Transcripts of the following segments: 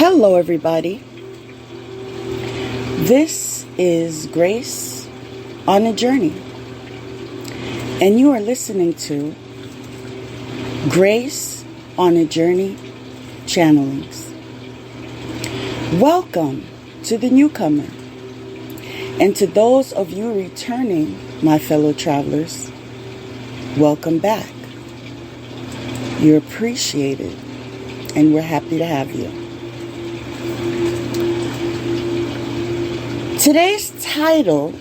Hello, everybody. This is Grace on a Journey, and you are listening to Grace on a Journey Channelings. Welcome to the newcomer, and to those of you returning, my fellow travelers, welcome back. You're appreciated, and we're happy to have you. Today's title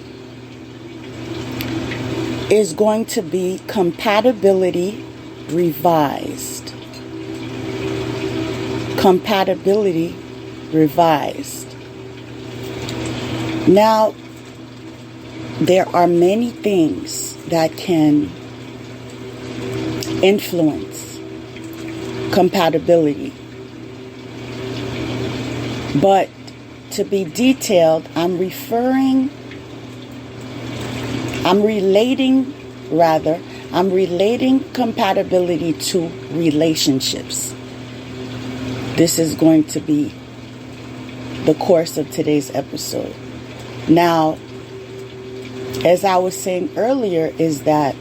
is going to be Compatibility Revised. Compatibility Revised. Now, there are many things that can influence compatibility. But to be detailed, I'm relating compatibility to relationships. This is going to be the course of today's episode. Now, as I was saying earlier, is that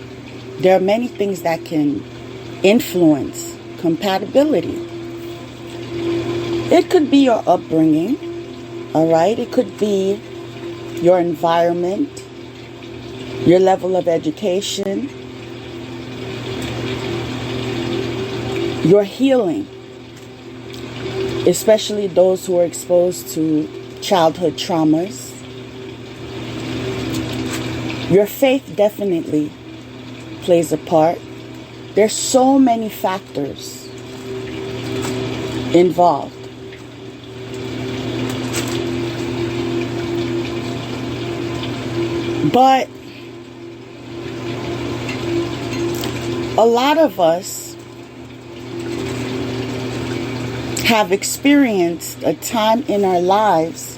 there are many things that can influence compatibility. It could be your upbringing. All right, it could be your environment, your level of education, your healing, especially those who are exposed to childhood traumas. Your faith definitely plays a part. There's so many factors involved. But a lot of us have experienced a time in our lives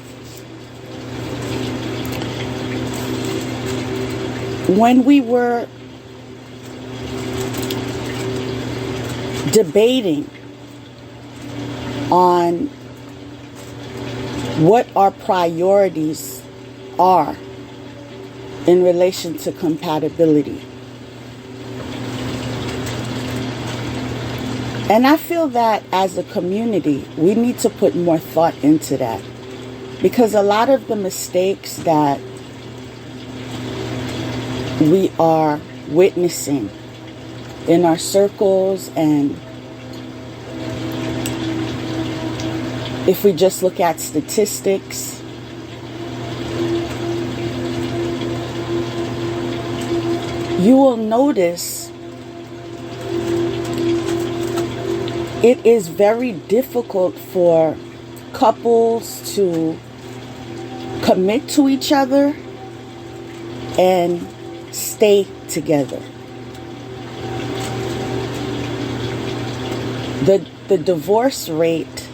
when we were debating on what our priorities are in relation to compatibility. And I feel that as a community, we need to put more thought into that. Because a lot of the mistakes that we are witnessing in our circles, and if we just look at statistics, you will notice it is very difficult for couples to commit to each other and stay together. The divorce rate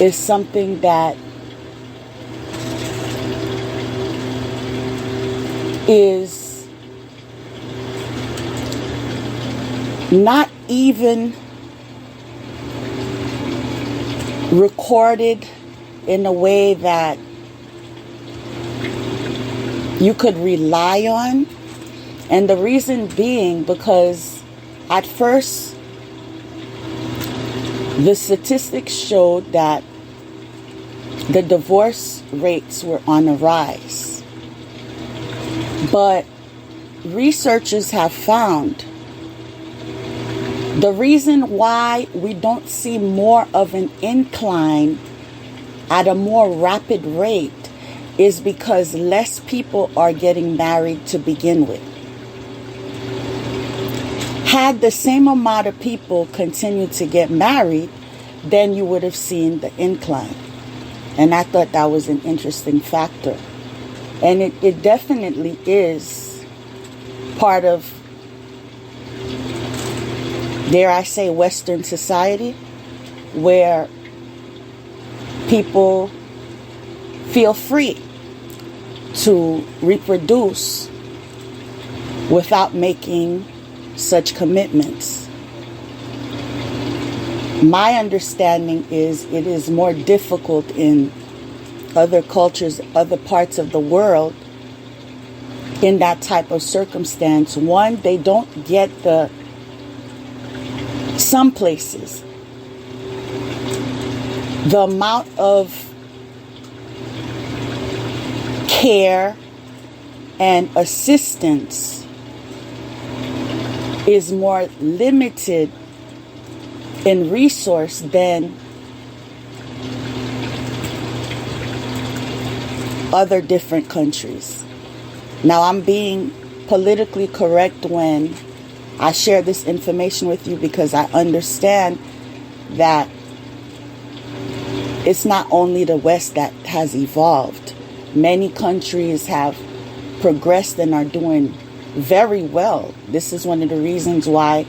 is something that is not even recorded in a way that you could rely on. And the reason being because at first the statistics showed that the divorce rates were on a rise. But researchers have found the reason why we don't see more of an incline at a more rapid rate is because less people are getting married to begin with. Had the same amount of people continued to get married, then you would have seen the incline. And I thought that was an interesting factor. And it definitely is part of, dare I say, Western society, where people feel free to reproduce without making such commitments. My understanding is it is more difficult in other cultures, other parts of the world, in that type of circumstance. One, they don't get some places, the amount of care and assistance is more limited in resource than other different countries. Now, I'm being politically correct when I share this information with you, because I understand that it's not only the West that has evolved. Many countries have progressed and are doing very well. This is one of the reasons why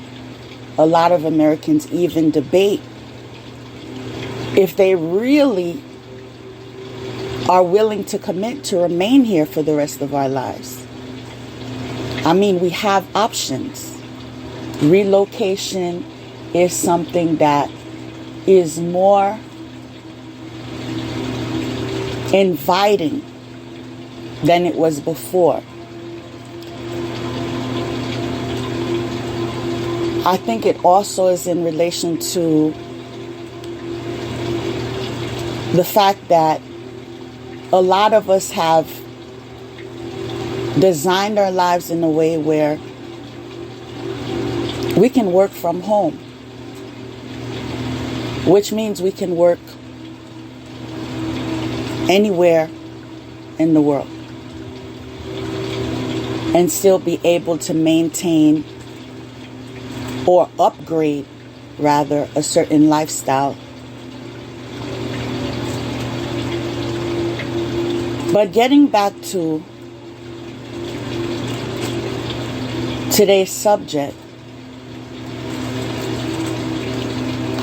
a lot of Americans even debate if they really are willing to commit to remain here for the rest of our lives. I mean, we have options. Relocation is something that is more inviting than it was before. I think it also is in relation to the fact that a lot of us have designed our lives in a way where we can work from home, which means we can work anywhere in the world and still be able to maintain or upgrade, rather, a certain lifestyle. But getting back to today's subject,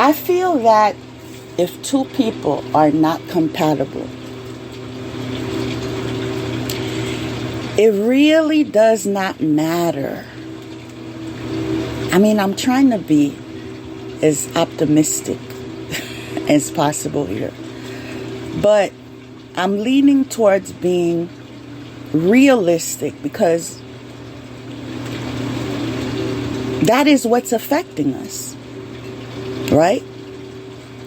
I feel that if two people are not compatible, it really does not matter. I mean, I'm trying to be as optimistic as possible here, but I'm leaning towards being realistic, because that is what's affecting us, right?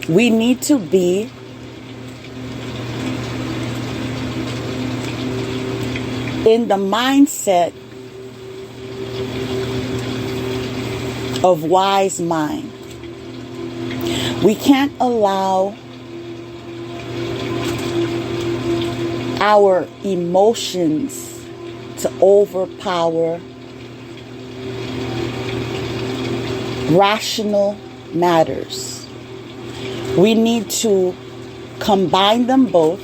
We need to be in the mindset of wise mind. We can't allow our emotions to overpower rational matters. We need to combine them both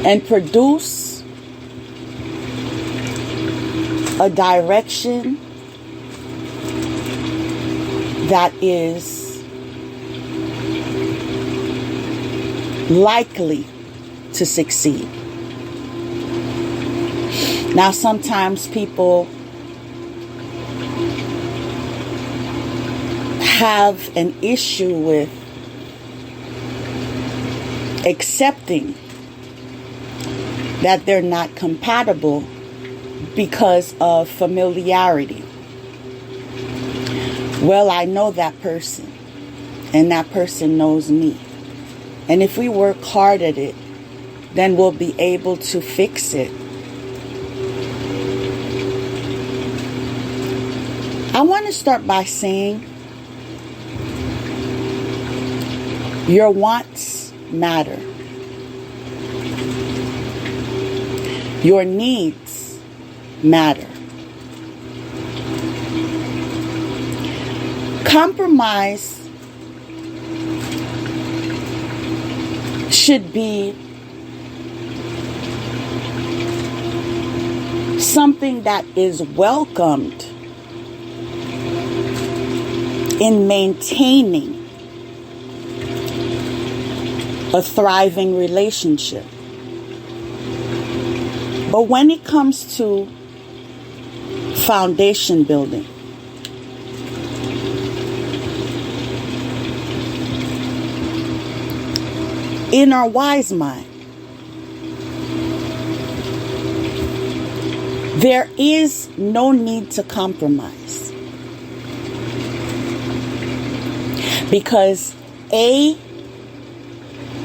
and produce a direction that is likely to succeed. Now, sometimes people have an issue with accepting that they're not compatible because of familiarity. Well, I know that person, and that person knows me. And if we work hard at it, then we'll be able to fix it. I want to start by saying your wants matter. Your needs matter. Compromise should be something that is welcomed in maintaining a thriving relationship. But when it comes to foundation building, in our wise mind, there is no need to compromise. Because A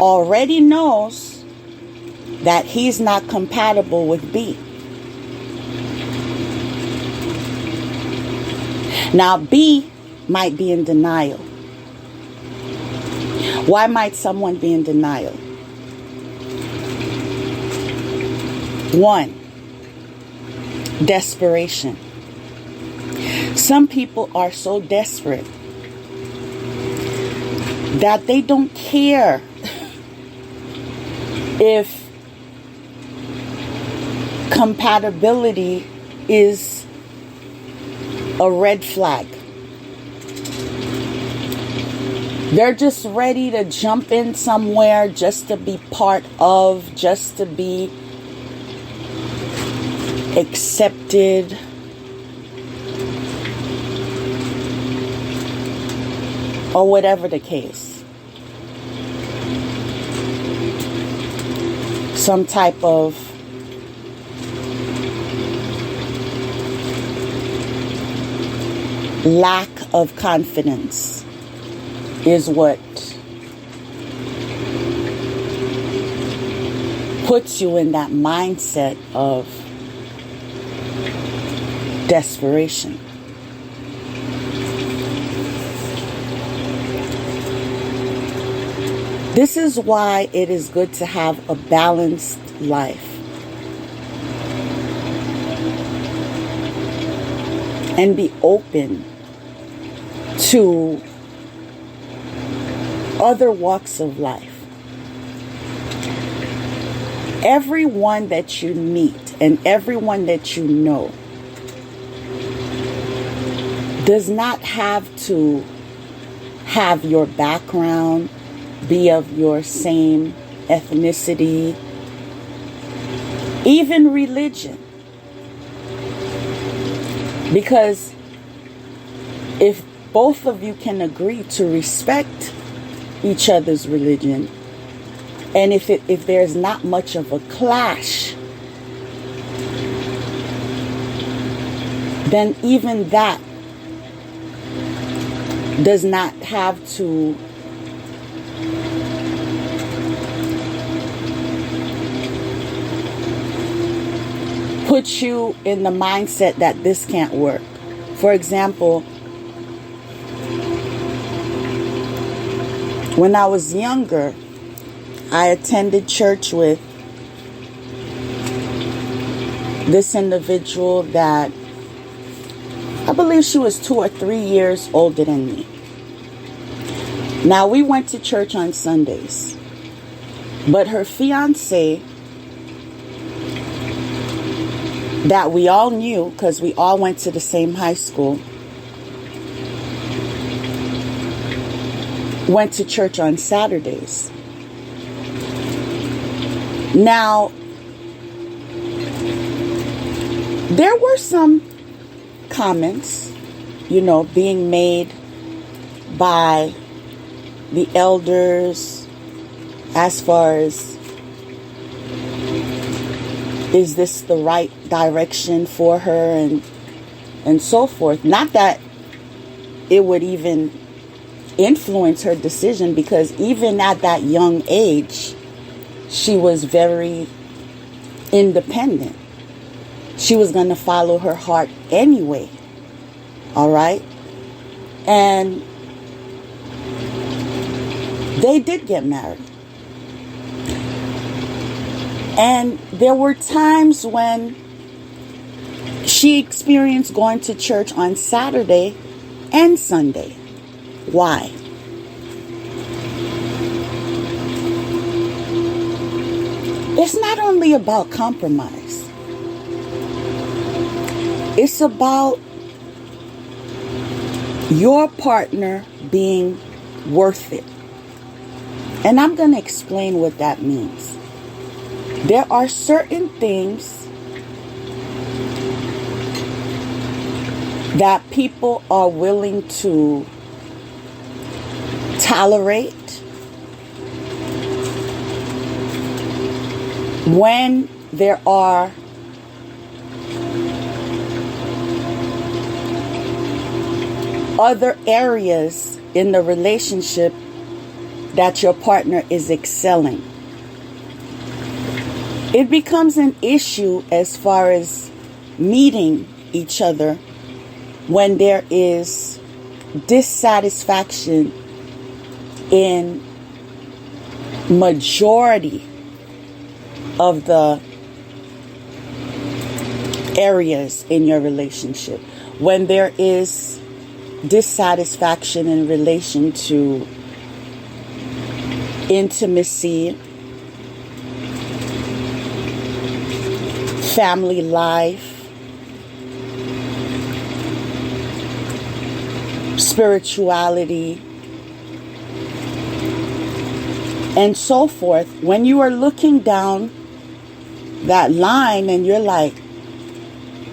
already knows that he's not compatible with B. Now, B might be in denial. Why might someone be in denial? One, desperation. Some people are so desperate that they don't care if compatibility is a red flag. They're just ready to jump in somewhere just to be part of, just to be accepted. Or whatever the case. Some type of lack of confidence is what puts you in that mindset of desperation. This is why it is good to have a balanced life. And be open to other walks of life. Everyone that you meet and everyone that you know does not have to have your background, be of your same ethnicity, even religion. Because if both of you can agree to respect each other's religion, and if there's not much of a clash, then even that does not have to put you in the mindset that this can't work. For example, when I was younger, I attended church with this individual that I believe she was 2 or 3 years older than me. Now, we went to church on Sundays, but her fiance, that we all knew because we all went to the same high school, went to church on Saturdays. Now, there were some comments, being made by the elders as far as, is this the right direction for her and so forth. Not that it would even influence her decision, because even at that young age, she was very independent. She was going to follow her heart anyway. All right? And they did get married. And there were times when she experienced going to church on Saturday and Sunday. Why? It's not only about compromise. It's about your partner being worth it. And I'm going to explain what that means. There are certain things that people are willing to tolerate When there are other areas in the relationship that your partner is excelling, it becomes an issue as far as meeting each other when there is dissatisfaction in majority of the areas in your relationship. When there is dissatisfaction in relation to intimacy, family life, spirituality, and so forth. When you are looking down that line and you're like,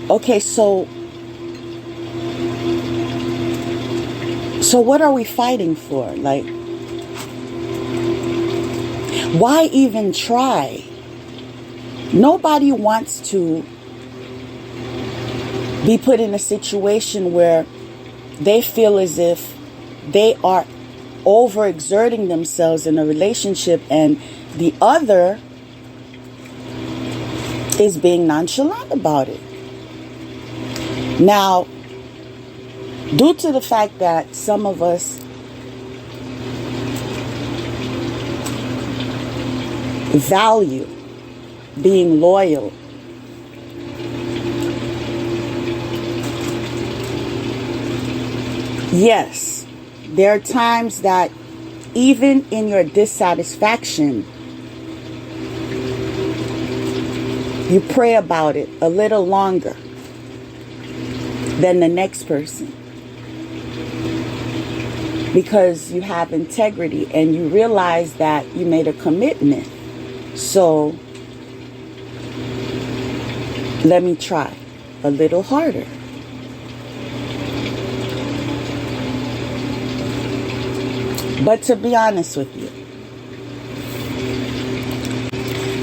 okay, so what are we fighting for? Like, why even try? Nobody wants to be put in a situation where they feel as if they are overexerting themselves in a relationship and the other is being nonchalant about it. Now, due to the fact that some of us value being loyal, yes, there are times that even in your dissatisfaction, you pray about it a little longer than the next person, because you have integrity and you realize that you made a commitment. So let me try a little harder. But to be honest with you,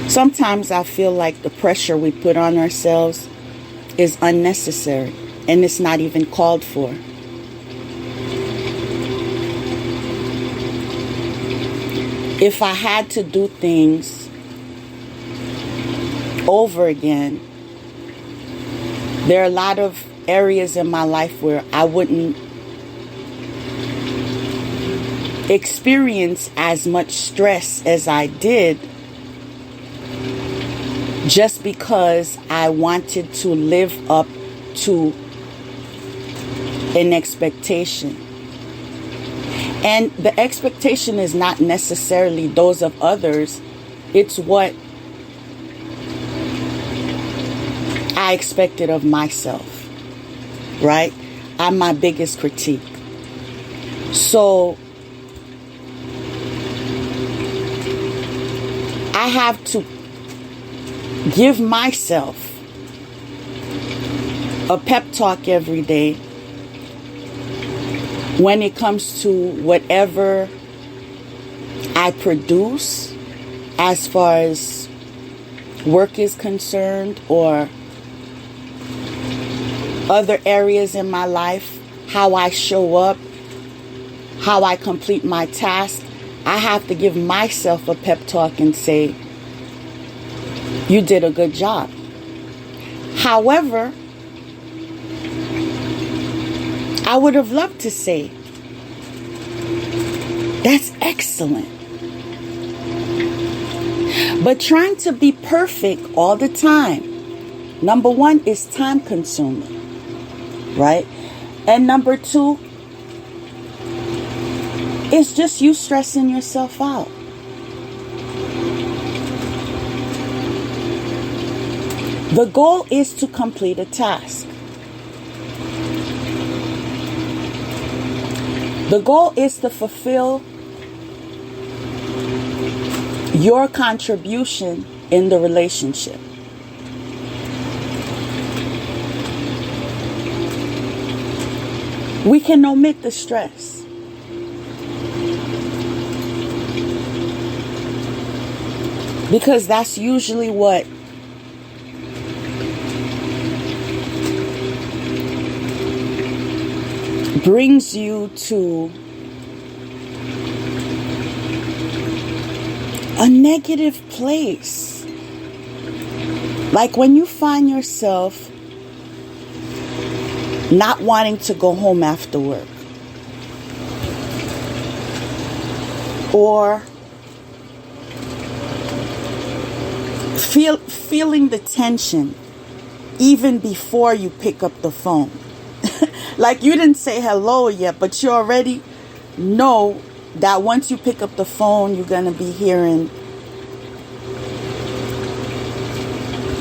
sometimes I feel like the pressure we put on ourselves is unnecessary and it's not even called for. If I had to do things over again, there are a lot of areas in my life where I wouldn't experience as much stress as I did, just because I wanted to live up to an expectation. And the expectation is not necessarily those of others. It's what I expected of myself, right? I'm my biggest critique. So I have to give myself a pep talk every day when it comes to whatever I produce as far as work is concerned, or other areas in my life, how I show up, how I complete my task. I have to give myself a pep talk and say, you did a good job. However, I would have loved to say, that's excellent. But trying to be perfect all the time, number one, is time consuming, right? And number two, it's just you stressing yourself out. The goal is to complete a task. The goal is to fulfill your contribution in the relationship. We can omit the stress. Because that's usually what brings you to a negative place. Like when you find yourself not wanting to go home after work, or feeling the tension even before you pick up the phone. Like you didn't say hello yet, but you already know that once you pick up the phone, you're going to be hearing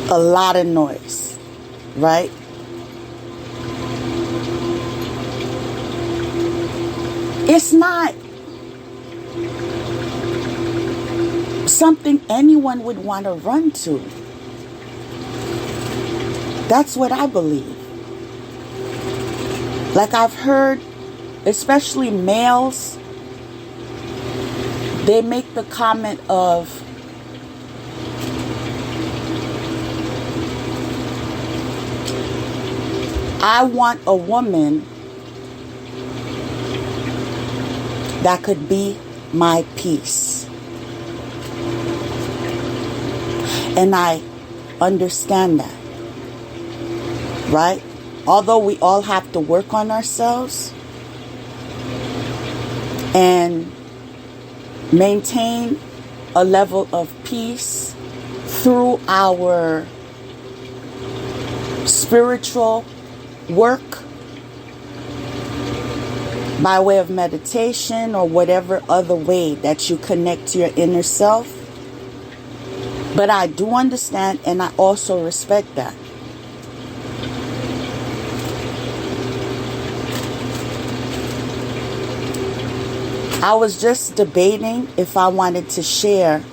a lot of noise, right? It's not something anyone would want to run to. That's what I believe. Like I've heard, especially males, they make the comment of, I want a woman that could be my peace. And I understand that, right? Although we all have to work on ourselves and maintain a level of peace through our spiritual work by way of meditation or whatever other way that you connect to your inner self. But I do understand and I also respect that. I was just debating if I wanted to share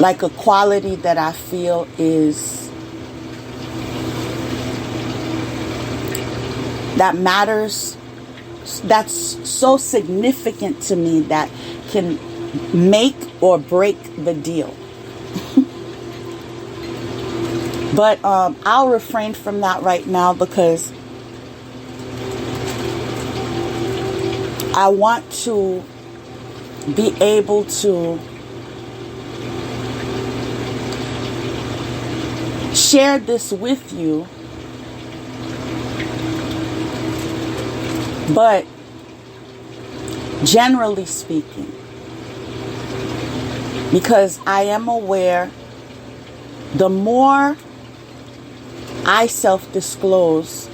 like a quality that I feel is that matters, that's so significant to me that can make or break the deal. But I'll refrain from that right now because I want to be able to share this with you, but generally speaking, because I am aware the more I self-disclose,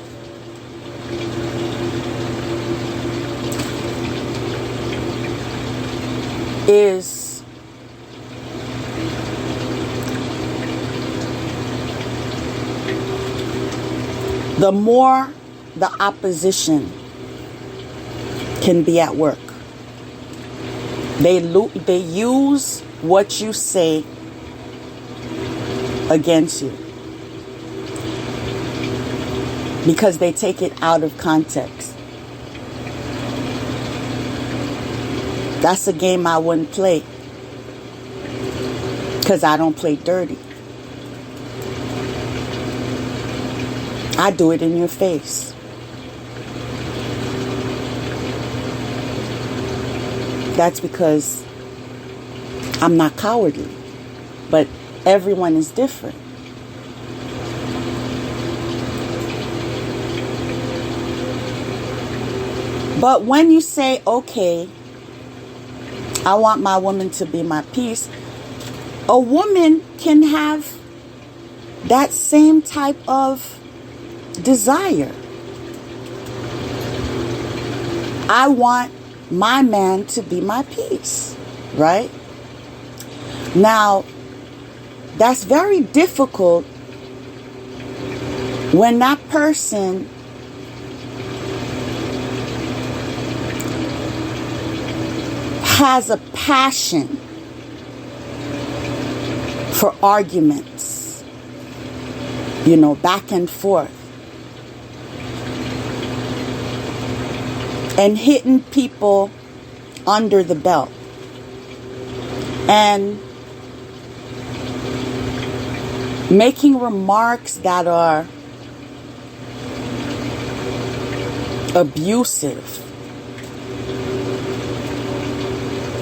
is the more the opposition can be at work. They use what you say against you because they take it out of context. That's a game I wouldn't play because I don't play dirty. I do it in your face. That's because I'm not cowardly, but everyone is different. But when you say, okay, I want my woman to be my peace, a woman can have that same type of desire. I want my man to be my peace, right? Now, that's very difficult when that person has a passion for arguments, back and forth, and hitting people under the belt. And making remarks that are abusive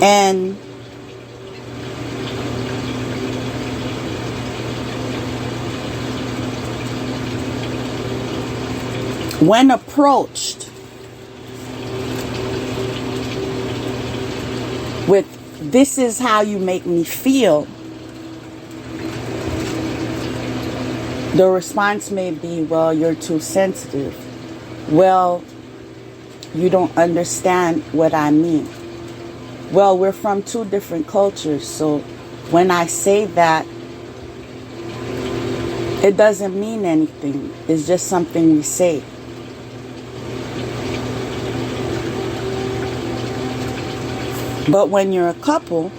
and when approached with "this is how you make me feel," the response may be, "Well, you're too sensitive." "Well, you don't understand what I mean." Well, we're from two different cultures, so when I say that, it doesn't mean anything. It's just something we say. But when you're a couple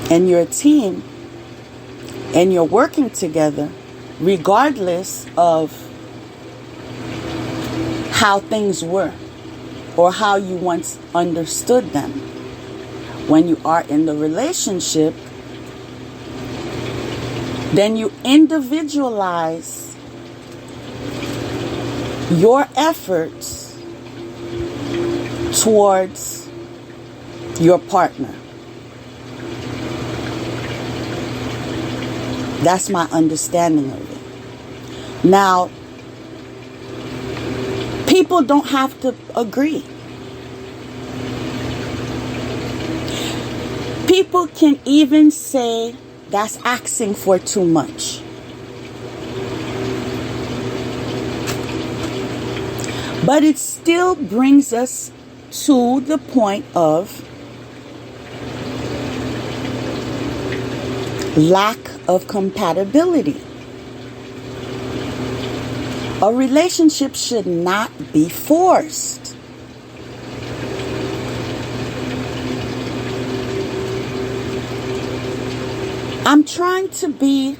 and you're a team and you're working together, regardless of how things were or how you once understood them, when you are in the relationship, then you individualize your efforts towards your partner. That's my understanding of it. Now, people don't have to agree. People can even say that's asking for too much. But it still brings us to the point of lack of compatibility. A relationship should not be forced. I'm trying to be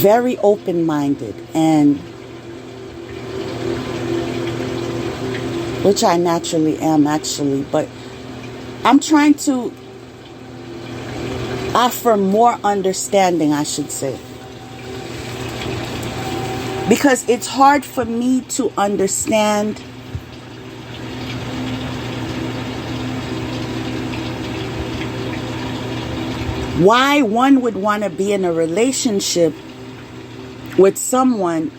very open-minded, and which I naturally am, actually, but I'm trying to offer more understanding, I should say. Because it's hard for me to understand why one would want to be in a relationship with someone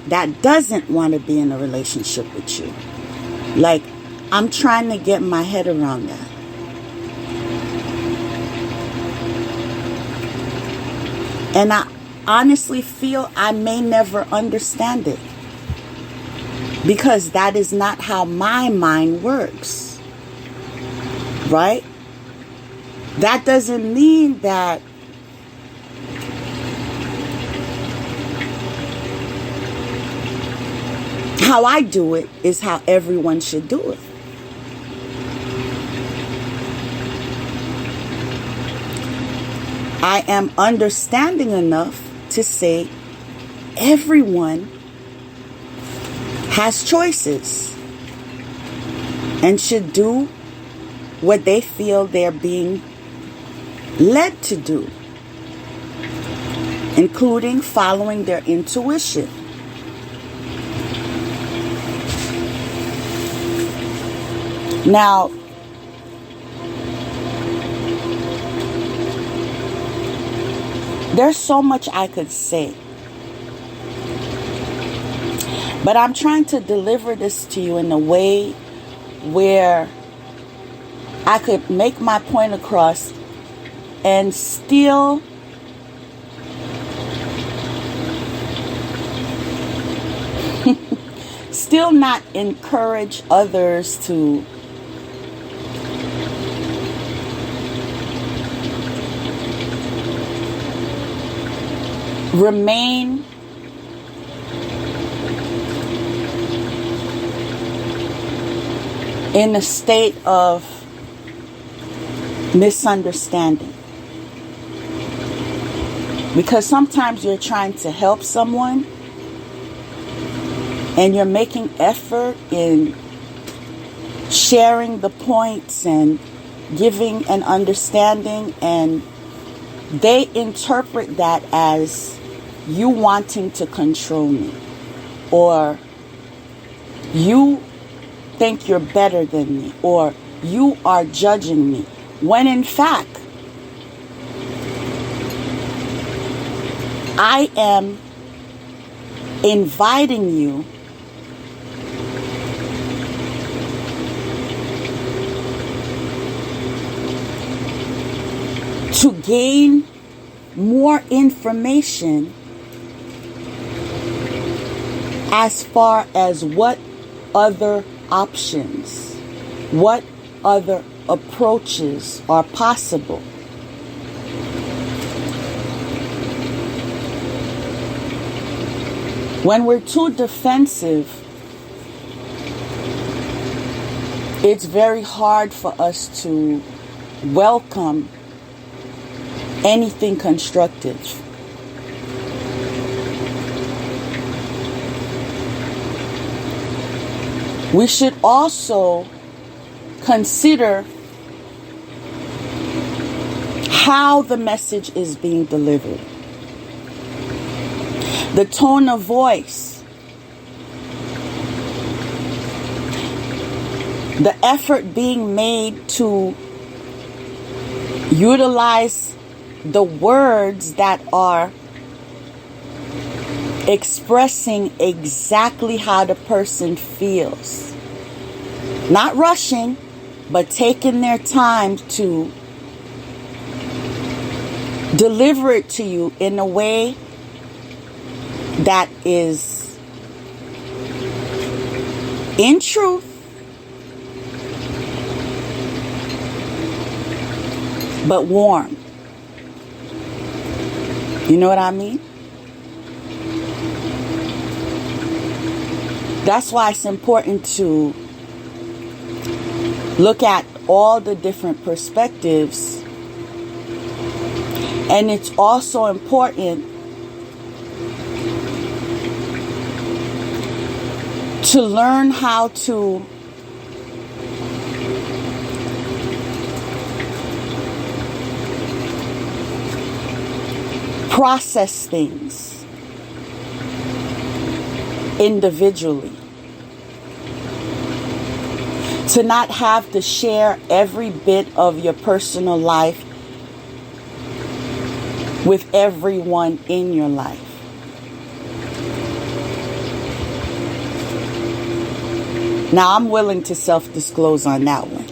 that doesn't want to be in a relationship with you. Like, I'm trying to get my head around that. And I honestly feel I may never understand it, because that is not how my mind works, right? That doesn't mean that how I do it is how everyone should do it. I am understanding enough to say everyone has choices and should do what they feel they're being led to do, including following their intuition. Now, there's so much I could say, but I'm trying to deliver this to you in a way where I could make my point across and still not encourage others to remain in a state of misunderstanding. Because sometimes you're trying to help someone and you're making effort in sharing the points and giving an understanding, and they interpret that as you wanting to control me, or you think you're better than me, or you are judging me, when in fact I am inviting you to gain more information as far as what other options, what other approaches are possible. When we're too defensive, it's very hard for us to welcome anything constructive. We should also consider how the message is being delivered. The tone of voice, the effort being made to utilize the words that are expressing exactly how the person feels. Not rushing, but taking their time to deliver it to you in a way that is in truth, but warm. You know what I mean? That's why it's important to look at all the different perspectives. And it's also important to learn how to process things individually. To not have to share every bit of your personal life with everyone in your life. Now, I'm willing to self-disclose on that one.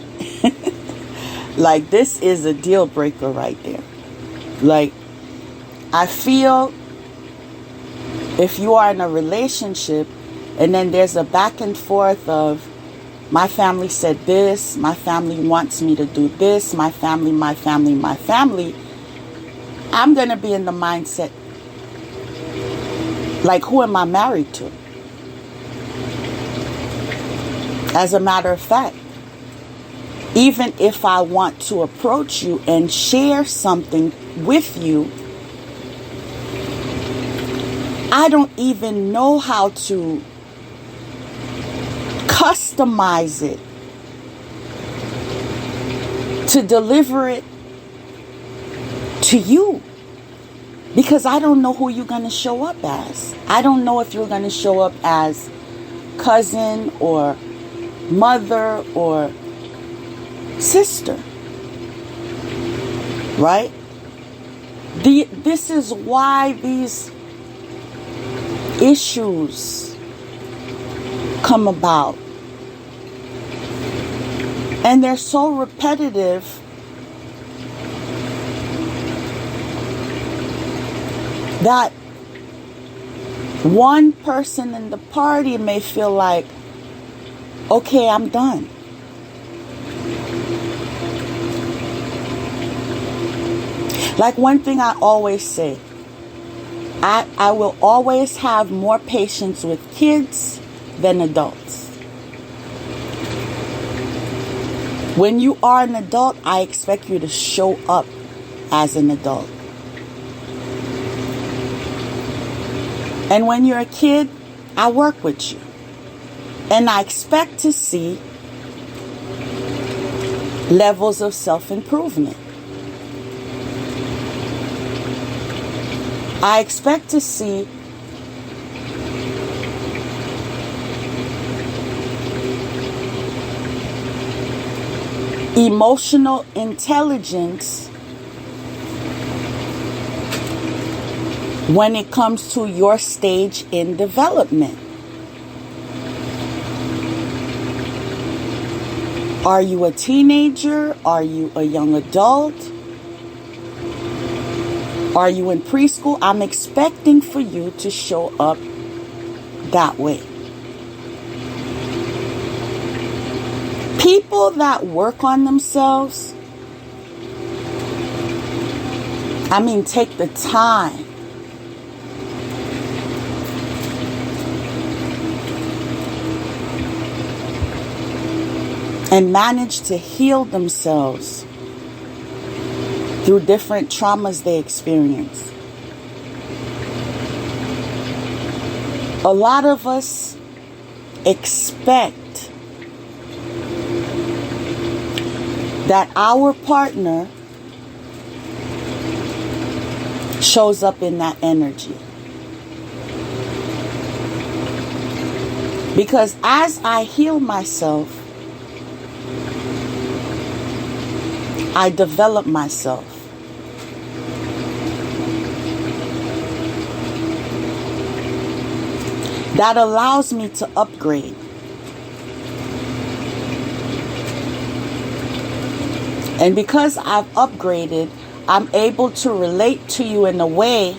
Like, this is a deal breaker right there. Like, I feel if you are in a relationship and then there's a back and forth of my family said this, my family wants me to do this, my family, I'm going to be in the mindset like, who am I married to? As a matter of fact, even if I want to approach you and share something with you, I don't even know how to customize it to deliver it to you, because I don't know who you're going to show up as. I don't know if you're going to show up as cousin or mother or sister, right? This is why these issues come about, and they're so repetitive that one person in the party may feel like, okay, I'm done. Like, one thing I always say, I will always have more patience with kids than adults. When you are an adult, I expect you to show up as an adult. And when you're a kid, I work with you. And I expect to see levels of self-improvement. I expect to see emotional intelligence when it comes to your stage in development. Are you a teenager? Are you a young adult? Are you in preschool? I'm expecting for you to show up that way. People that work on themselves, take the time and manage to heal themselves through different traumas they experience. A lot of us expect that our partner shows up in that energy. Because as I heal myself, I develop myself. That allows me to upgrade. And because I've upgraded, I'm able to relate to you in a way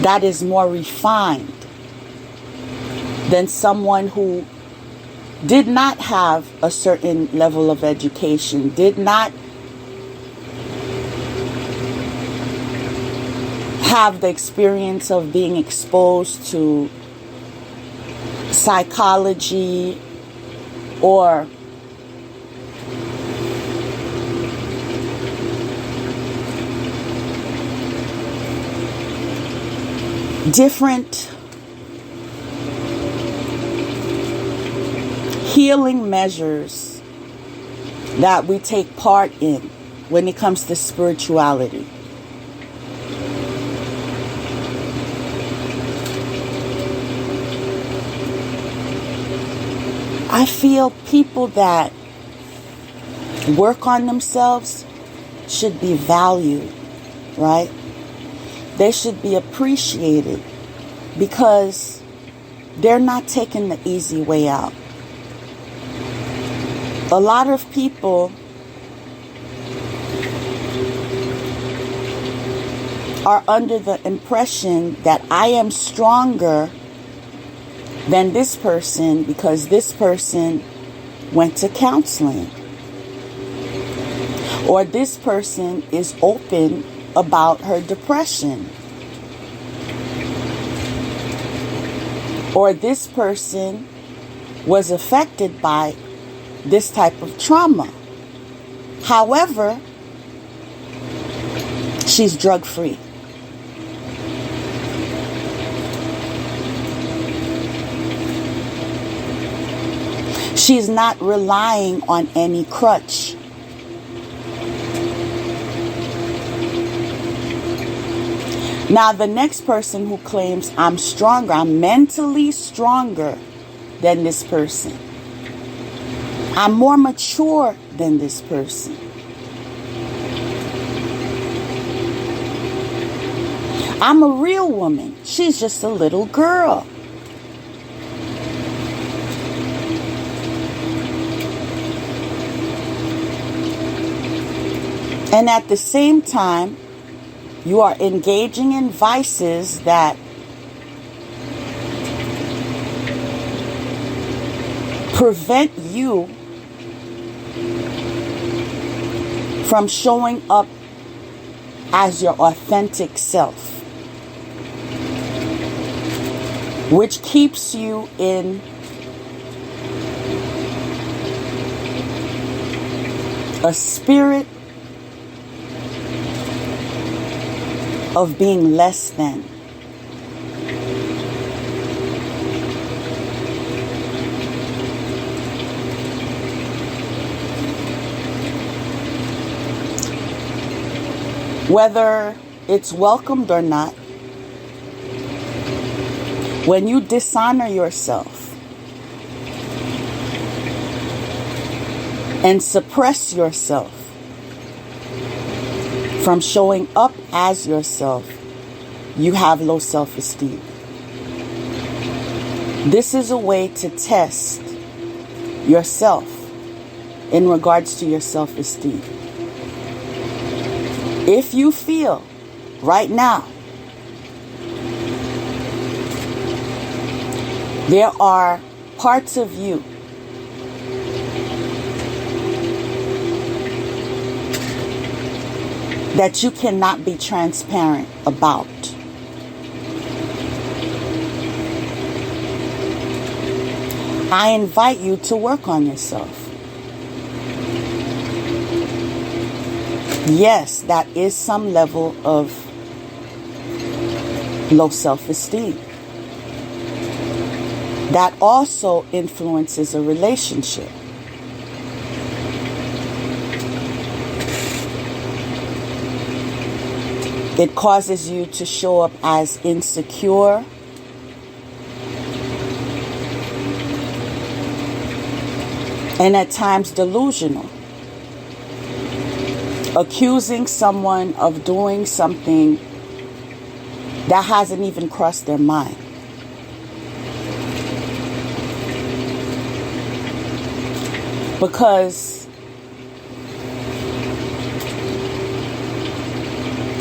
that is more refined than someone who did not have a certain level of education, did not have the experience of being exposed to psychology or different healing measures that we take part in when it comes to spirituality. I feel people that work on themselves should be valued, right? They should be appreciated because they're not taking the easy way out. A lot of people are under the impression that I am stronger than this person because this person went to counseling. Or this person is open about her depression. Or this person was affected by this type of trauma. However, she's drug-free. She's not relying on any crutch. Now, the next person who claims I'm stronger, I'm mentally stronger than this person. I'm more mature than this person. I'm a real woman. She's just a little girl. And at the same time, you are engaging in vices that prevent you from showing up as your authentic self, which keeps you in a spirit of being less than. Whether it's welcomed or not, when you dishonor yourself and suppress yourself from showing up as yourself, you have low self-esteem. This is a way to test yourself in regards to your self-esteem. If you feel right now there are parts of you that you cannot be transparent about, I invite you to work on yourself. Yes, that is some level of low self-esteem. That also influences a relationship. It causes you to show up as insecure, and at times delusional, accusing someone of doing something that hasn't even crossed their mind. Because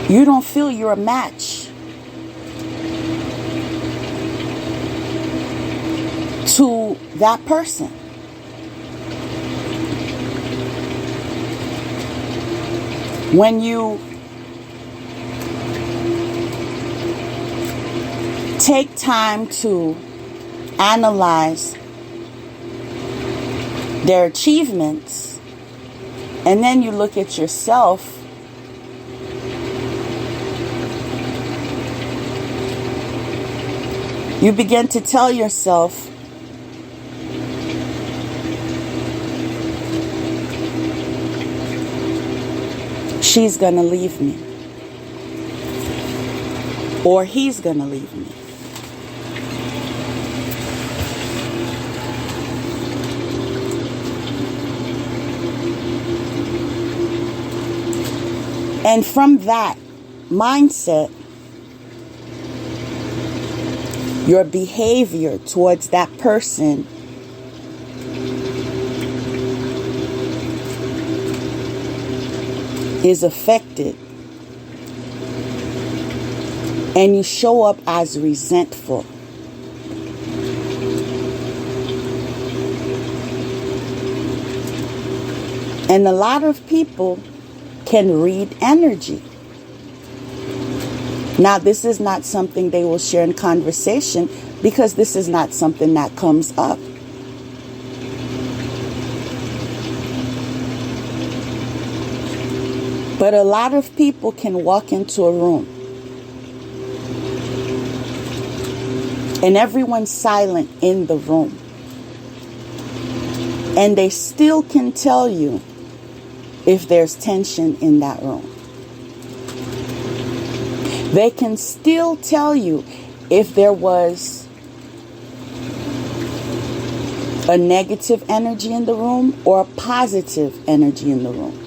you don't feel you're a match to that person. When you take time to analyze their achievements, and then you look at yourself, you begin to tell yourself, she's gonna leave me, or he's gonna leave me. And from that mindset, your behavior towards that person is affected, and you show up as resentful. And a lot of people can read energy. Now, this is not something they will share in conversation because this is not something that comes up. But a lot of people can walk into a room and everyone's silent in the room, and they still can tell you if there's tension in that room. They can still tell you if there was a negative energy in the room or a positive energy in the room,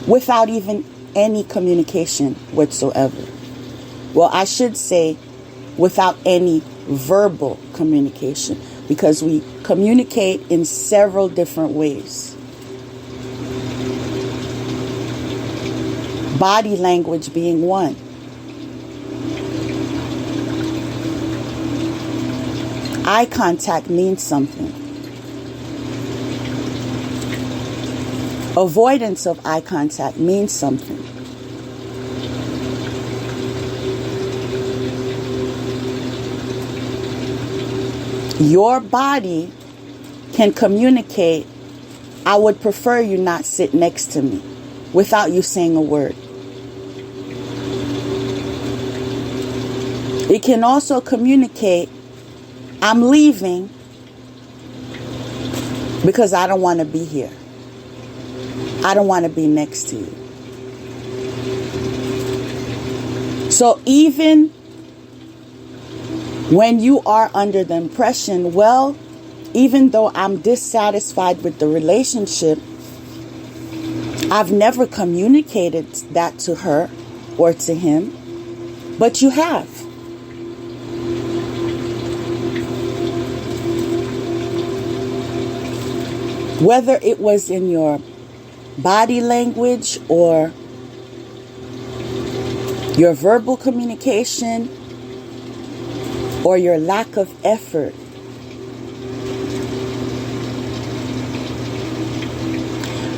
without even any communication whatsoever. Well, I should say without any verbal communication, because we communicate in several different ways. Body language being one. Eye contact means something. Avoidance of eye contact means something. Your body can communicate, I would prefer you not sit next to me, without you saying a word. It can also communicate, I'm leaving because I don't want to be here. I don't want to be next to you. So even when you are under the impression, well, even though I'm dissatisfied with the relationship, I've never communicated that to her or to him, but you have. Whether it was in your body language or your verbal communication or your lack of effort.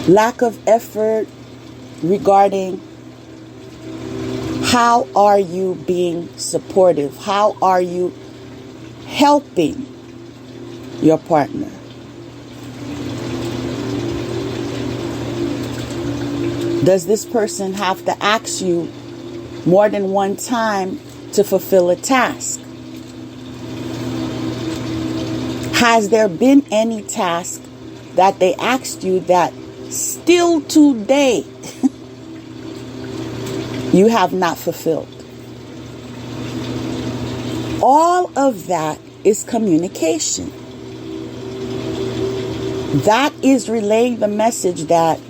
Lack of effort regarding how are you being supportive? How are you helping your partner? Does this person have to ask you more than one time to fulfill a task? Has there been any task that they asked you that still today you have not fulfilled? All of that is communication. That is relaying the message that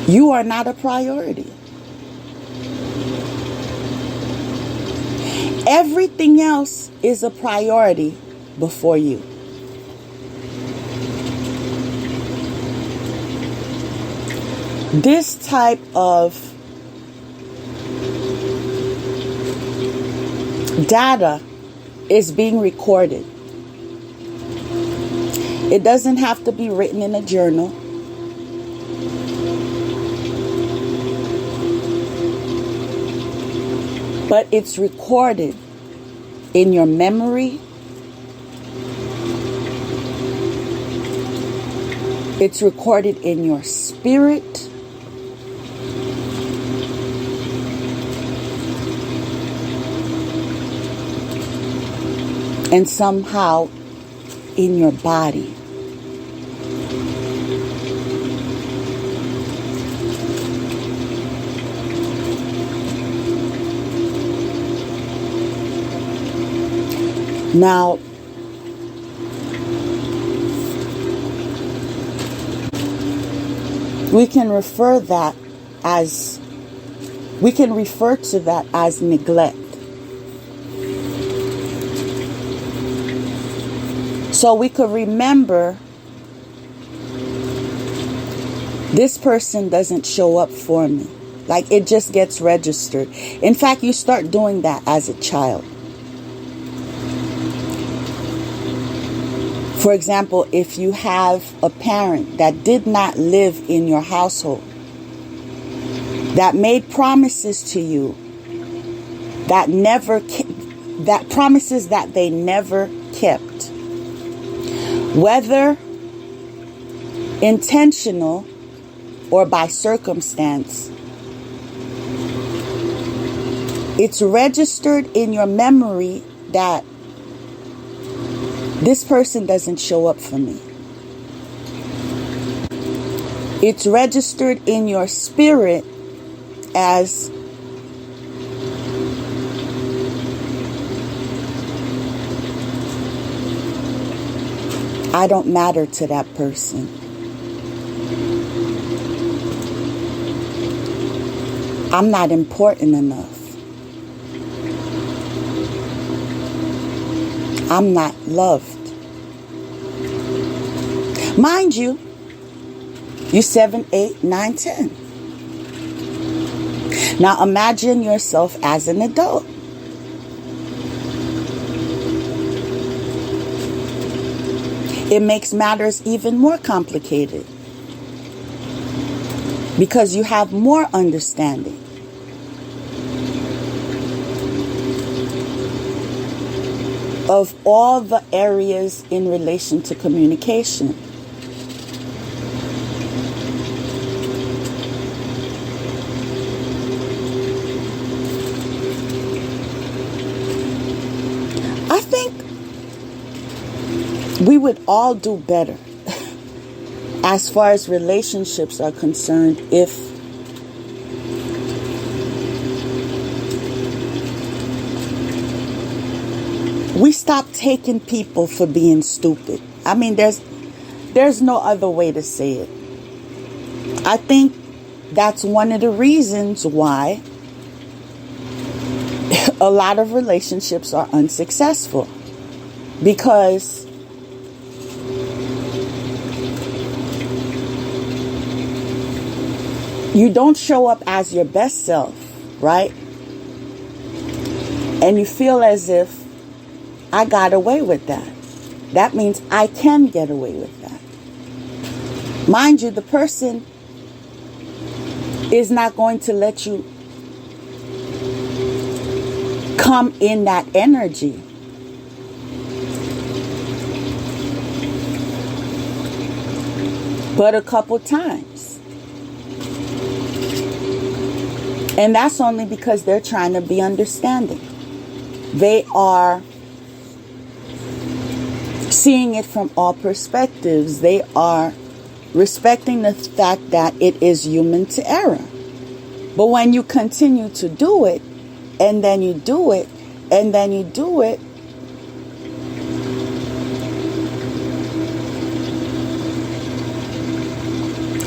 you are not a priority. Everything else is a priority before you. This type of data is being recorded. It doesn't have to be written in a journal. But it's recorded in your memory. It's recorded in your spirit. And somehow in your body. Now, we can refer to that as neglect. So we could remember this person doesn't show up for me. Like it just gets registered. In fact, you start doing that as a child. For example, if you have a parent that did not live in your household, that made promises to you, that promises that they never kept, whether intentional or by circumstance, it's registered in your memory that this person doesn't show up for me. It's registered in your spirit as I don't matter to that person. I'm not important enough. I'm not loved. Mind you, you're 7, 8, 9, 10. Now imagine yourself as an adult. It makes matters even more complicated because you have more understanding. Of all the areas in relation to communication. I think we would all do better as far as relationships are concerned if we stop taking people for being stupid. I mean, there's no other way to say it. I think that's one of the reasons why a lot of relationships are unsuccessful. Because you don't show up as your best self, right? And you feel as if I got away with that. That means I can get away with that. Mind you, the person is not going to let you come in that energy. But a couple times. And that's only because they're trying to be understanding. They are seeing it from all perspectives. They are respecting the fact that it is human to error. But when you continue to do it, and then you do it, and then you do it,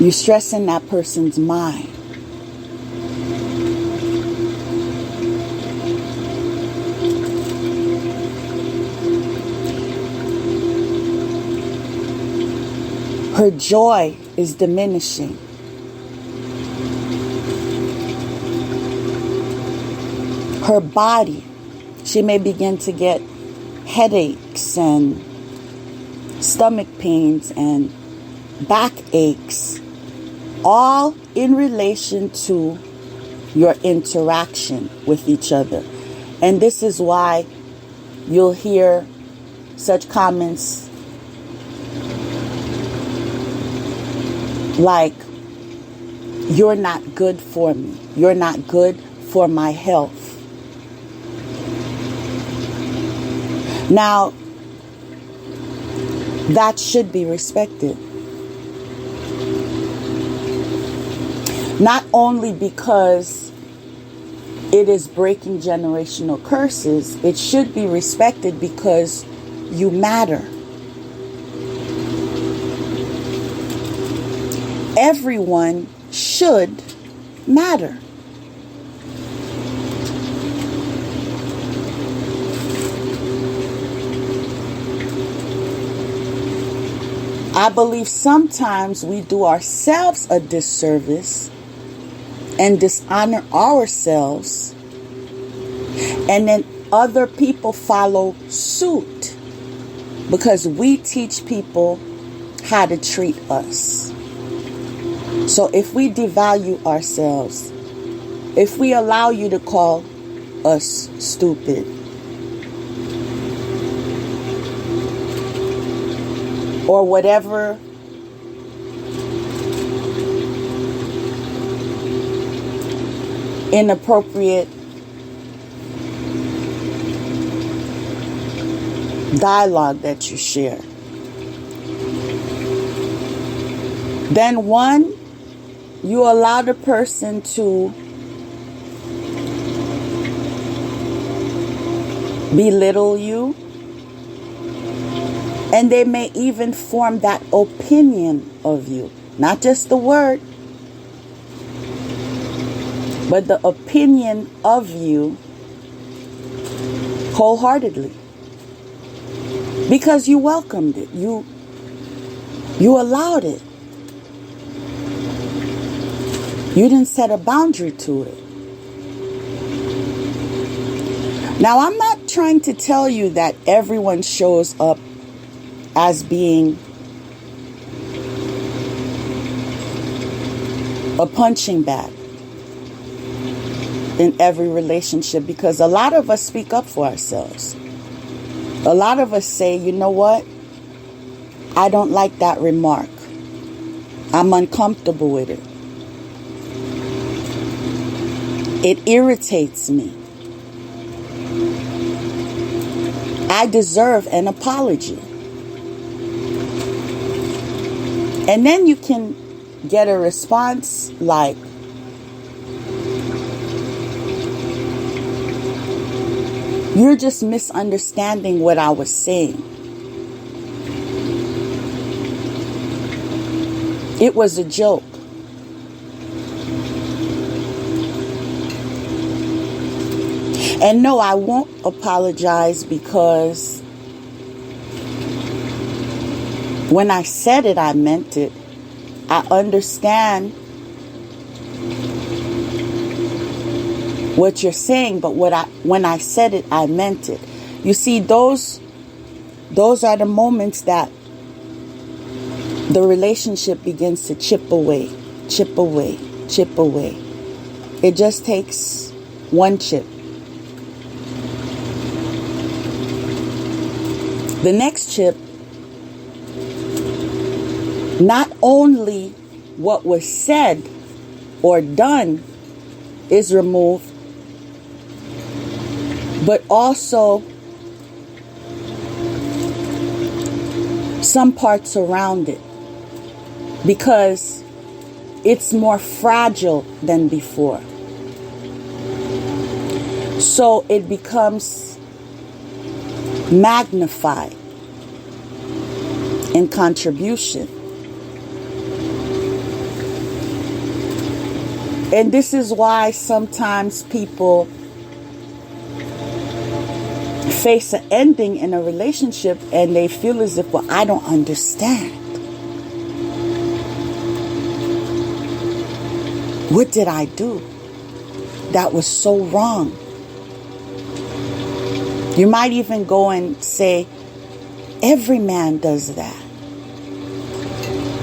you're stressing that person's mind. Her joy is diminishing. Her body, she may begin to get headaches and stomach pains and back aches, all in relation to your interaction with each other. And this is why you'll hear such comments like, you're not good for me. You're not good for my health. Now, that should be respected. Not only because it is breaking generational curses, it should be respected because you matter. Everyone should matter. I believe sometimes we do ourselves a disservice and dishonor ourselves, and then other people follow suit because we teach people how to treat us. So if we devalue ourselves, if we allow you to call us stupid, or whatever inappropriate dialogue that you share, then one, you allow the person to belittle you, and they may even form that opinion of you. Not just the word, but the opinion of you wholeheartedly. Because you welcomed it. You allowed it. You didn't set a boundary to it. Now, I'm not trying to tell you that everyone shows up as being a punching bag in every relationship, because a lot of us speak up for ourselves. A lot of us say, you know what? I don't like that remark. I'm uncomfortable with it. It irritates me. I deserve an apology. And then you can get a response like, You're just misunderstanding what I was saying. It was a joke. And no, I won't apologize, because when I said it, I meant it. I understand what you're saying, but when I said it, I meant it. You see, those are the moments that the relationship begins to chip away, chip away, chip away. It just takes one chip. The next chip, not only what was said or done is removed, but also some parts around it, because it's more fragile than before. So it becomes magnified in contribution. And this is why sometimes people face an ending in a relationship and they feel as if, well, I don't understand. What did I do that was so wrong? You might even go and say, every man does that,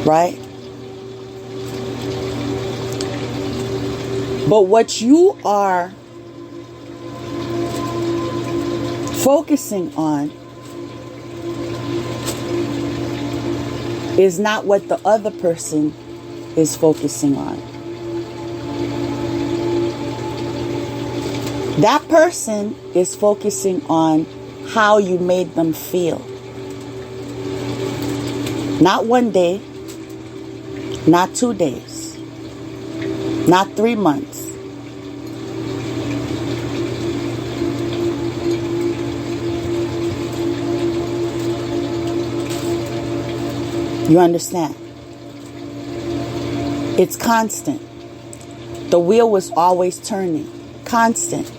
right? But what you are focusing on is not what the other person is focusing on. That person is focusing on how you made them feel. Not one day, not 2 days, not 3 months. You understand? It's constant. The wheel was always turning. Constant.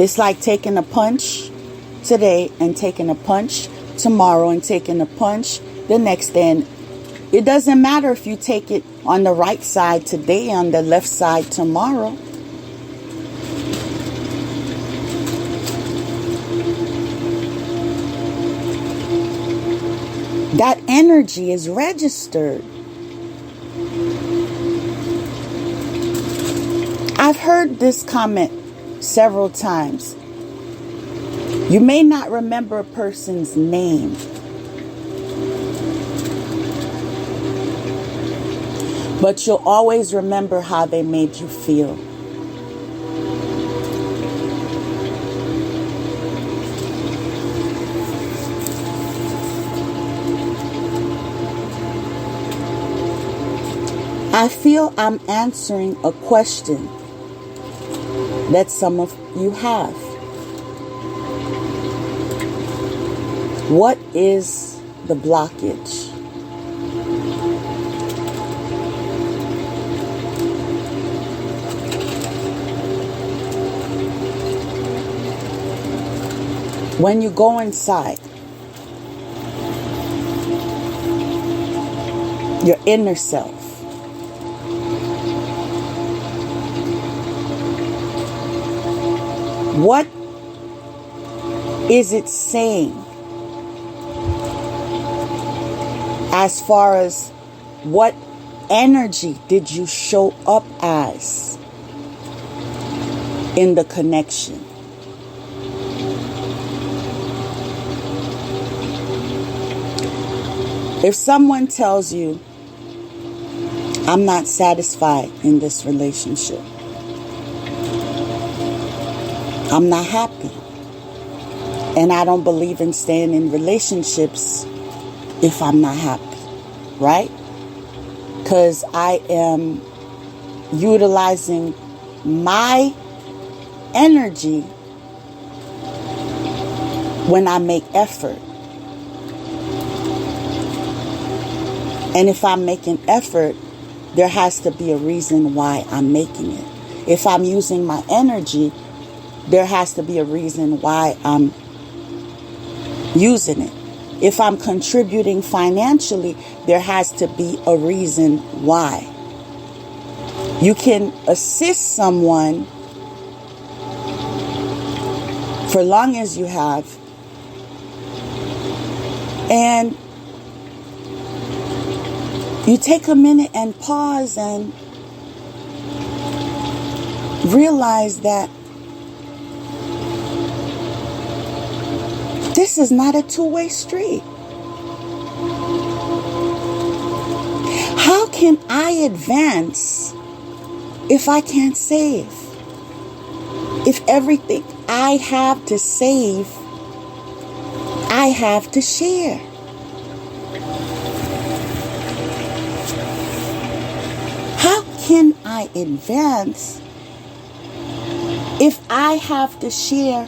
It's like taking a punch today and taking a punch tomorrow and taking a punch the next day. And it doesn't matter if you take it on the right side today, on the left side tomorrow. That energy is registered. I've heard this comment several times. You may not remember a person's name, but you'll always remember how they made you feel. I feel I'm answering a question that some of you have. What is the blockage? When you go inside your inner self, what is it saying as far as what energy did you show up as in the connection? If someone tells you, I'm not satisfied in this relationship, I'm not happy, and I don't believe in staying in relationships if I'm not happy, right? Because I am utilizing my energy when I make effort. And if I'm making effort, there has to be a reason why I'm making it. If I'm using my energy, there has to be a reason why I'm using it. If I'm contributing financially, there has to be a reason why. You can assist someone for long as you have, and you take a minute and pause and realize that this is not a two-way street. How can I advance if I can't save? If everything I have to save, I have to share. How can I advance if I have to share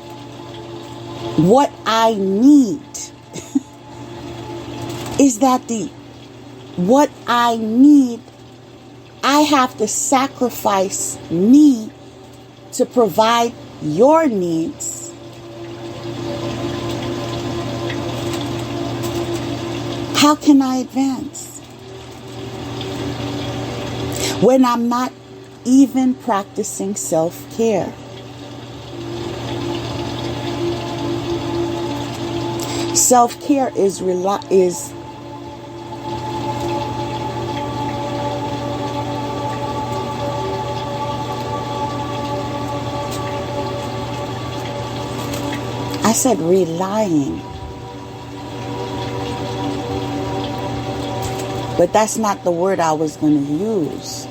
what I need? Is that deep? What I need, I have to sacrifice me to provide your needs. How can I advance when I'm not even practicing self-care? Self-care is I said relying. But that's not the word I was going to use.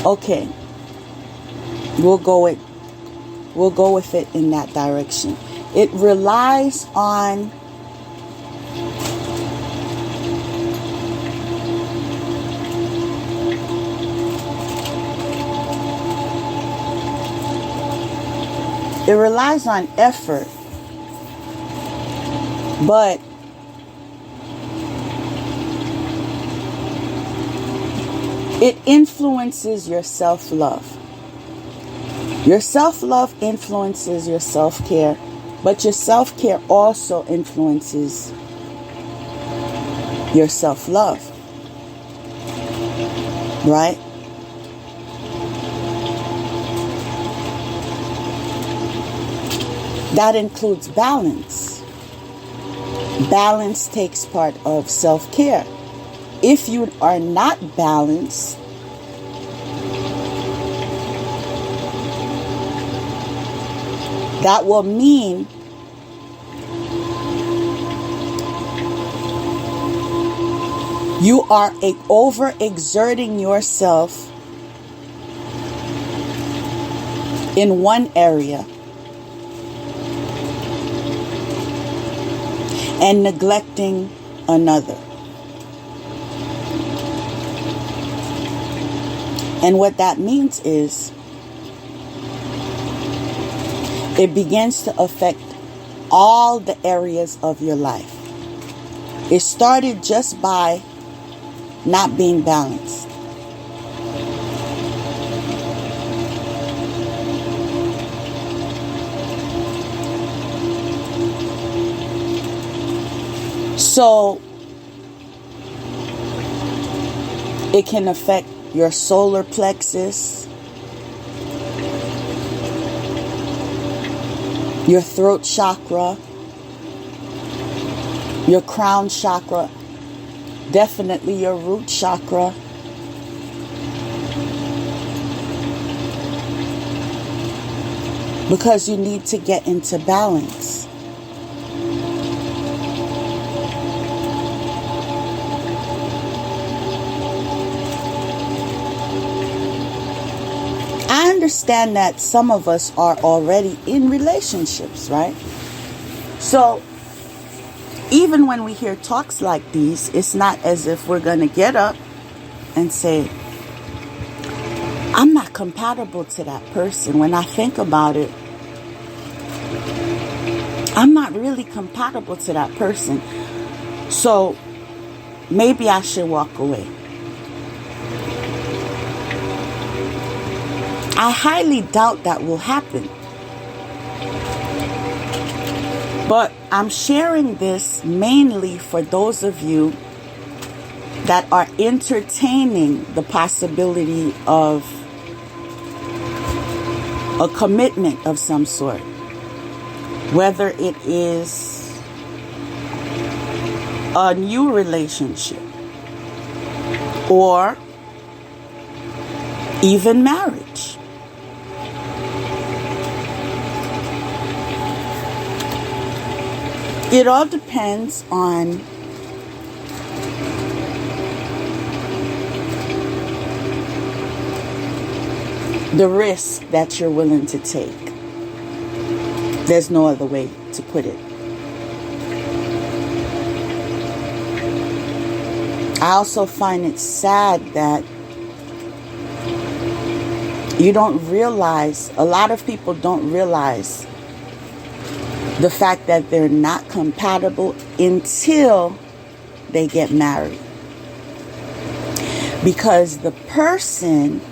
Okay. We'll go with it in that direction. It relies on effort, but it influences your self-love. Your self-love influences your self-care, but your self-care also influences your self-love. Right? That includes balance. Balance takes part of self-care. If you are not balanced, that will mean you are overexerting yourself in one area and neglecting another. And what that means is it begins to affect all the areas of your life. It started just by not being balanced. So it can affect your solar plexus, your throat chakra, your crown chakra, definitely your root chakra, because you need to get into balance. I understand that some of us are already in relationships, right? So even when we hear talks like these, it's not as if we're going to get up and say, I'm not compatible to that person. When I think about it, I'm not really compatible to that person. So maybe I should walk away. I highly doubt that will happen. But I'm sharing this mainly for those of you that are entertaining the possibility of a commitment of some sort. Whether it is a new relationship or even marriage. It all depends on the risk that you're willing to take. There's no other way to put it. I also find it sad that you don't realize, a lot of people don't realize the fact that they're not compatible until they get married. Because the person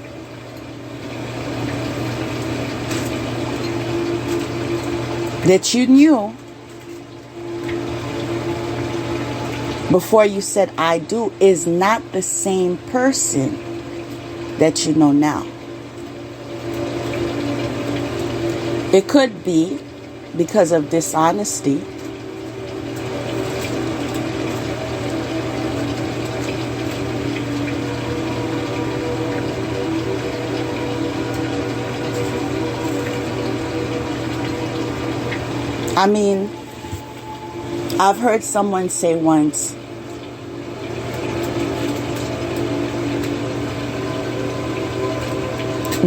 that you knew before you said I do is not the same person that you know now. It could be because of dishonesty. I mean, I've heard someone say once,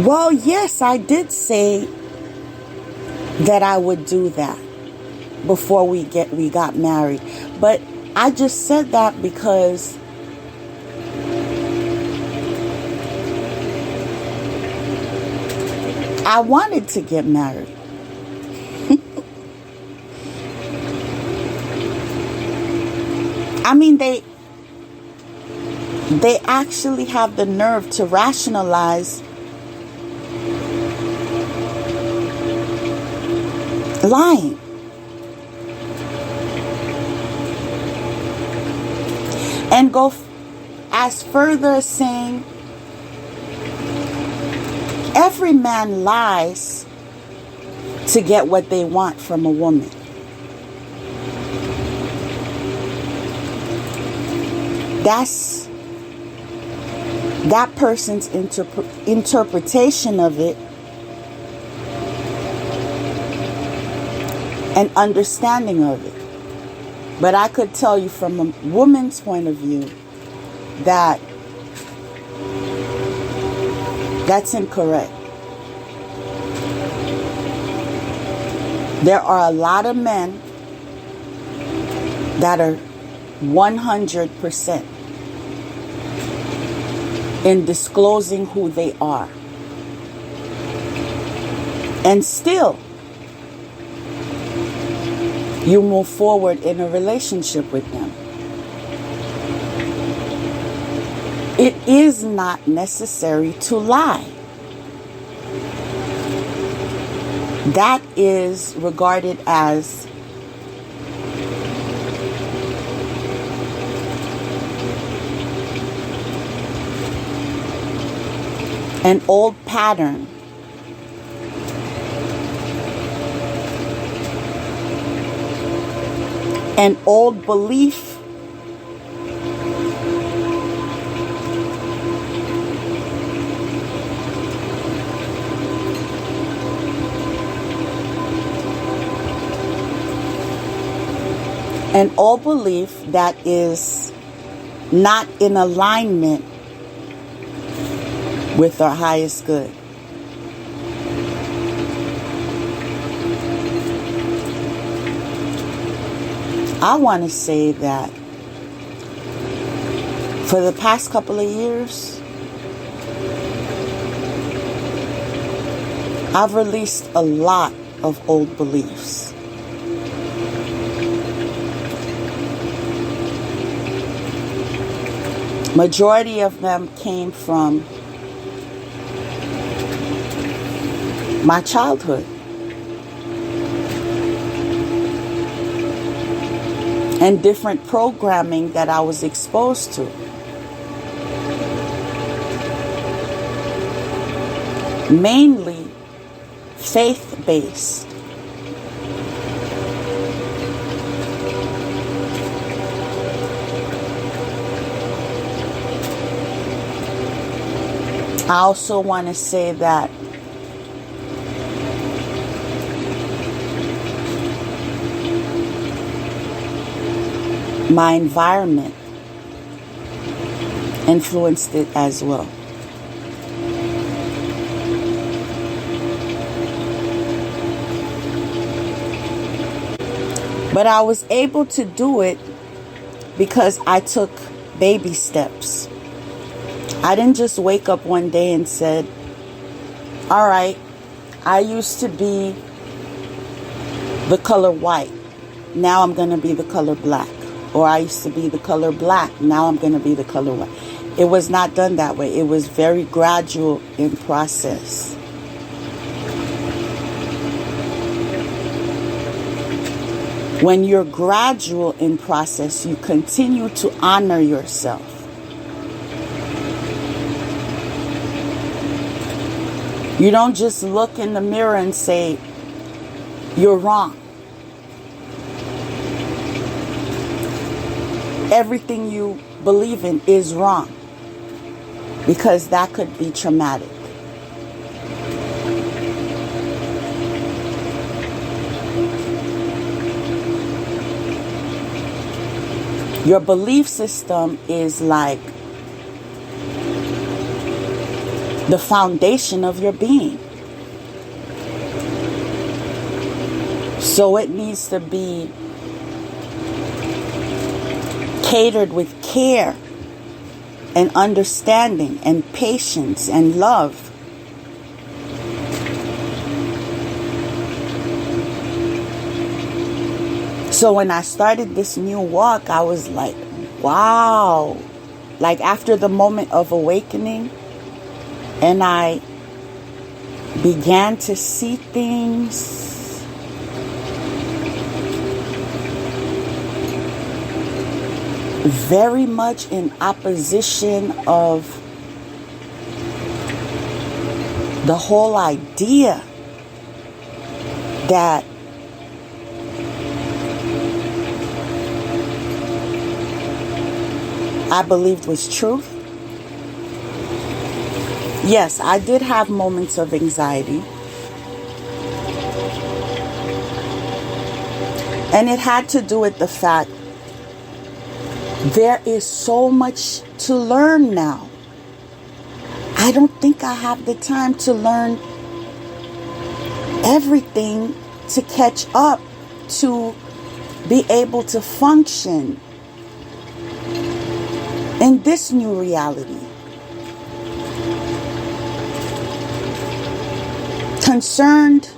well, yes, I did say that I would do that before we got married. But I just said that because I wanted to get married. I mean, they actually have the nerve to rationalize lying. And go as further as saying every man lies to get what they want from a woman. That's that person's interpretation of it and understanding of it. But I could tell you from a woman's point of view that that's incorrect. There are a lot of men that are 100% in disclosing who they are. And still, you move forward in a relationship with them. It is not necessary to lie. That is regarded as an old pattern. An old belief. An old belief that is not in alignment with our highest good. I want to say that for the past couple of years, I've released a lot of old beliefs. Majority of them came from my childhood. And different programming that I was exposed to. Mainly faith-based. I also want to say that my environment influenced it as well. But I was able to do it because I took baby steps. I didn't just wake up one day and said, all right, I used to be the color white. Now I'm going to be the color black. Or I used to be the color black. Now I'm going to be the color white. It was not done that way. It was very gradual in process. When you're gradual in process, you continue to honor yourself. You don't just look in the mirror and say, you're wrong. Everything you believe in is wrong, because that could be traumatic. Your belief system is like the foundation of your being. So it needs to be catered with care and understanding and patience and love. So when I started this new walk, I was like, wow. Like after the moment of awakening, and I began to see things very much in opposition of the whole idea that I believed was truth. Yes, I did have moments of anxiety. And it had to do with the fact there is so much to learn now. I don't think I have the time to learn everything to catch up, to be able to function in this new reality. Concerned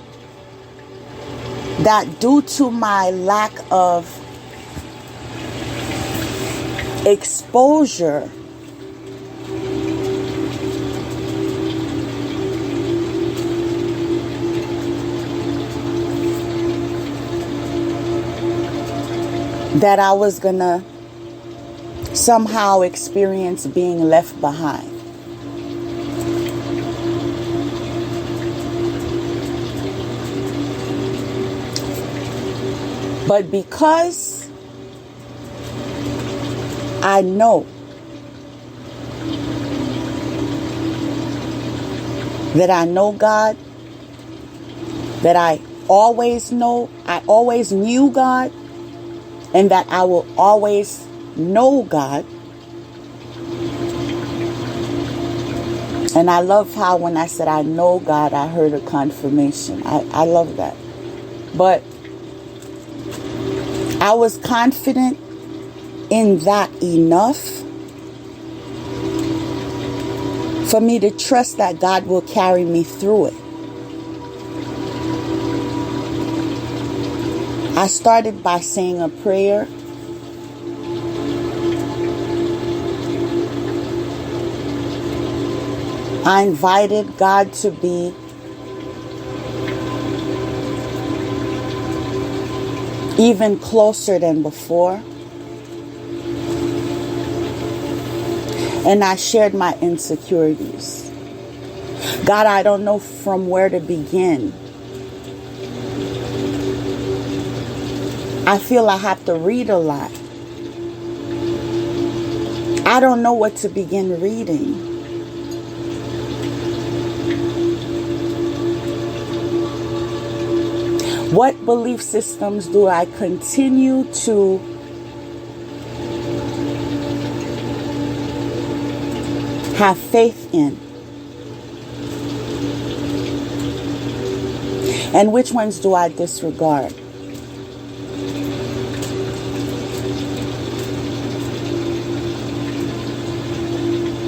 that due to my lack of exposure, that I was gonna somehow experience being left behind. But because I know that I know God, that I always knew God, and that I will always know God. And I love how when I said I know God, I heard a confirmation. I love that. But I was confident in that enough for me to trust that God will carry me through it. I started by saying a prayer. I invited God to be even closer than before. And I shared my insecurities. God, I don't know from where to begin. I feel I have to read a lot. I don't know what to begin reading. What belief systems do I continue to have faith in? And which ones do I disregard?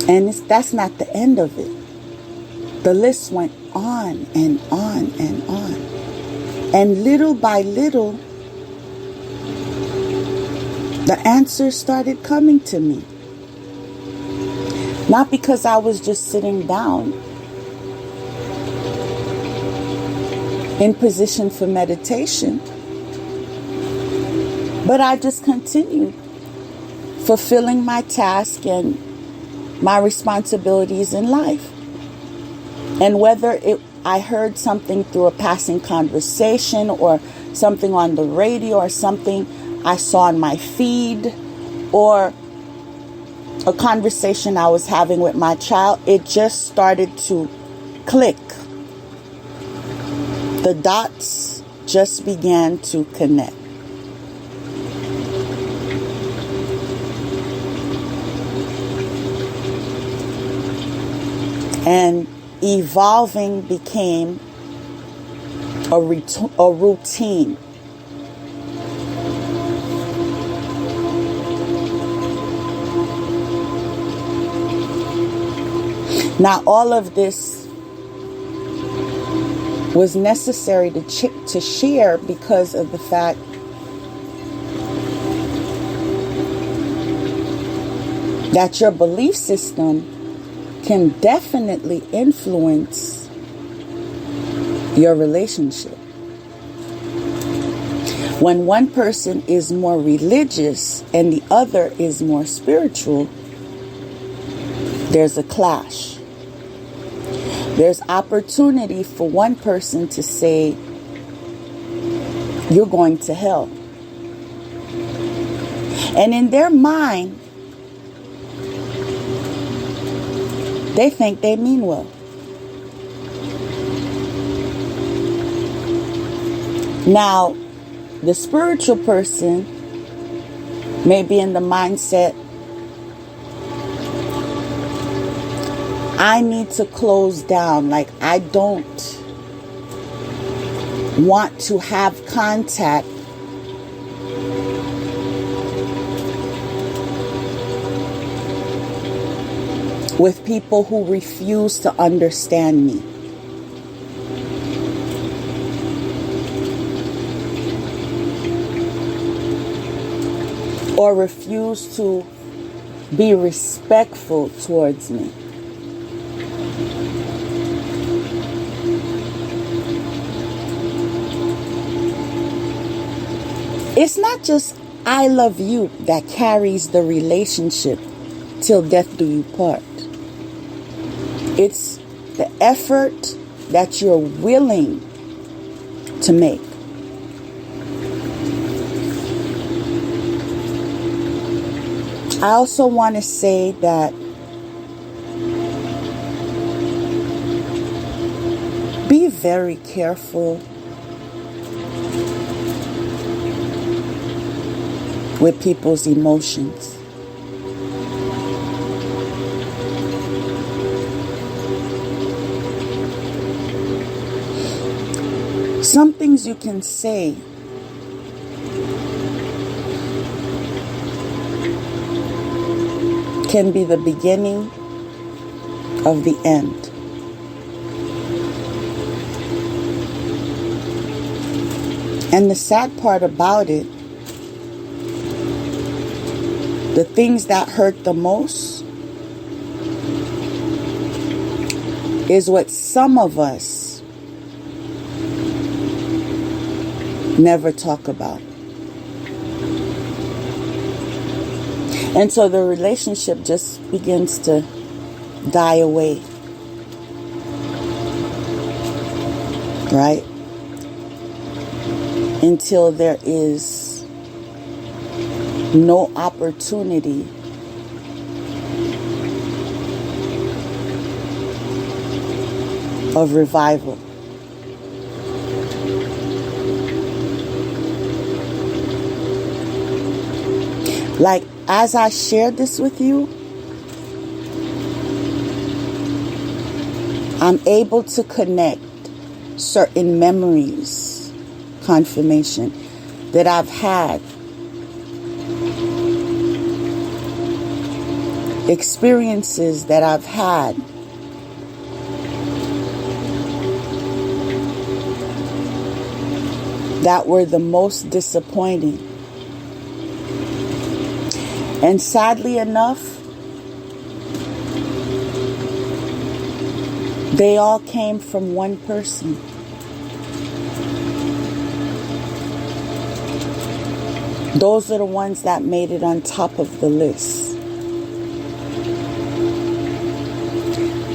And that's not the end of it. The list went on and on and on. And little by little, the answers started coming to me. Not because I was just sitting down in position for meditation, but I just continued fulfilling my task and my responsibilities in life. And whether I heard something through a passing conversation or something on the radio or something I saw on my feed or a conversation I was having with my child, it just started to click. The dots just began to connect. And evolving became a routine. Now, all of this was necessary to share because of the fact that your belief system can definitely influence your relationship. When one person is more religious and the other is more spiritual, there's a clash. There's opportunity for one person to say, you're going to hell. And in their mind, they think they mean well. Now, the spiritual person may be in the mindset, I need to close down. Like, I don't want to have contact with people who refuse to understand me. Or refuse to be respectful towards me. It's not just I love you that carries the relationship till death do you part. It's the effort that you're willing to make. I also want to say that be very careful with people's emotions. Some things you can say can be the beginning of the end. And the sad part about it, the things that hurt the most is what some of us never talk about. And so the relationship just begins to die away. Right? Until there is no opportunity of revival. Like, as I shared this with you, I'm able to connect certain memories, confirmation that I've had, experiences that I've had, that were the most disappointing. And sadly enough, they all came from one person. Those are the ones that made it on top of the list.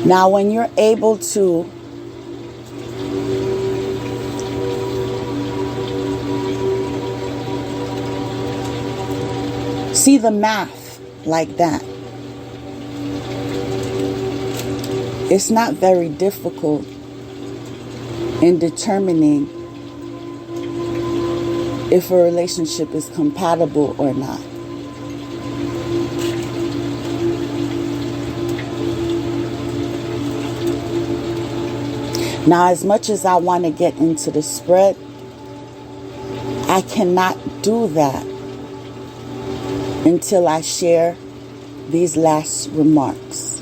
Now, when you're able to see the math like that, it's not very difficult in determining if a relationship is compatible or not. Now, as much as I want to get into the spread, I cannot do that until I share these last remarks.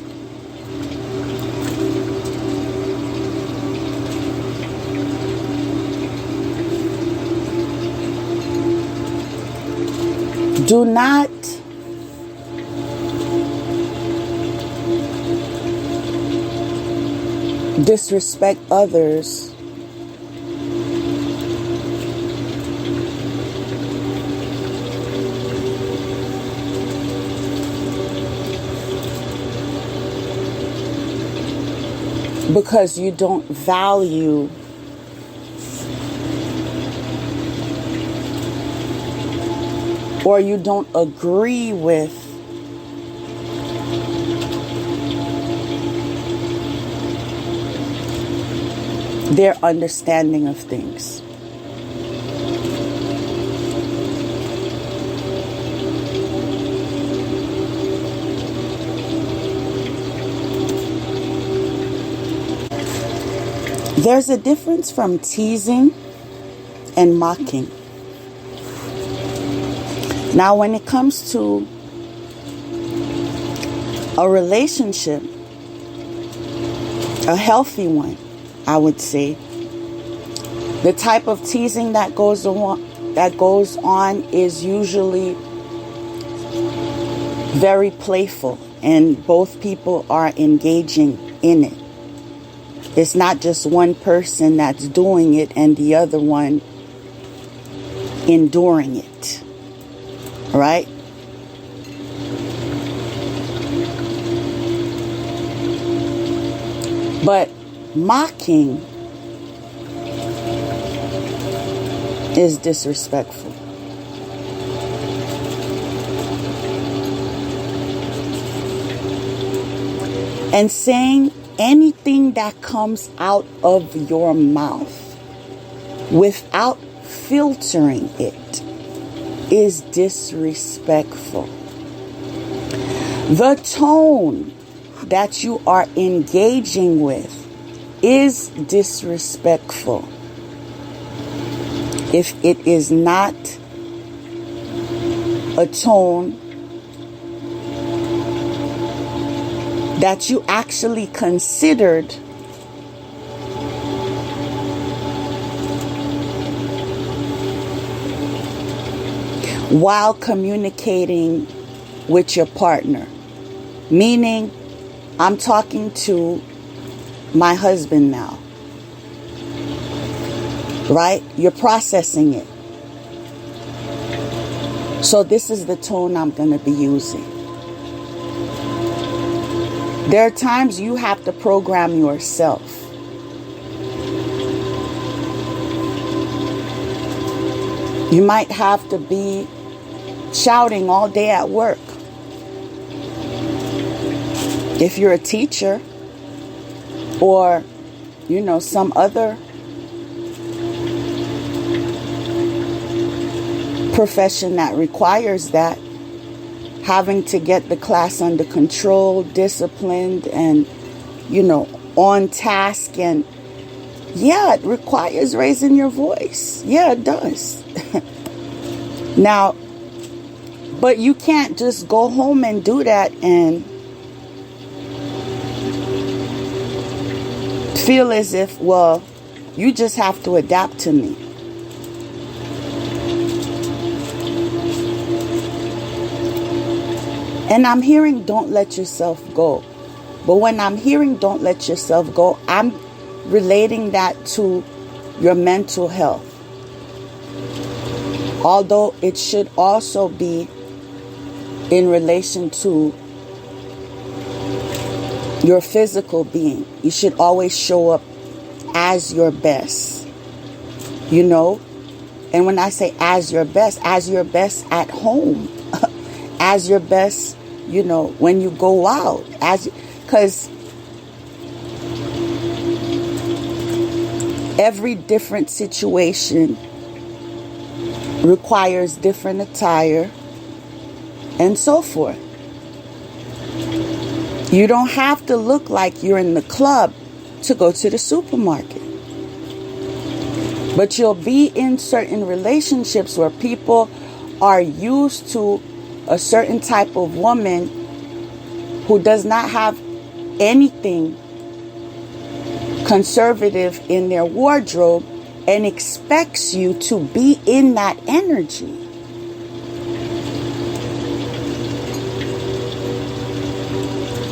Do not disrespect others because you don't value or you don't agree with their understanding of things. There's a difference from teasing and mocking. Now, when it comes to a relationship, a healthy one, I would say, the type of teasing that goes on is usually very playful, and both people are engaging in it. It's not just one person that's doing it and the other one enduring it. Right? But mocking is disrespectful. And saying anything that comes out of your mouth without filtering it is disrespectful. The tone that you are engaging with is disrespectful. If it is not a tone that you actually considered while communicating with your partner. Meaning, I'm talking to my husband now. Right? You're processing it. So this is the tone I'm going to be using. There are times you have to program yourself. You might have to be shouting all day at work. If you're a teacher or, some other profession that requires that, having to get the class under control, disciplined, and, on task. And yeah, it requires raising your voice. Yeah, it does. Now, but you can't just go home and do that and feel as if, well, you just have to adapt to me. And I'm hearing don't let yourself go. But when I'm hearing don't let yourself go, I'm relating that to your mental health. Although it should also be in relation to your physical being. You should always show up as your best. And when I say as your best at home. As your best, when you go out, because every different situation requires different attire and so forth. You don't have to look like you're in the club to go to the supermarket. But you'll be in certain relationships where people are used to a certain type of woman who does not have anything conservative in their wardrobe and expects you to be in that energy.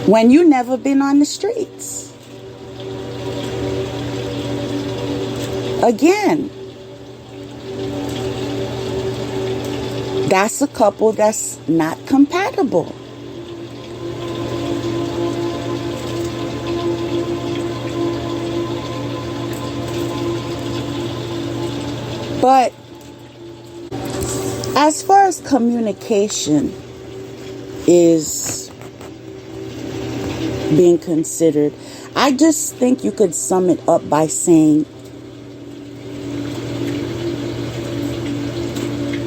When you never been on the streets. Again, that's a couple that's not compatible. But as far as communication is being considered, I just think you could sum it up by saying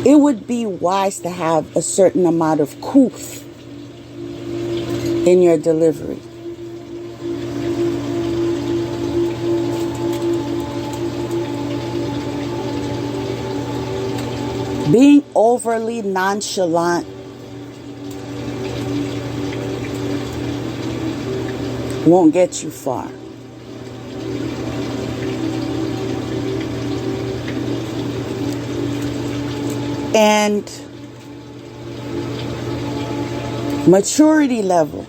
it would be wise to have a certain amount of couth in your delivery. Being overly nonchalant won't get you far. And maturity level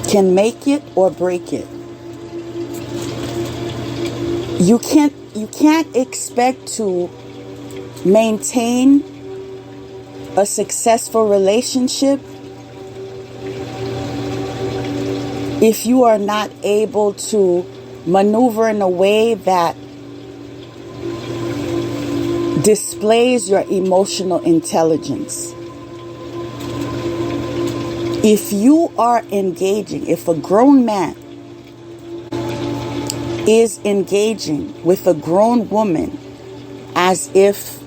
can make it or break it. You can't expect to maintain a successful relationship if you are not able to maneuver in a way that displays your emotional intelligence. If you are engaging, if a grown man is engaging with a grown woman as if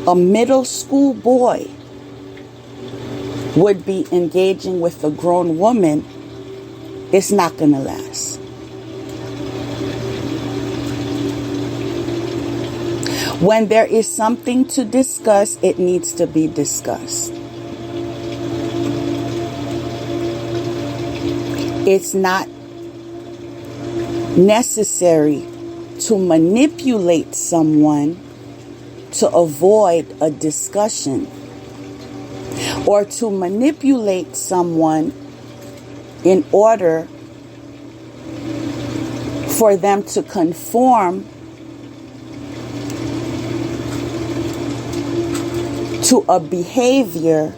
a middle school boy would be engaging with a grown woman, it's not going to last. When there is something to discuss, it needs to be discussed. It's not necessary to manipulate someone to avoid a discussion, or to manipulate someone in order for them to conform to a behavior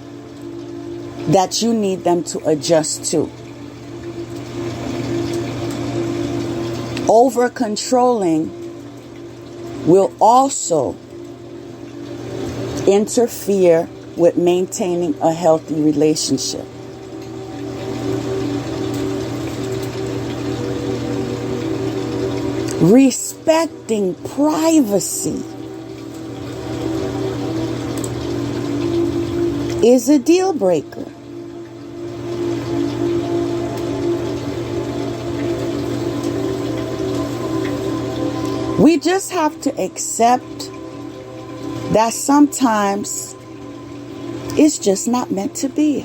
that you need them to adjust to. Over controlling will also interfere with maintaining a healthy relationship. Respecting privacy is a deal breaker. We just have to accept that sometimes it's just not meant to be.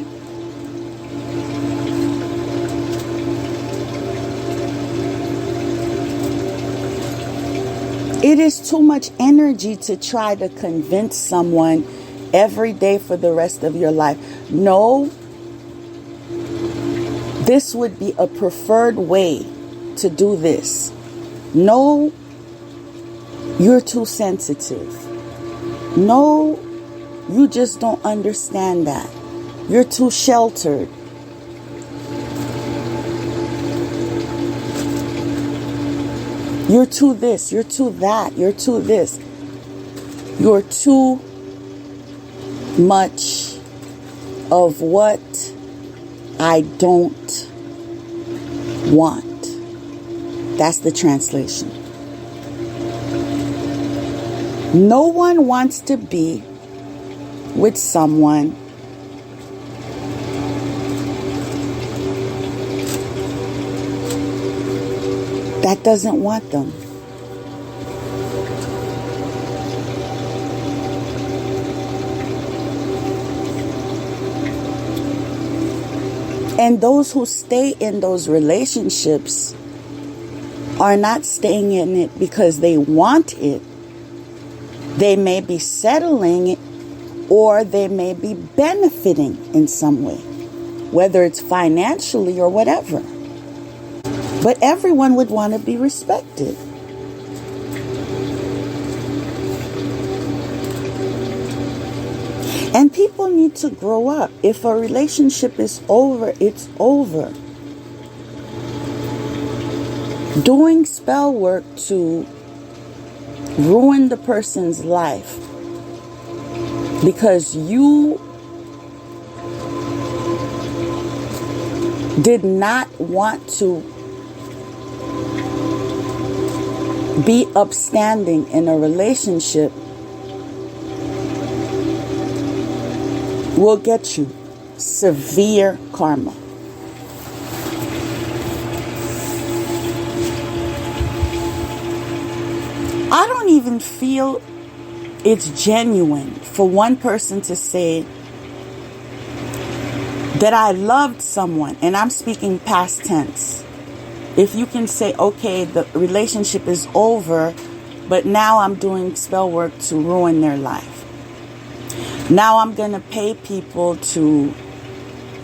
It is too much energy to try to convince someone every day for the rest of your life. No, this would be a preferred way to do this. No, you're too sensitive. No, you just don't understand that. You're too sheltered. You're too this, you're too that, you're too this. You're too much of what I don't want. That's the translation. No one wants to be with someone that doesn't want them. And those who stay in those relationships are not staying in it because they want it. They may be settling it, or they may be benefiting in some way, whether it's financially or whatever. But everyone would want to be respected. And people need to grow up. If a relationship is over, it's over. Doing spell work to ruin the person's life because you did not want to be upstanding in a relationship will get you severe karma. I don't even feel it's genuine for one person to say that I loved someone, and I'm speaking past tense. If you can say, okay, the relationship is over, but now I'm doing spell work to ruin their life. Now I'm going to pay people to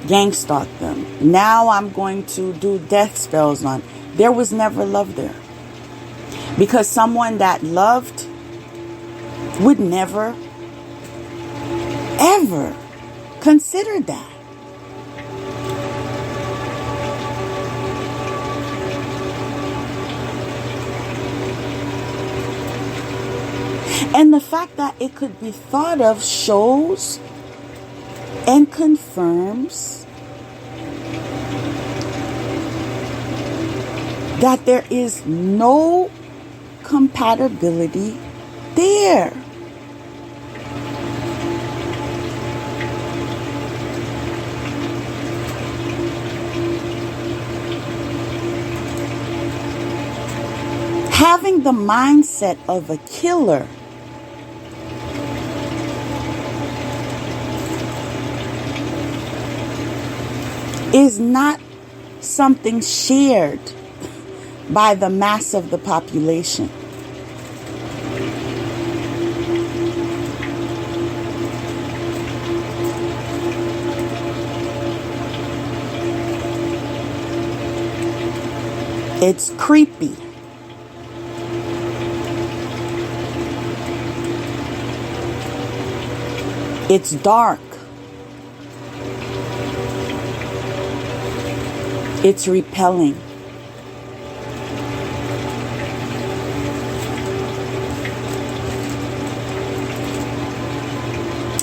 gang stalk them. Now I'm going to do death spells on. There was never love there. Because someone that loved would never, ever consider that. And the fact that it could be thought of shows and confirms that there is no compatibility there. Having the mindset of a killer is not something shared by the mass of the population. It's creepy. It's dark. It's repelling.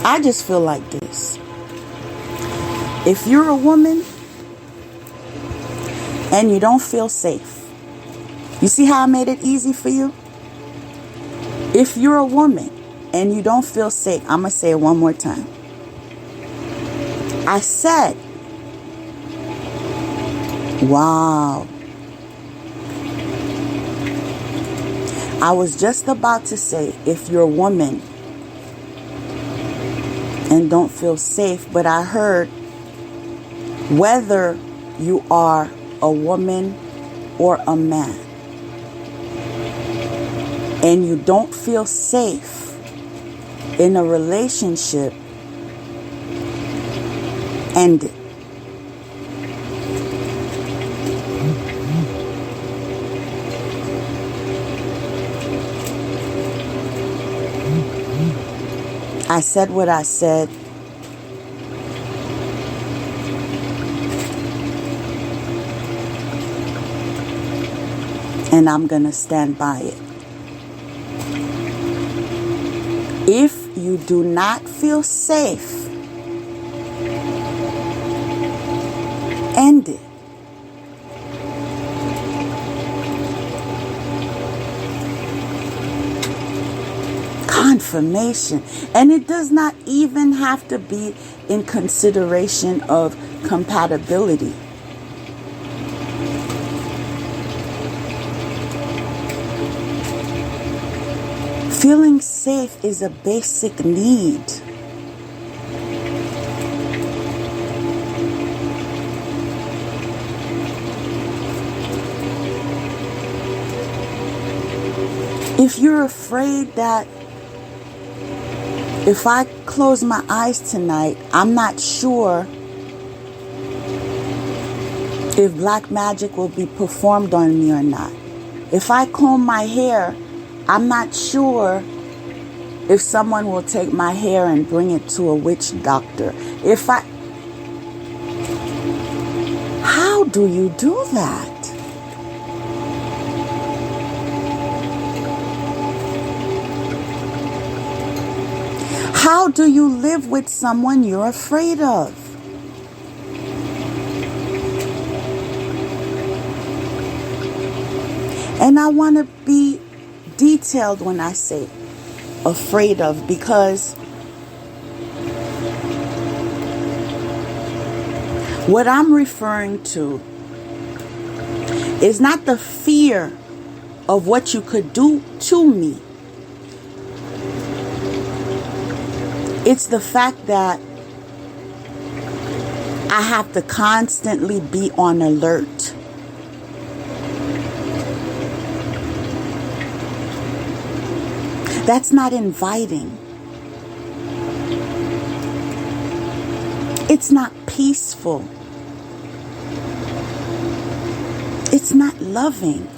I just feel like this. If you're a woman and you don't feel safe, you see how I made it easy for you? If you're a woman and you don't feel safe, I'm going to say it one more time. I said, wow. I was just about to say, if you're a woman and don't feel safe, but I heard whether you are a woman or a man and you don't feel safe in a relationship, end it. I said what I said. And I'm going to stand by it. If you do not feel safe, end it. Confirmation. And it does not even have to be in consideration of compatibility. Feeling safe is a basic need. If you're afraid that if I close my eyes tonight, I'm not sure if black magic will be performed on me or not. If I comb my hair, I'm not sure if someone will take my hair and bring it to a witch doctor. How do you do that? How do you live with someone you're afraid of? And I want to be detailed when I say afraid of, because what I'm referring to is not the fear of what you could do to me. It's the fact that I have to constantly be on alert. That's not inviting. It's not peaceful. It's not loving.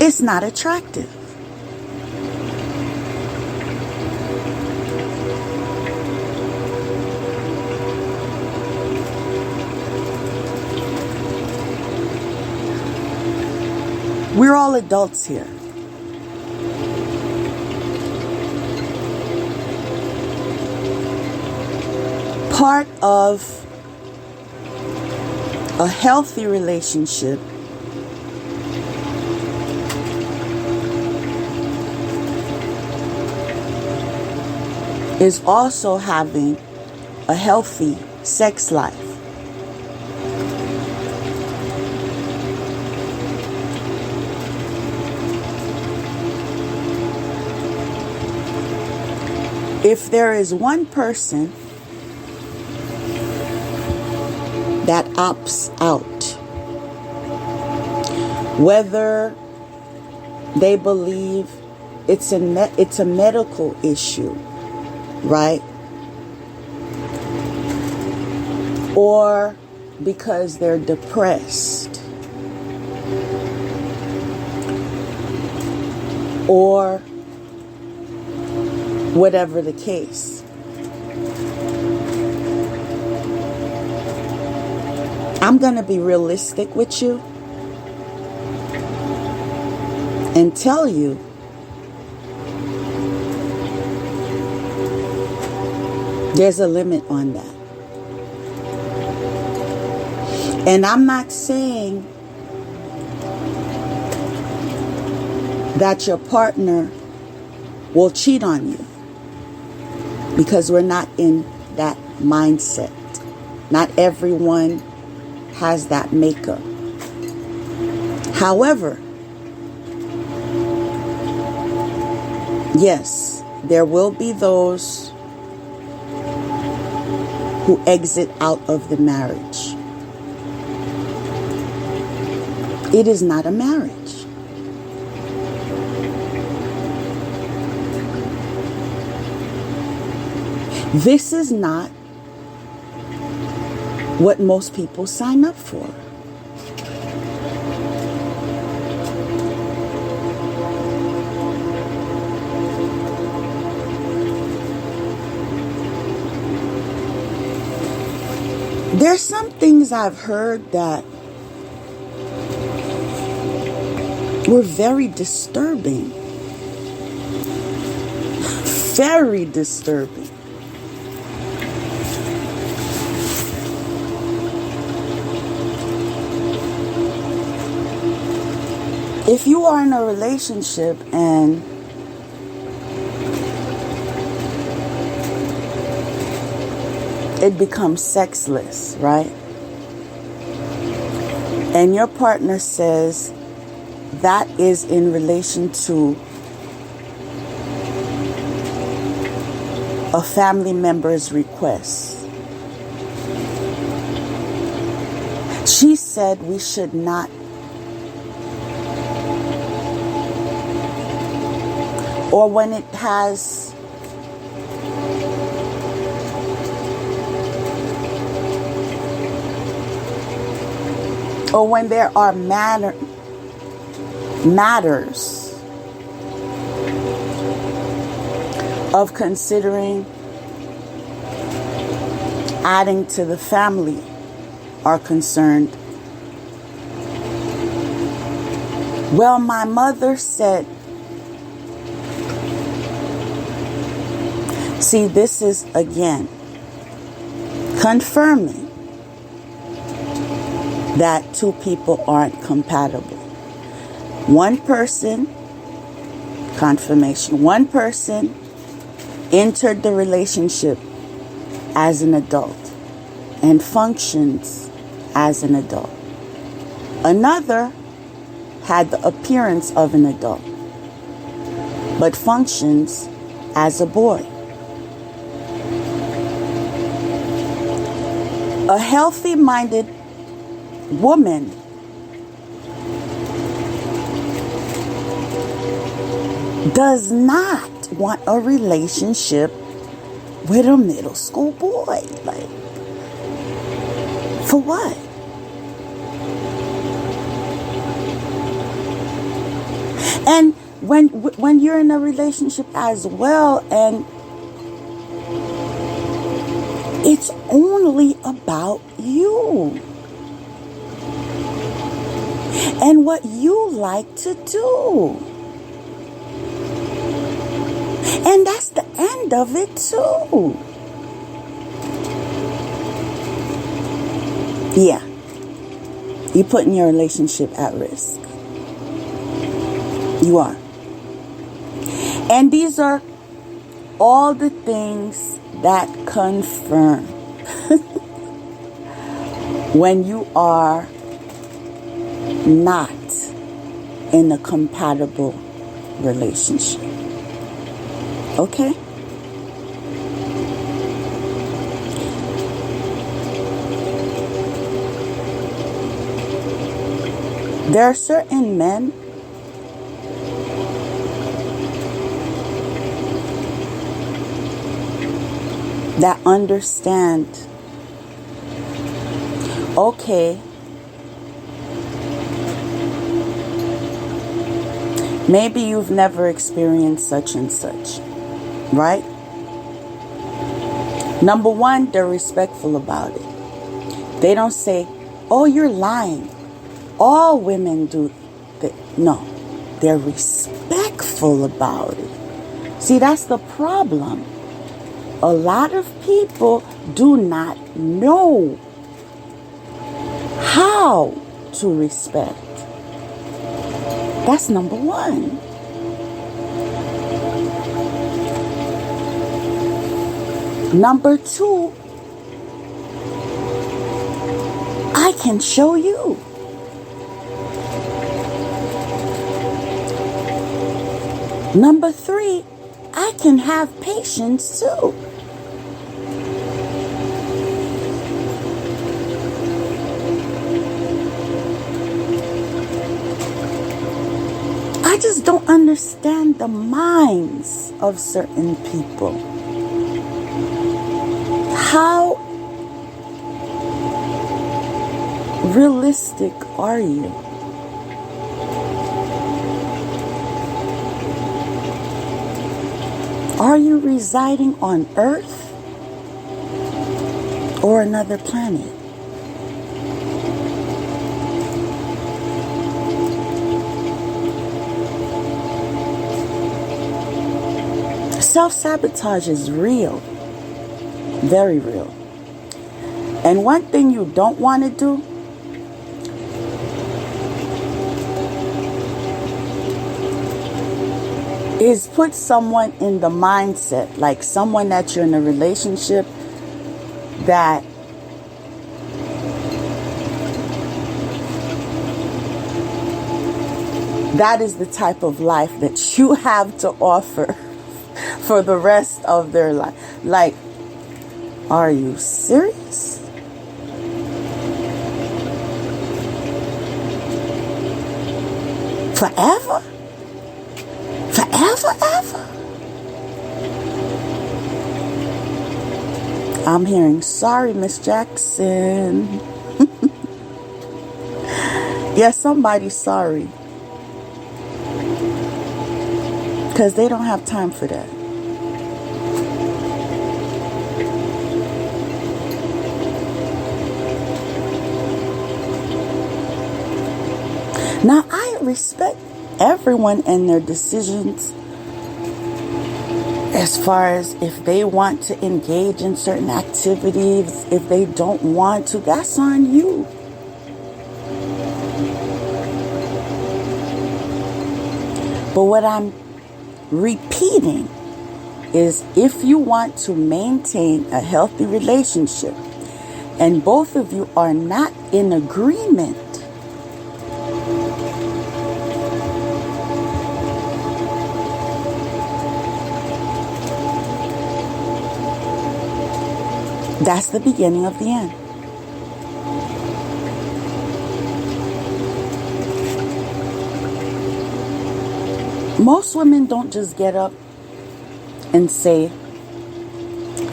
It's not attractive. We're all adults here. Part of a healthy relationship is also having a healthy sex life. If there is one person that opts out, whether they believe it's a medical issue, right? or because they're depressed, or whatever the case. I'm going to be realistic with you and tell you there's a limit on that. And I'm not saying that your partner will cheat on you, because we're not in that mindset. Not everyone has that makeup. However, yes, there will be those who exit out of the marriage. It is not a marriage. This is not what most people sign up for. There's some things I've heard that were very disturbing. Very disturbing. If you are in a relationship and it becomes sexless, right? And your partner says that is in relation to a family member's request. She said we should not, or when it has or when there are matters of considering adding to the family are concerned. Well, my mother said, see, this is again confirming that two people aren't compatible. One person, confirmation, one person entered the relationship as an adult and functions as an adult. Another had the appearance of an adult but functions as a boy. A healthy-minded woman does not want a relationship with a middle school boy. Like, for what? And when you're in a relationship as well, and it's only about you and what you like to do. And that's the end of it too. Yeah. You're putting your relationship at risk. You are. And these are all the things that confirm when you are not in a compatible relationship. Okay? There are certain men that understand okay, maybe you've never experienced such and such, right? Number one, they're respectful about it. They don't say, oh, you're lying. All women do that. No, they're respectful about it. See, that's the problem. A lot of people do not know how to respect. That's number one. Number two, I can show you. Number three, I can have patience too. I just don't understand the minds of certain people. How realistic are you? Are you residing on Earth or another planet? Self-sabotage is real, very real. And one thing you don't want to do is put someone in the mindset, like someone that you're in a relationship that is the type of life that you have to offer for the rest of their life. Like, are you serious? Forever? Forever, ever? I'm hearing, sorry, Miss Jackson. Yes, somebody's sorry. Because they don't have time for that. Now, I respect everyone and their decisions as far as if they want to engage in certain activities, if they don't want to, that's on you. But what I'm repeating is, if you want to maintain a healthy relationship and both of you are not in agreement, that's the beginning of the end. Most women don't just get up and say,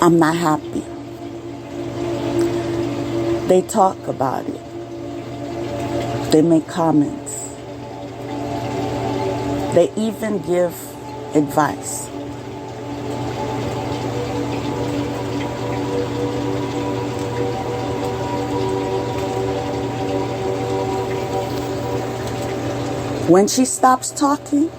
I'm not happy. They talk about it. They make comments. They even give advice. When she stops talking,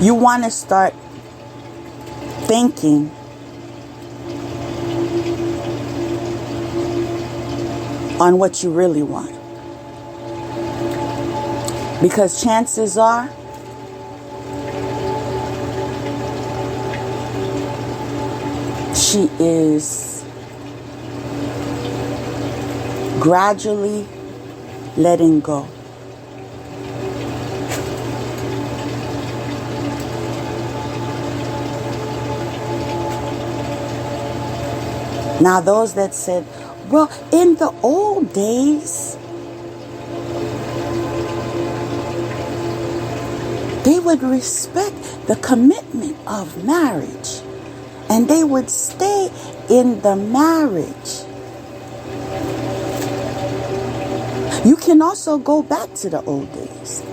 you want to start thinking on what you really want. Because chances are she is gradually letting go. Now, those that said, well, in the old days, They would respect the commitment of marriage, and they would stay in the marriage. You can also go back to the old days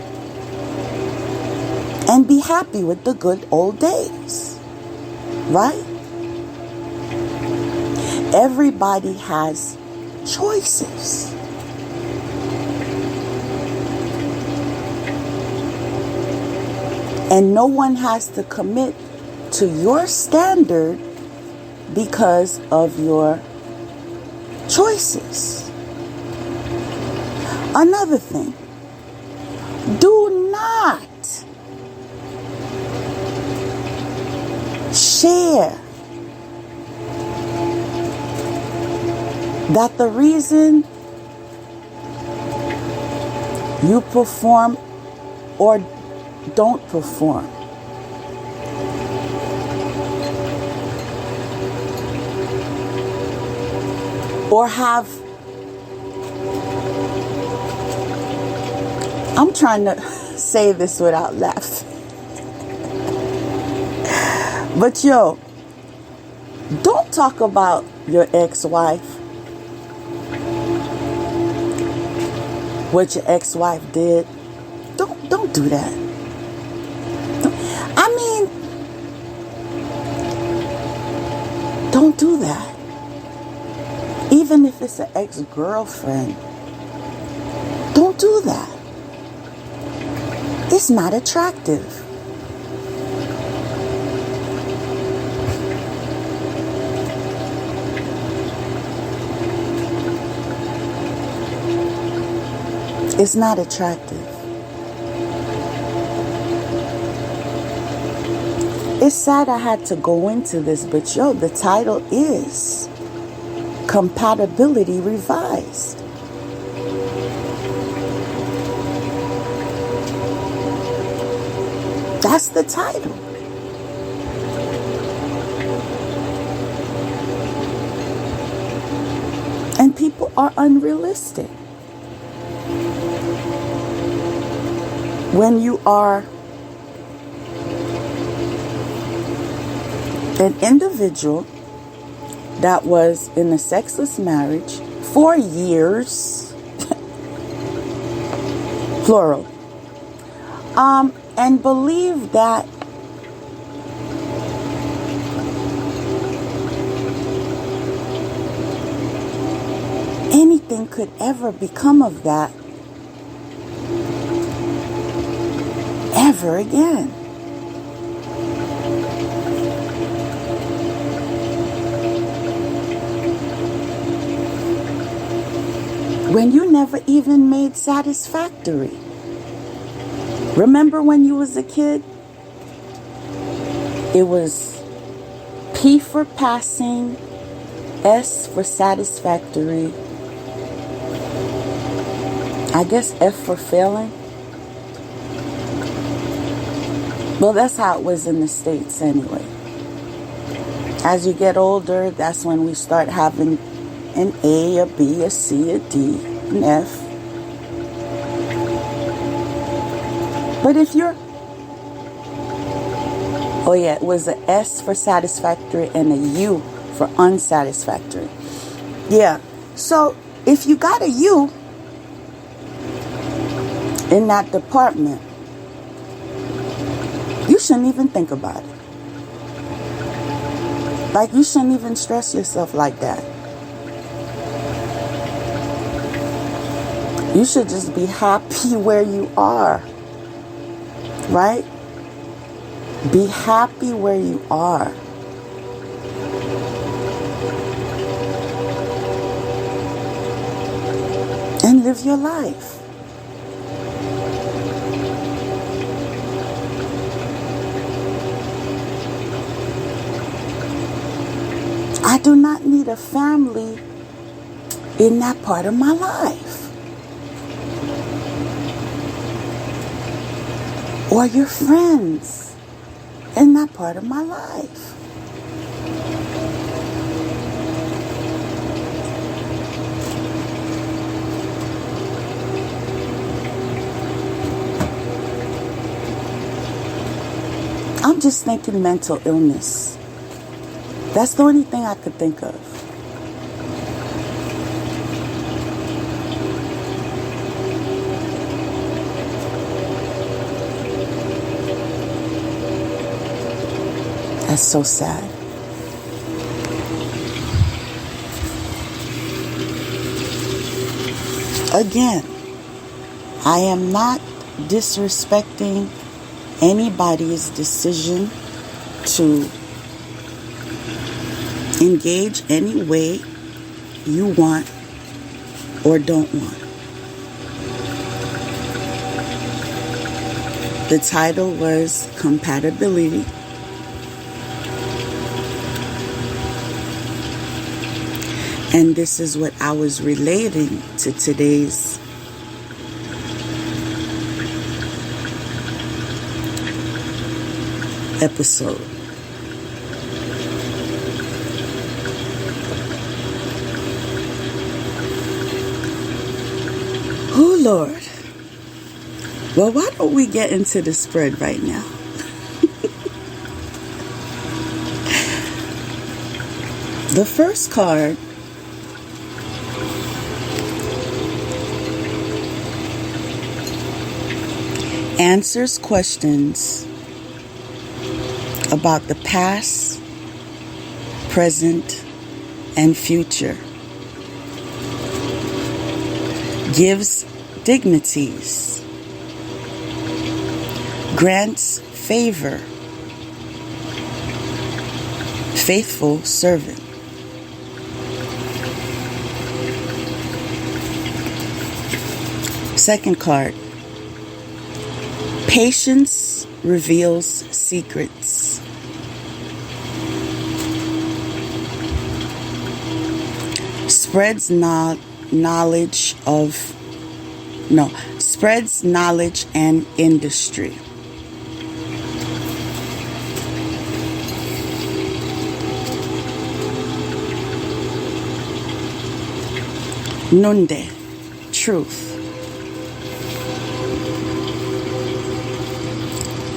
and be happy with the good old days, right? Everybody has choices. And no one has to commit to your standard because of your choices. Another thing, do not share that the reason you perform or don't perform or have, I'm trying to say this without laughing, but don't talk about your ex-wife, what your ex-wife did. Don't do that. I mean, don't do that. Even if it's an ex-girlfriend, don't do that. It's not attractive. It's not attractive. It's sad I had to go into this, but the title is Compatibility Revised. That's the title. And people are unrealistic. When you are an individual that was in a sexless marriage for years, plural, and believe that anything could ever become of that ever again. When you never even made satisfactory. Remember when you was a kid? It was P for passing, S for satisfactory, I guess F for failing. Well, that's how it was in the States anyway. As you get older, that's when we start having an A, a B, a C, a D, an F. But if you're, oh yeah, it was a S for satisfactory and a U for unsatisfactory. Yeah, so if you got a U in that department, you shouldn't even think about it. Like, you shouldn't even stress yourself like that. You should just be happy where you are. Right? Be happy where you are. And live your life. I do not need a family in that part of my life. Or your friends in that part of my life. I'm just thinking mental illness. That's the only thing I could think of. That's so sad. Again, I am not disrespecting anybody's decision to engage any way you want or don't want. The title was Compatibility. And this is what I was relating to today's episode. Oh, Lord. Well, why don't we get into the spread right now? The first card answers questions about the past, present, and future. Gives dignities. Grants favor. Faithful servant. Second card. Patience reveals secrets. Spreads knowledge and industry. Nunde, truth.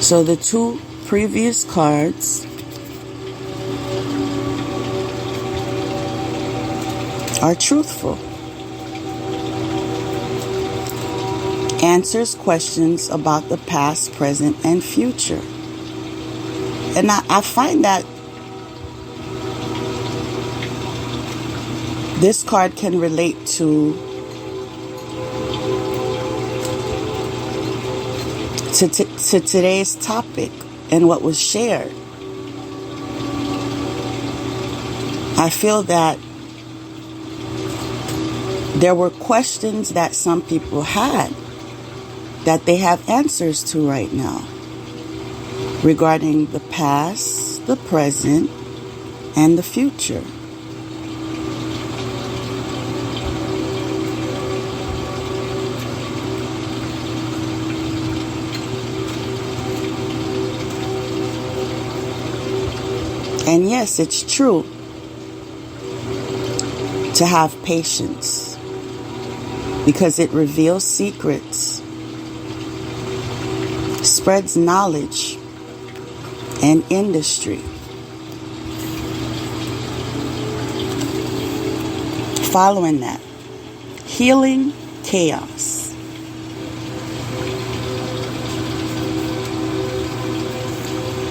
So the two previous cards are truthful. Answers questions about the past, present, and future. And I find that this card can relate to today's topic and what was shared. I feel that there were questions that some people had that they have answers to right now regarding the past, the present, and the future. And yes, it's true to have patience because it reveals secrets, spreads knowledge and industry. Following that, healing chaos.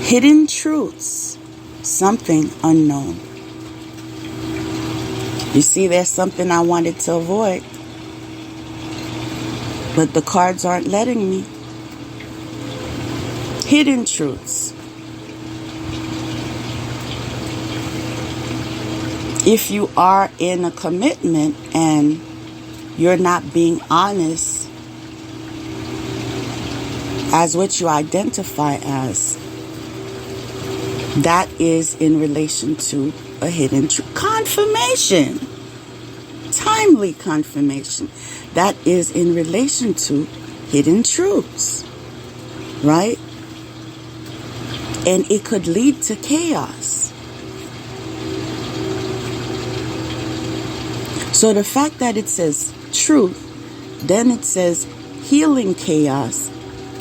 Hidden truths. Something unknown. You see, there's something I wanted to avoid, but the cards aren't letting me. Hidden truths. If you are in a commitment and you're not being honest as what you identify as, that is in relation to a hidden truth. Confirmation. Timely confirmation. That is in relation to hidden truths. Right? And it could lead to chaos. So the fact that it says truth, then it says healing chaos.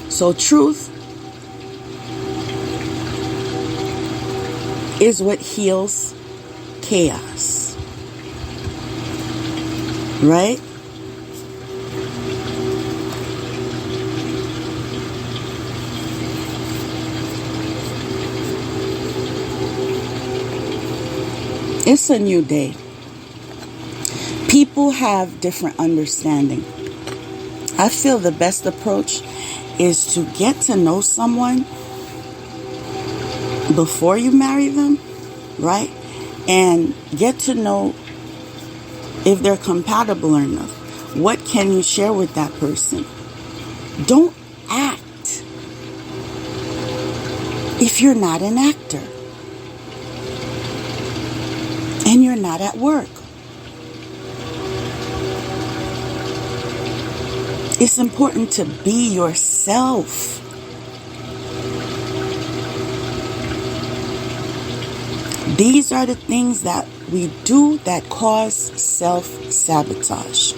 So truth is what heals chaos. Right? It's a new day. People have different understanding. I feel the best approach is to get to know someone before you marry them, right? And get to know if they're compatible enough. What can you share with that person? Don't act if you're not an actor and you're not at work. It's important to be yourself. These are the things that we do that cause self-sabotage.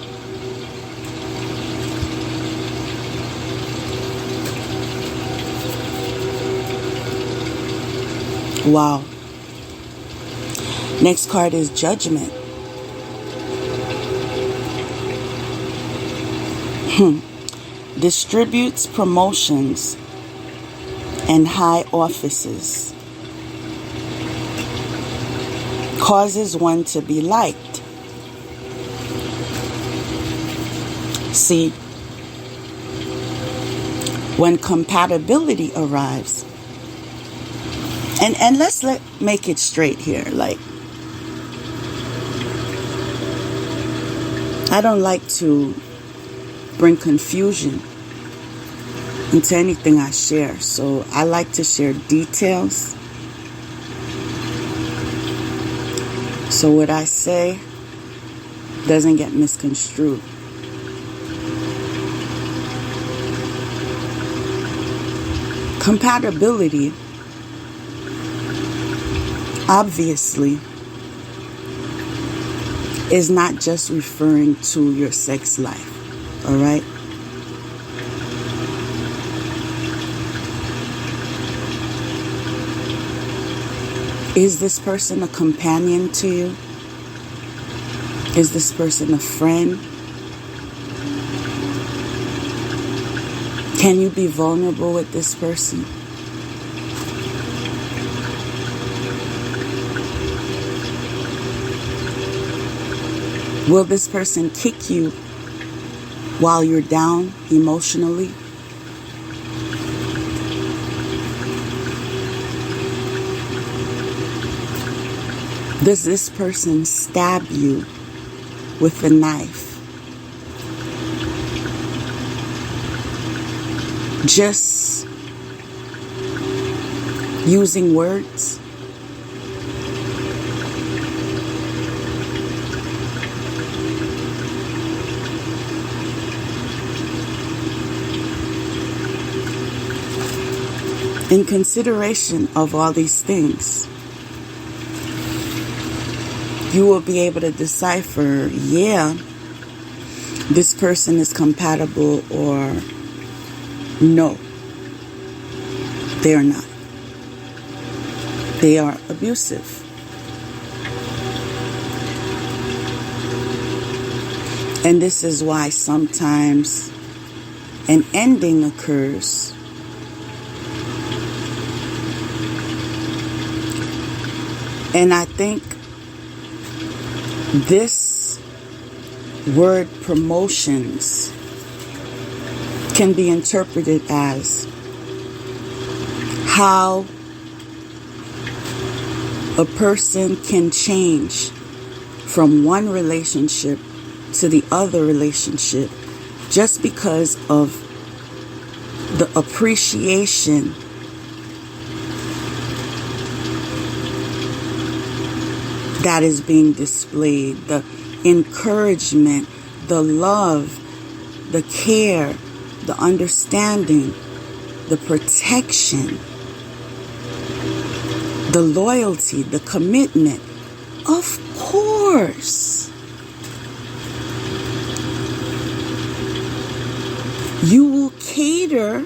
Wow. Next card is Judgment. Distributes promotions and high offices. Causes one to be liked. See, when compatibility arrives, and let's make it straight here, like, I don't like to bring confusion into anything I share, so I like to share details. So what I say doesn't get misconstrued. Compatibility, obviously, is not just referring to your sex life, all right? Is this person a companion to you? Is this person a friend? Can you be vulnerable with this person? Will this person kick you while you're down emotionally? Does this person stab you with a knife? Just using words? In consideration of all these things, you will be able to decipher, yeah, this person is compatible, or no, they are not. They are abusive. And this is why sometimes an ending occurs. And I think this word promotions can be interpreted as how a person can change from one relationship to the other relationship just because of the appreciation that is being displayed, the encouragement, the love, the care, the understanding, the protection, the loyalty, the commitment. Of course, you will cater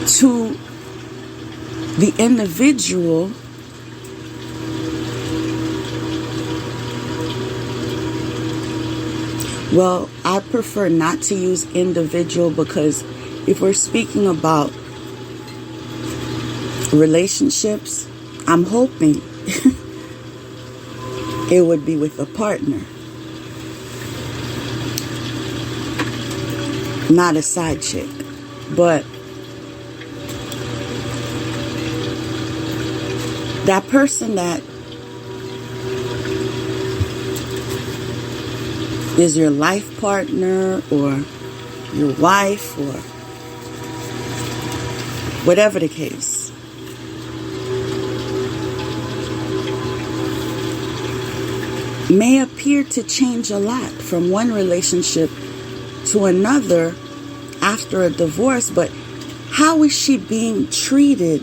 to the individual, well, I prefer not to use individual, because if we're speaking about relationships, I'm hoping it would be with a partner, not a side chick. But that person that is your life partner, or your wife, or whatever the case, may appear to change a lot from one relationship to another after a divorce. But how is she being treated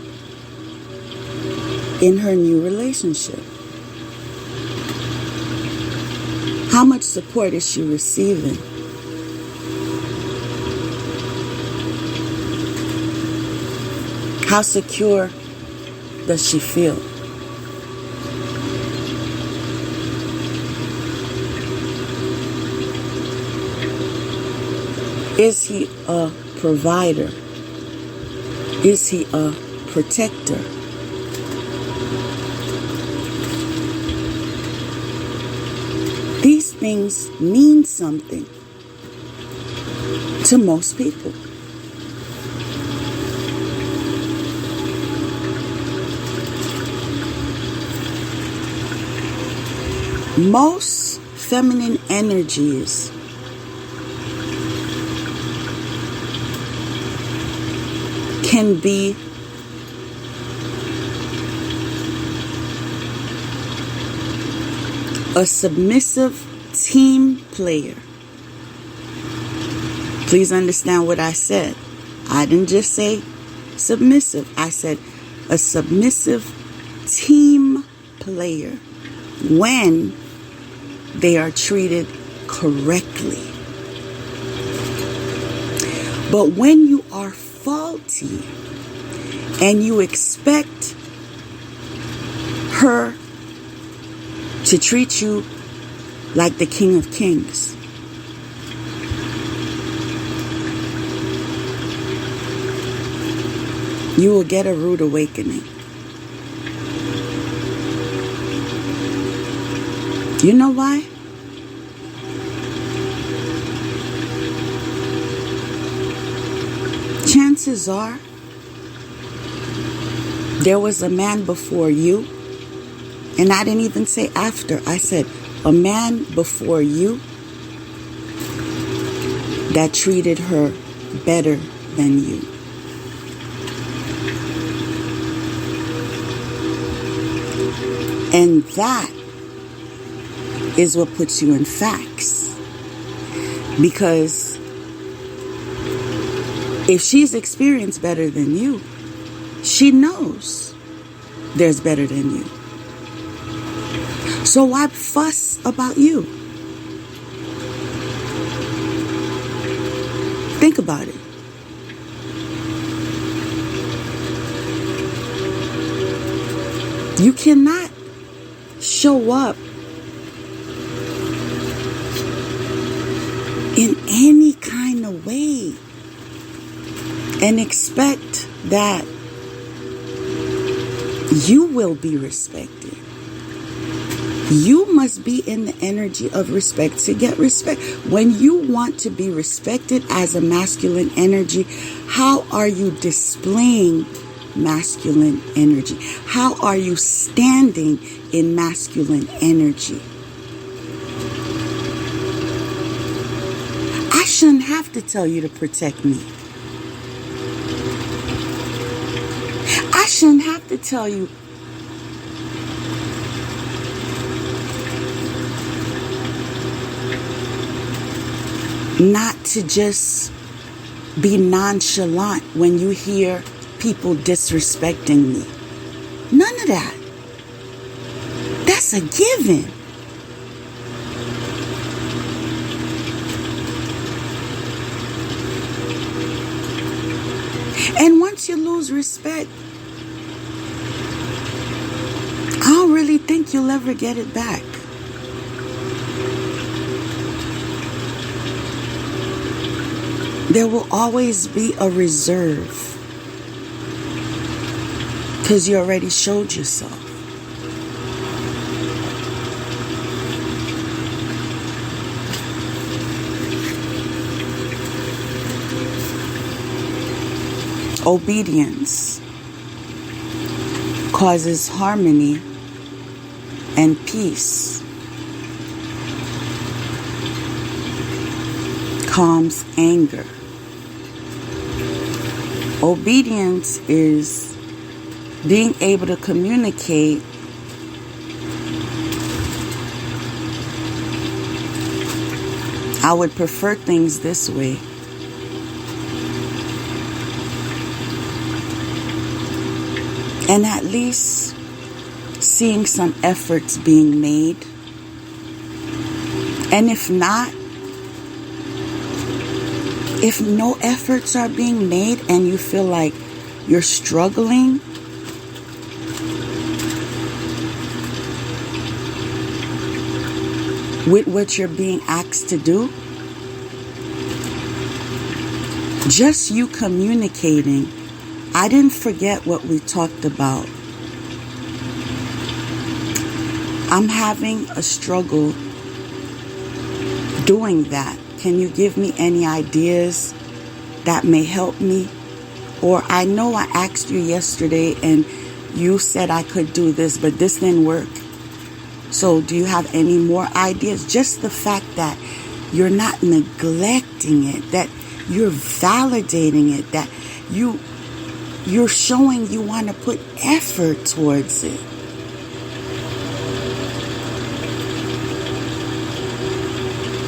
in her new relationship? How much support is she receiving? How secure does she feel? Is he a provider? Is he a protector? These things mean something to most people. Most feminine energies can be a submissive team player. Please understand what I said. I didn't just say submissive. I said a submissive team player when they are treated correctly. But when you are faulty and you expect her to treat you like the King of Kings, you will get a rude awakening. You know why? Chances are there was a man before you, and I didn't even say after. I said a man before you that treated her better than you. And that is what puts you in facts. Because if she's experienced better than you, she knows there's better than you. So why fuss about you? Think about it. You cannot show up in any kind of way and expect that you will be respected. You must be in the energy of respect to get respect. When you want to be respected as a masculine energy, how are you displaying masculine energy? How are you standing in masculine energy? I shouldn't have to tell you to protect me. I shouldn't have to tell you not to just be nonchalant when you hear people disrespecting me. None of that. That's a given. And once you lose respect, I don't really think you'll ever get it back. There will always be a reserve because you already showed yourself. Obedience causes harmony and peace, calms anger. Obedience is being able to communicate I would prefer things this way. And at least seeing some efforts being made. And if not, if no efforts are being made and you feel like you're struggling, with what you're being asked to do, just you communicating, I didn't forget what we talked about. I'm having a struggle doing that. Can you give me any ideas that may help me? Or I know I asked you yesterday and you said I could do this, but this didn't work. So do you have any more ideas? Just the fact that you're not neglecting it, that you're validating it, that you're showing you want to put effort towards it.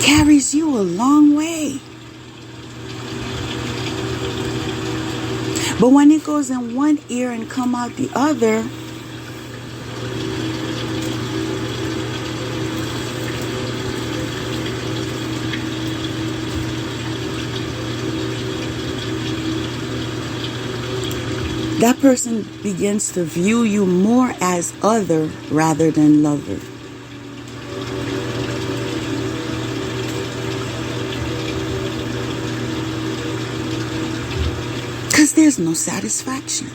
Carries you a long way. But when it goes in one ear and come out the other, that person begins to view you more as other rather than lover. Because there's no satisfaction.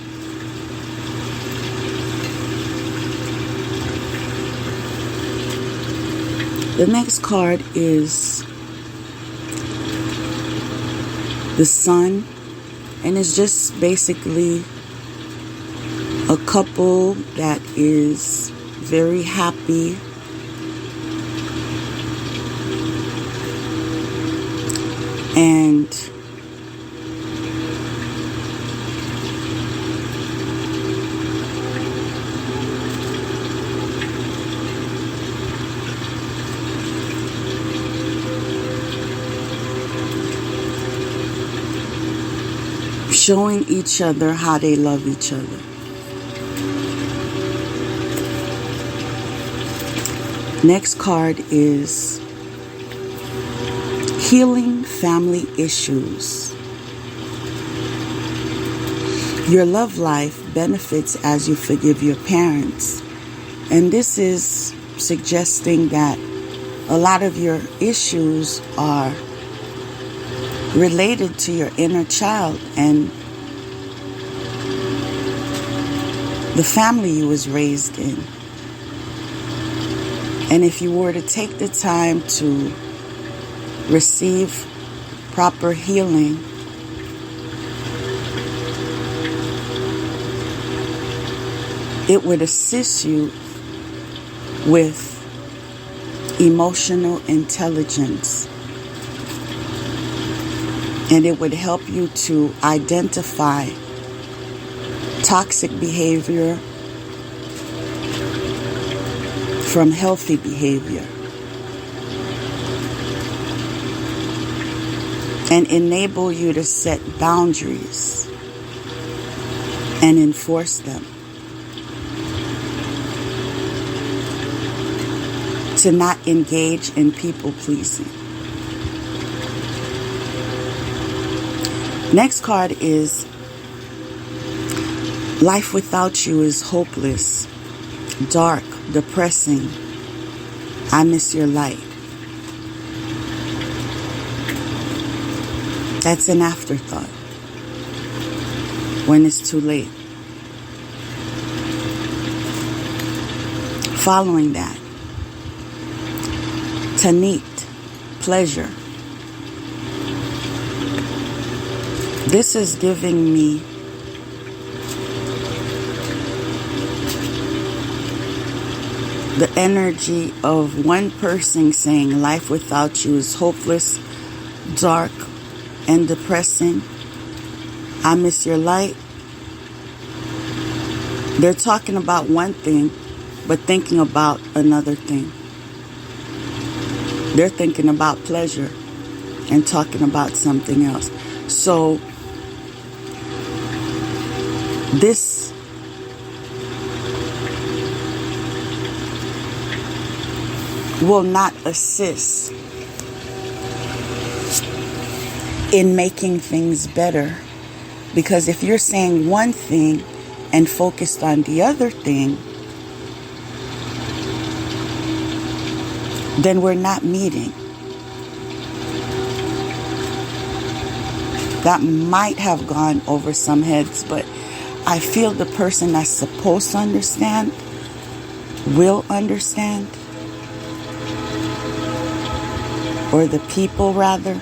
The next card is the Sun, and it's just basically a couple that is very happy and showing each other how they love each other. Next card is healing family issues. Your love life benefits as you forgive your parents. And this is suggesting that a lot of your issues are related to your inner child and the family you was raised in. And if you were to take the time to receive proper healing, it would assist you with emotional intelligence. And it would help you to identify toxic behavior from healthy behavior. And enable you to set boundaries and enforce them. To not engage in people pleasing. Next card is Life without you is hopeless, dark, depressing. I miss your light. That's an afterthought when it's too late. Following that, Tanit, pleasure. This is giving me the energy of one person saying life without you is hopeless, dark, and depressing. I miss your light. They're talking about one thing, but thinking about another thing. They're thinking about pleasure and talking about something else. So this will not assist in making things better, because if you're saying one thing and focused on the other thing, then we're not meeting. That might have gone over some heads, but I feel the person that's supposed to understand will understand, or the people rather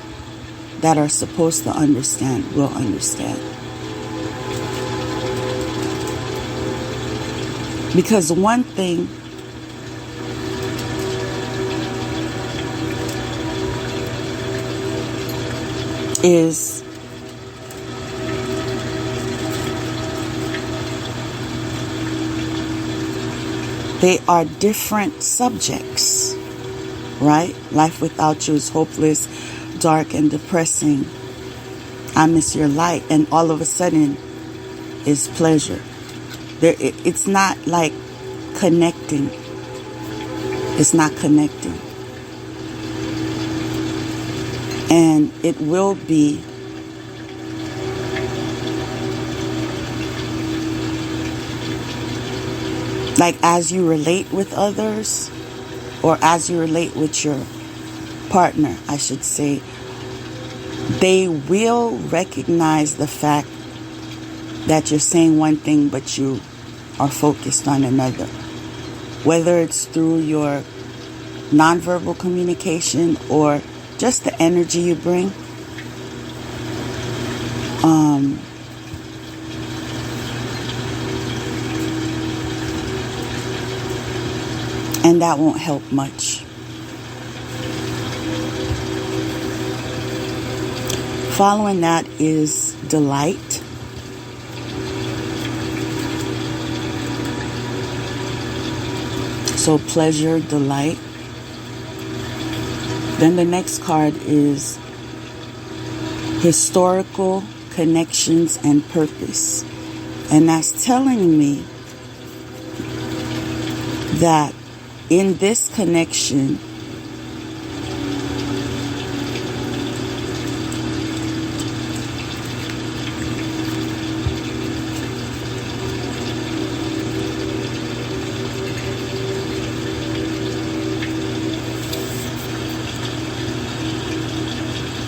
that are supposed to understand will understand. Because one thing is they are different subjects, right? Life without you is hopeless, dark, and depressing. I miss your light. And all of a sudden is pleasure. It's not like connecting. It's not connecting. And it will be like as you relate with others, or as you relate with your partner, I should say, they will recognize the fact that you're saying one thing but you are focused on another. Whether it's through your nonverbal communication or just the energy you bring. And that won't help much. Following that is delight. So pleasure, delight. Then the next card is historical connections and purpose. And that's telling me that in this connection,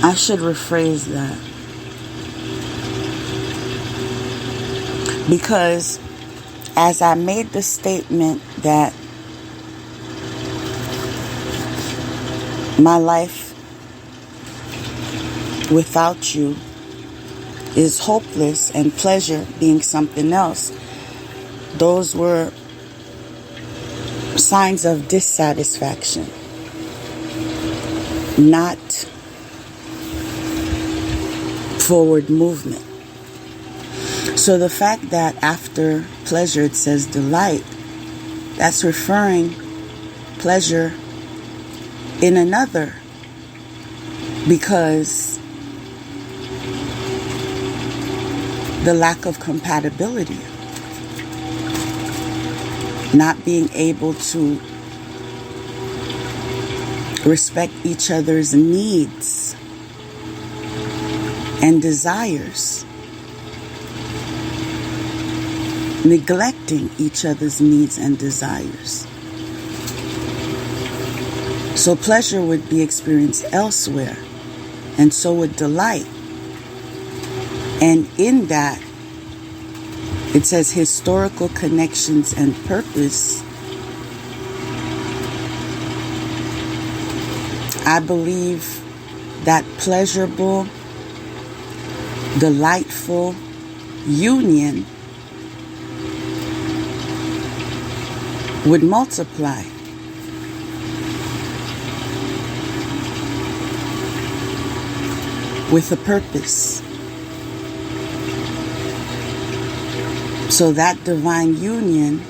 I should rephrase that, because as I made the statement that my life without you is hopeless and pleasure being something else, those were signs of dissatisfaction, not forward movement. So the fact that after pleasure it says delight, that's referring pleasure in another, because the lack of compatibility, not being able to respect each other's needs and desires. neglecting each other's needs and desires. So pleasure would be experienced elsewhere, and so would delight. And in that, it says historical connections and purpose. I believe that pleasurable, delightful union would multiply. With a purpose. So that divine union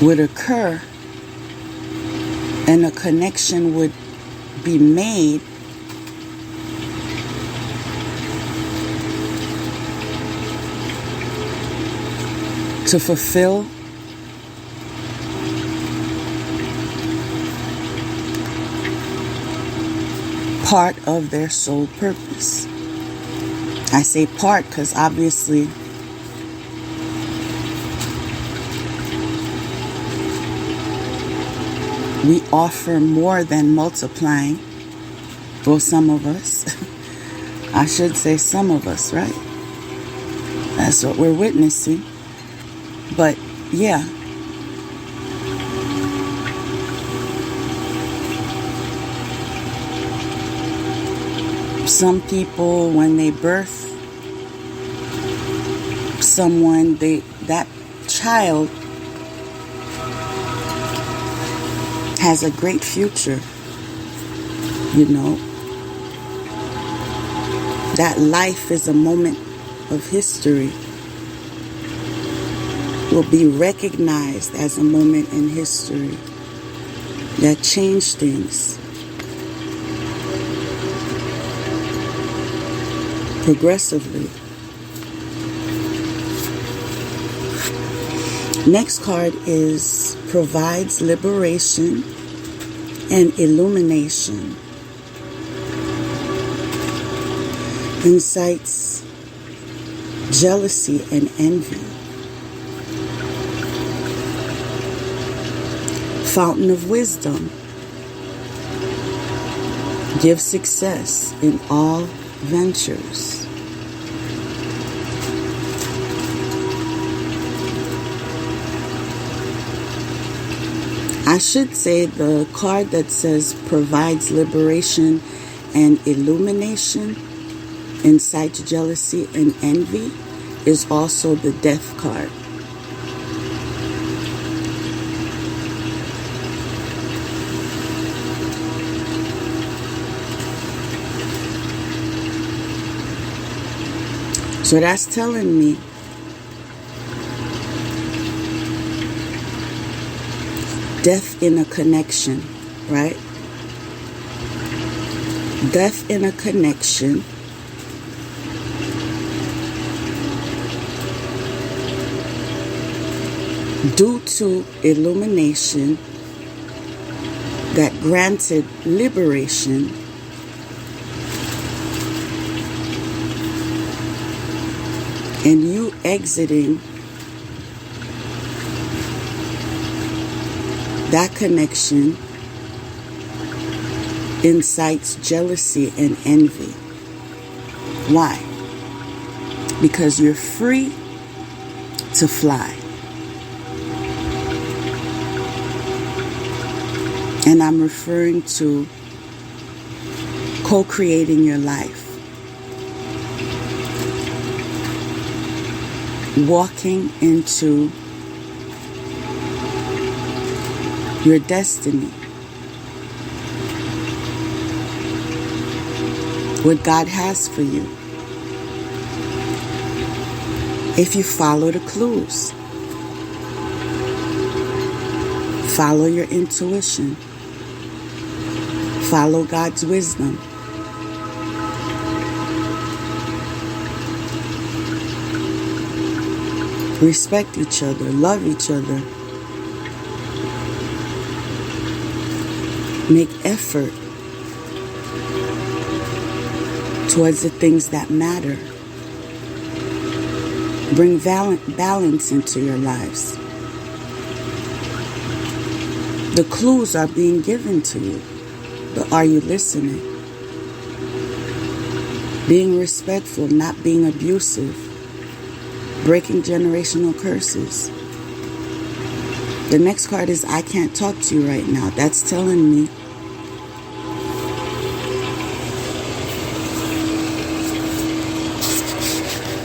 would occur, and a connection would be made to fulfill part of their soul purpose. I say part because obviously we offer more than multiplying. Well, some of us. I should say some of us, right? That's what we're witnessing. But yeah. Some people, when they birth someone, that child has a great future. You know, that life is a moment of history, will be recognized as a moment in history that changed things progressively. Next card is provides liberation and illumination. Incites jealousy and envy. Fountain of wisdom. Gives success in all ventures. I should say the card that says provides liberation and illumination, incites jealousy and envy, is also the death card. So that's telling me death in a connection, right? Death in a connection due to illumination that granted liberation and you exiting that connection incites jealousy and envy. Why? Because you're free to fly. And I'm referring to co-creating your life. Walking into your destiny. What God has for you. If you follow the clues. Follow your intuition. Follow God's wisdom. Respect each other. Love each other. Make effort towards the things that matter. Bring balance into your lives. The clues are being given to you, but are you listening? Being respectful, not being abusive. Breaking generational curses. The next card is I can't talk to you right now. That's telling me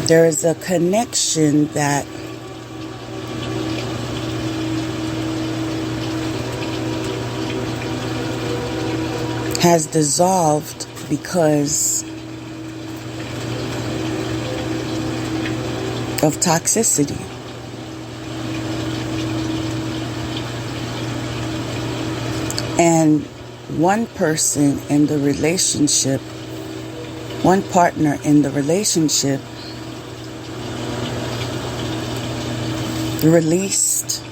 there is a connection that has dissolved because of toxicity. And one person in the relationship, one partner in the relationship released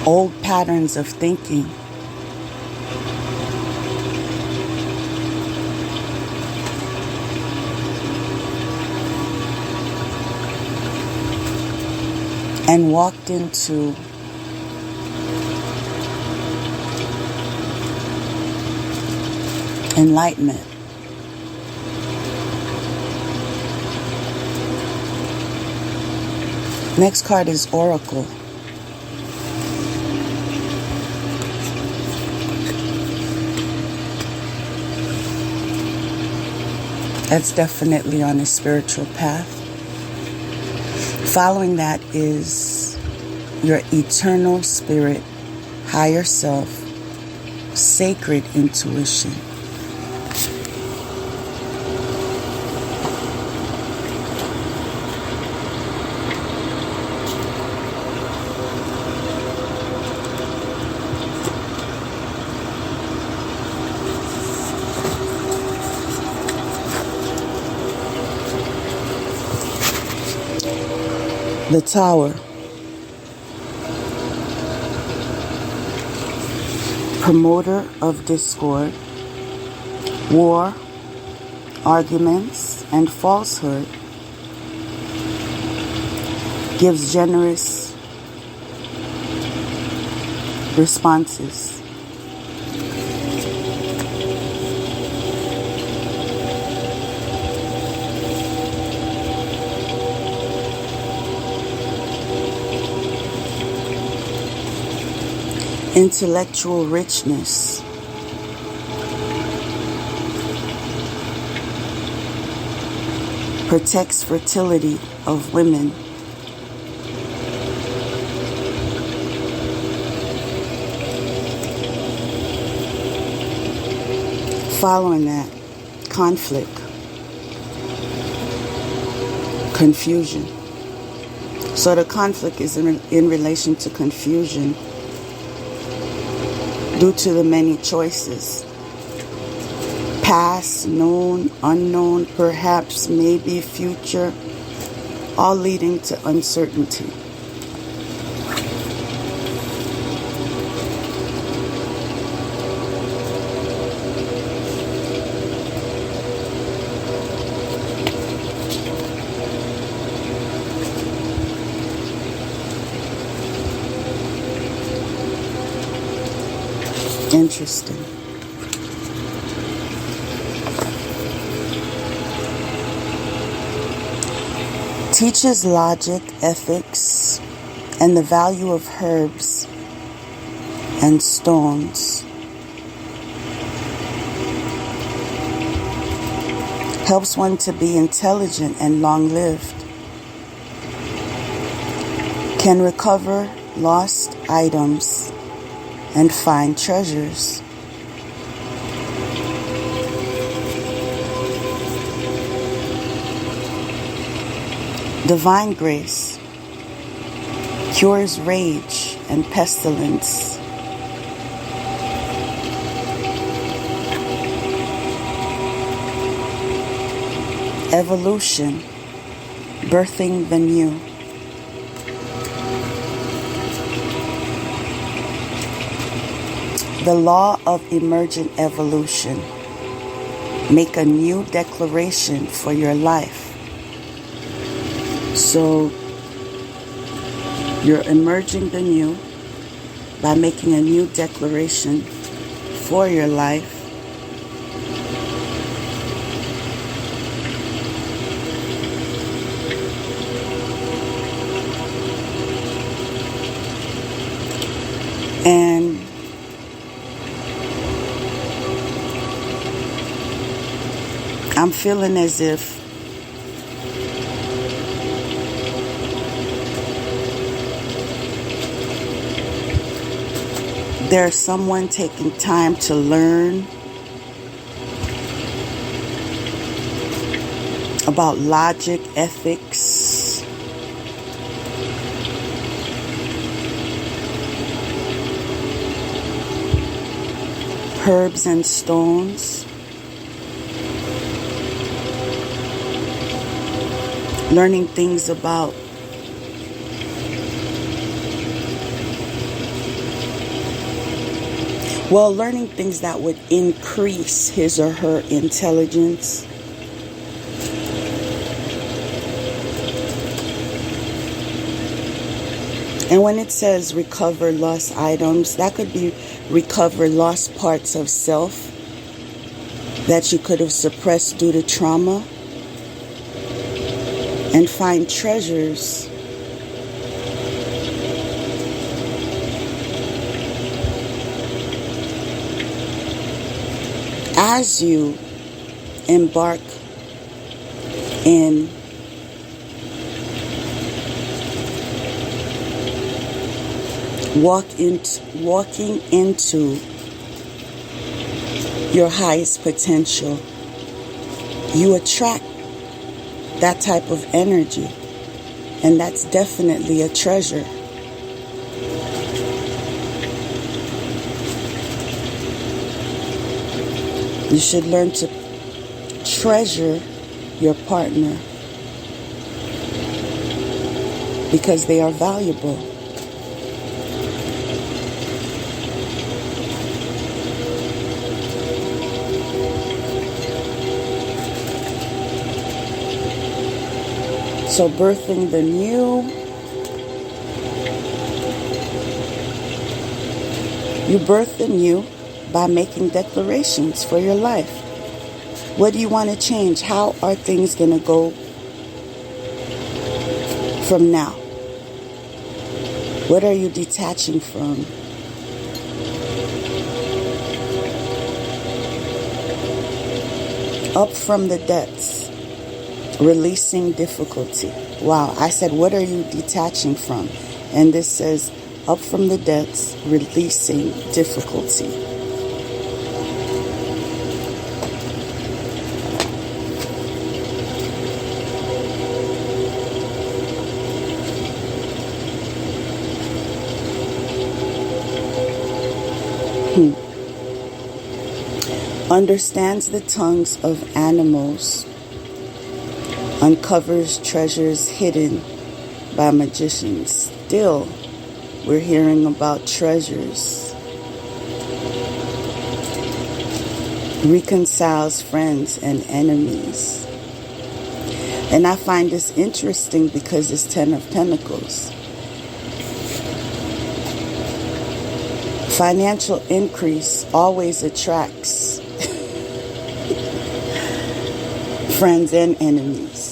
old patterns of thinking. And walked into enlightenment. Next card is Oracle. That's definitely on a spiritual path. Following that is your eternal spirit, higher self, sacred intuition. The Tower. Promoter of discord, war, arguments, and falsehood. Gives generous responses. Intellectual richness. Protects fertility of women. Following that, conflict. Confusion. So the conflict is in relation to confusion. Due to the many choices. Past, known, unknown, perhaps, maybe, future, all leading to uncertainty. Interesting. Teaches logic, ethics, and the value of herbs and stones. Helps one to be intelligent and long-lived. Can recover lost items and find treasures. Divine grace cures rage and pestilence. Evolution, birthing the new. The law of emergent evolution. Make a new declaration for your life. So you're emerging the new by making a new declaration for your life. And I'm feeling as if there's someone taking time to learn about logic, ethics, herbs and stones, learning things about learning things that would increase his or her intelligence. And when it says recover lost items, that could be recover lost parts of self that you could have suppressed due to trauma, and find treasures as you embark in walking into your highest potential. You attract that type of energy, and that's definitely a treasure. You should learn to treasure your partner because they are valuable. So birthing the new, you birth the new by making declarations for your life. What do you want to change? How are things going to go from now? What are you detaching from? Up from the depths. Releasing difficulty. Wow, I said, what are you detaching from? And this says, up from the depths, releasing difficulty. Understands the tongues of animals. Uncovers treasures hidden by magicians. Still, we're hearing about treasures. Reconciles friends and enemies. And I find this interesting because it's 10 of Pentacles. Financial increase always attracts friends and enemies.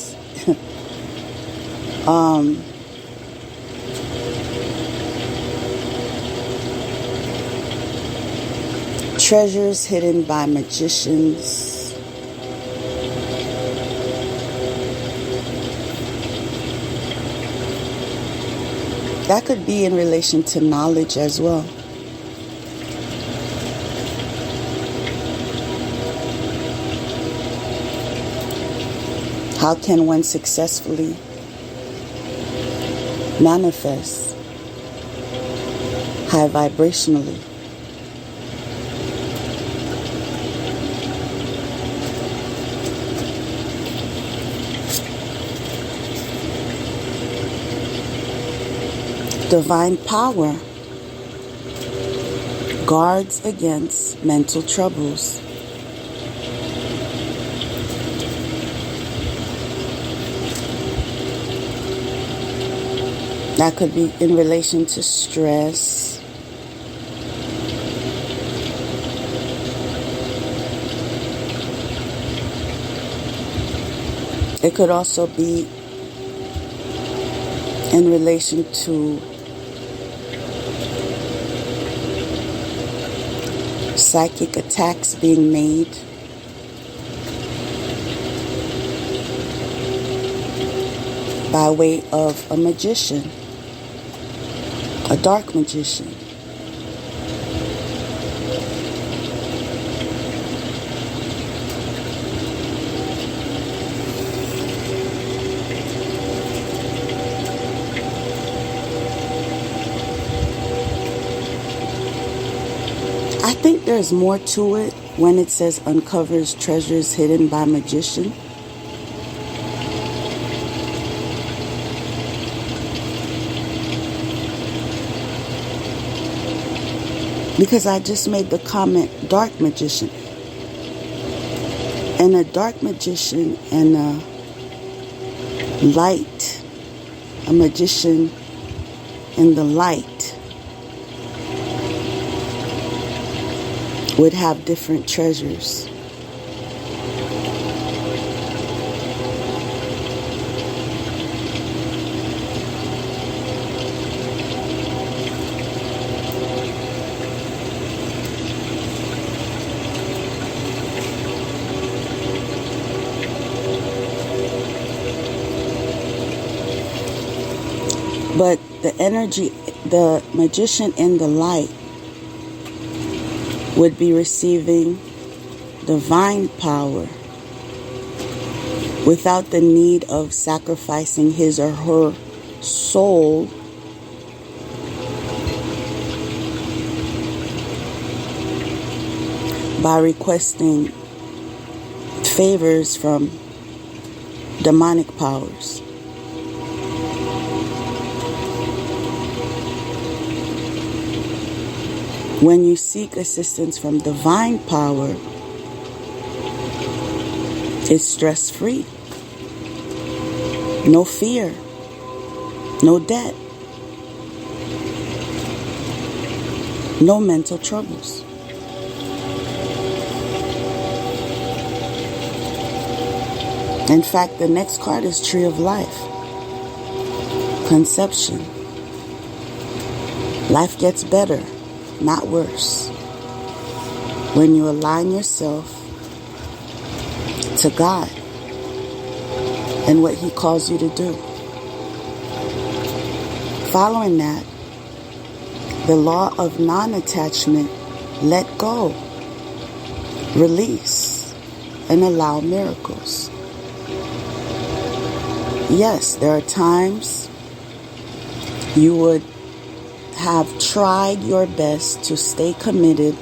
Treasures hidden by magicians. That could be in relation to knowledge as well. How can one successfully manifest high vibrationally? Divine power. guards against mental troubles. That could be in relation to stress. It could also be in relation to psychic attacks being made. By way of a magician, a dark magician. I think there's more to it when it says uncovers treasures hidden by magician. Because I just made the comment, dark magician. And a dark magician and a light, a magician in the light would have different treasures. But the energy, the magician in the light would be receiving divine power without the need of sacrificing his or her soul by requesting favors from demonic powers. When you seek assistance from divine power, it's stress-free. No fear. No debt. No mental troubles. In fact, the next card is Tree of Life. Conception. Life gets better, not worse, when you align yourself to God and what He calls you to do. Following that, the law of non-attachment, let go, release, and allow miracles. Yes, there are times you would have tried your best to stay committed,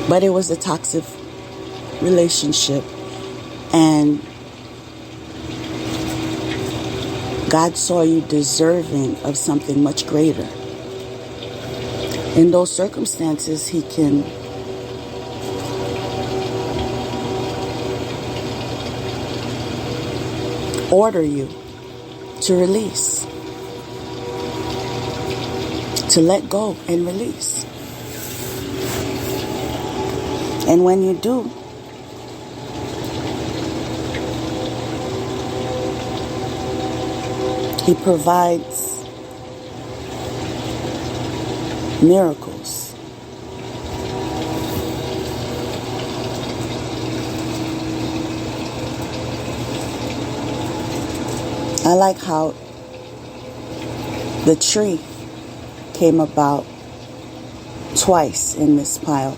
but it was a toxic relationship, and God saw you deserving of something much greater. In those circumstances, He can order you to release, to let go and release. And when you do, He provides miracles. I like how the tree came about twice in this pile,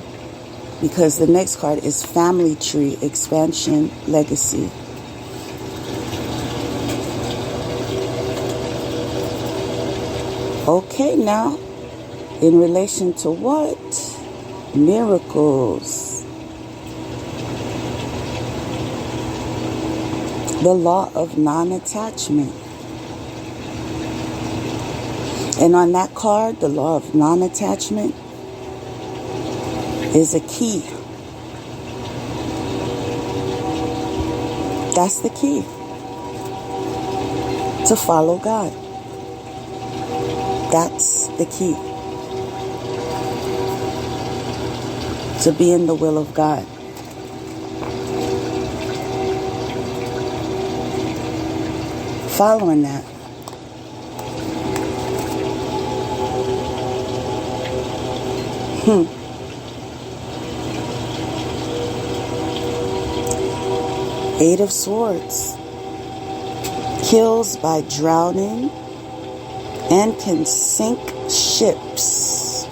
because the next card is Family Tree, Expansion, Legacy. Okay, now, in relation to what? Miracles. The law of non-attachment. And on that card, the law of non-attachment is a key. That's the key to follow God. That's the key to be in the will of God. Following that, Eight of Swords kills by drowning and can sink ships,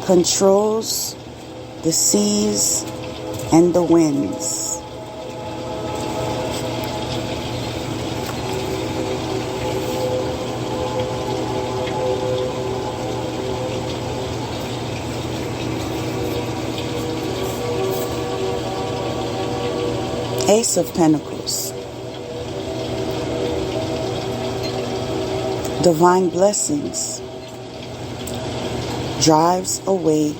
controls the seas and the winds. Ace of Pentacles. Divine blessings drives away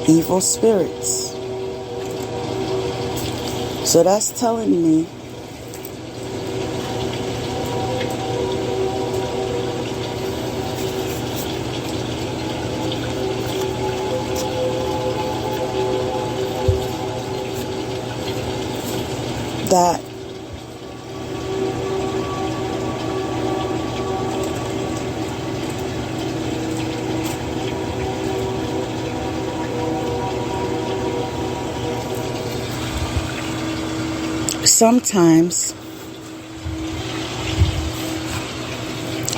evil spirits. So that's telling me that sometimes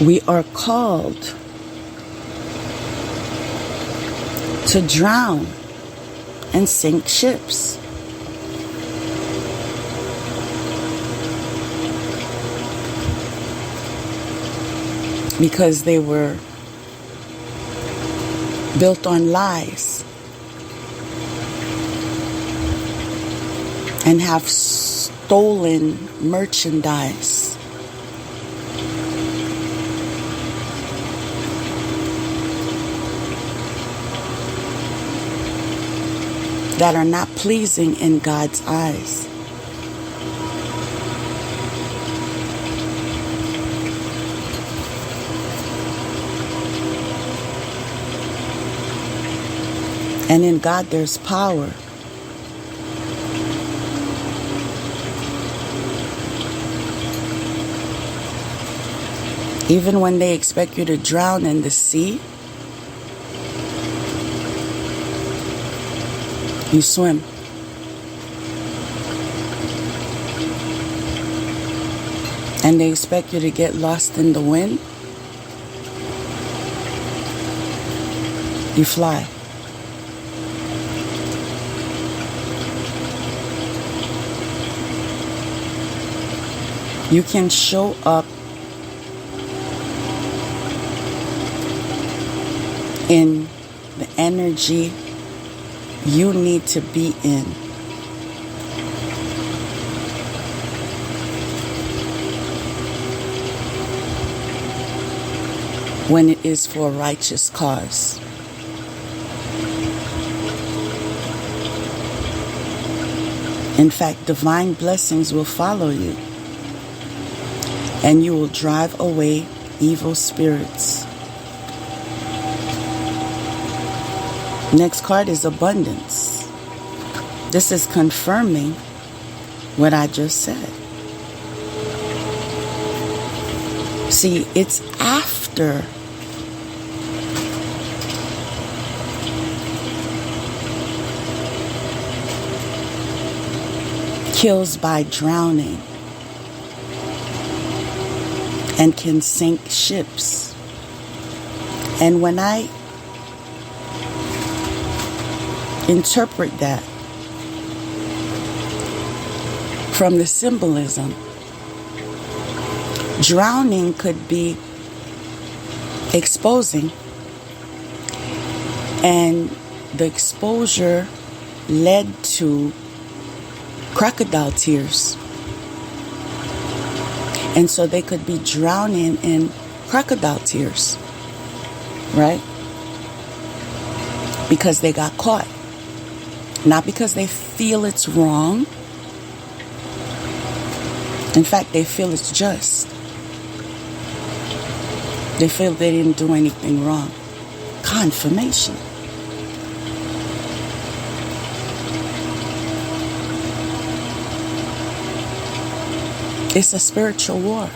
we are called to drown and sink ships. Because they were built on lies and have stolen merchandise. That are not pleasing in God's eyes. And in God there's power. Even when they expect you to drown in the sea, you swim. And they expect you to get lost in the wind, you fly. You can show up in the energy you need to be in. When it is for a righteous cause. In fact, divine blessings will follow you. And you will drive away evil spirits. Next card is abundance. This is confirming what I just said. See, it's after kills by drowning and can sink ships. And when I interpret that from the symbolism, drowning could be exposing, and the exposure led to crocodile tears. And so they could be drowning in crocodile tears. right? Because they got caught. Not because they feel it's wrong. In fact, they feel it's just. They feel they didn't do anything wrong. Confirmation. It's a spiritual war.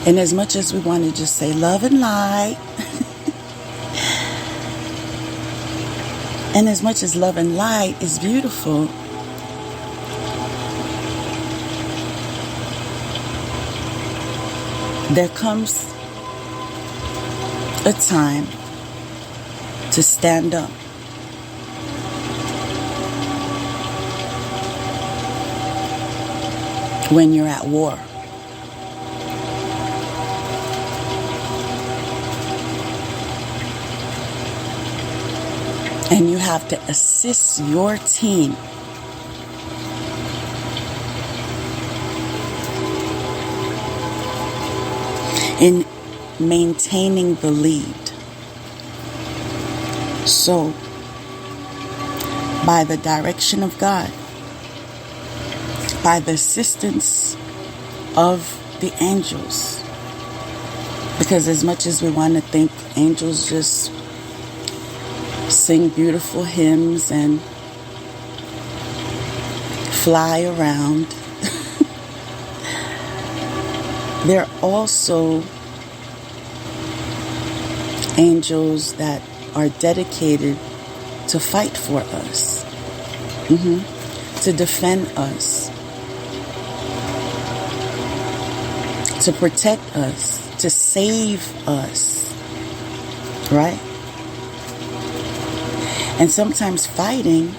And as much as we want to just say love and light, and as much as love and light is beautiful, there comes a time to stand up. When you're at war. And you have to assist your team in maintaining the lead. So, by the direction of God, by the assistance of the angels, because as much as we want to think angels just sing beautiful hymns and fly around, they're also angels that are dedicated to fight for us, to defend us, to protect us, to save us, right? And sometimes fighting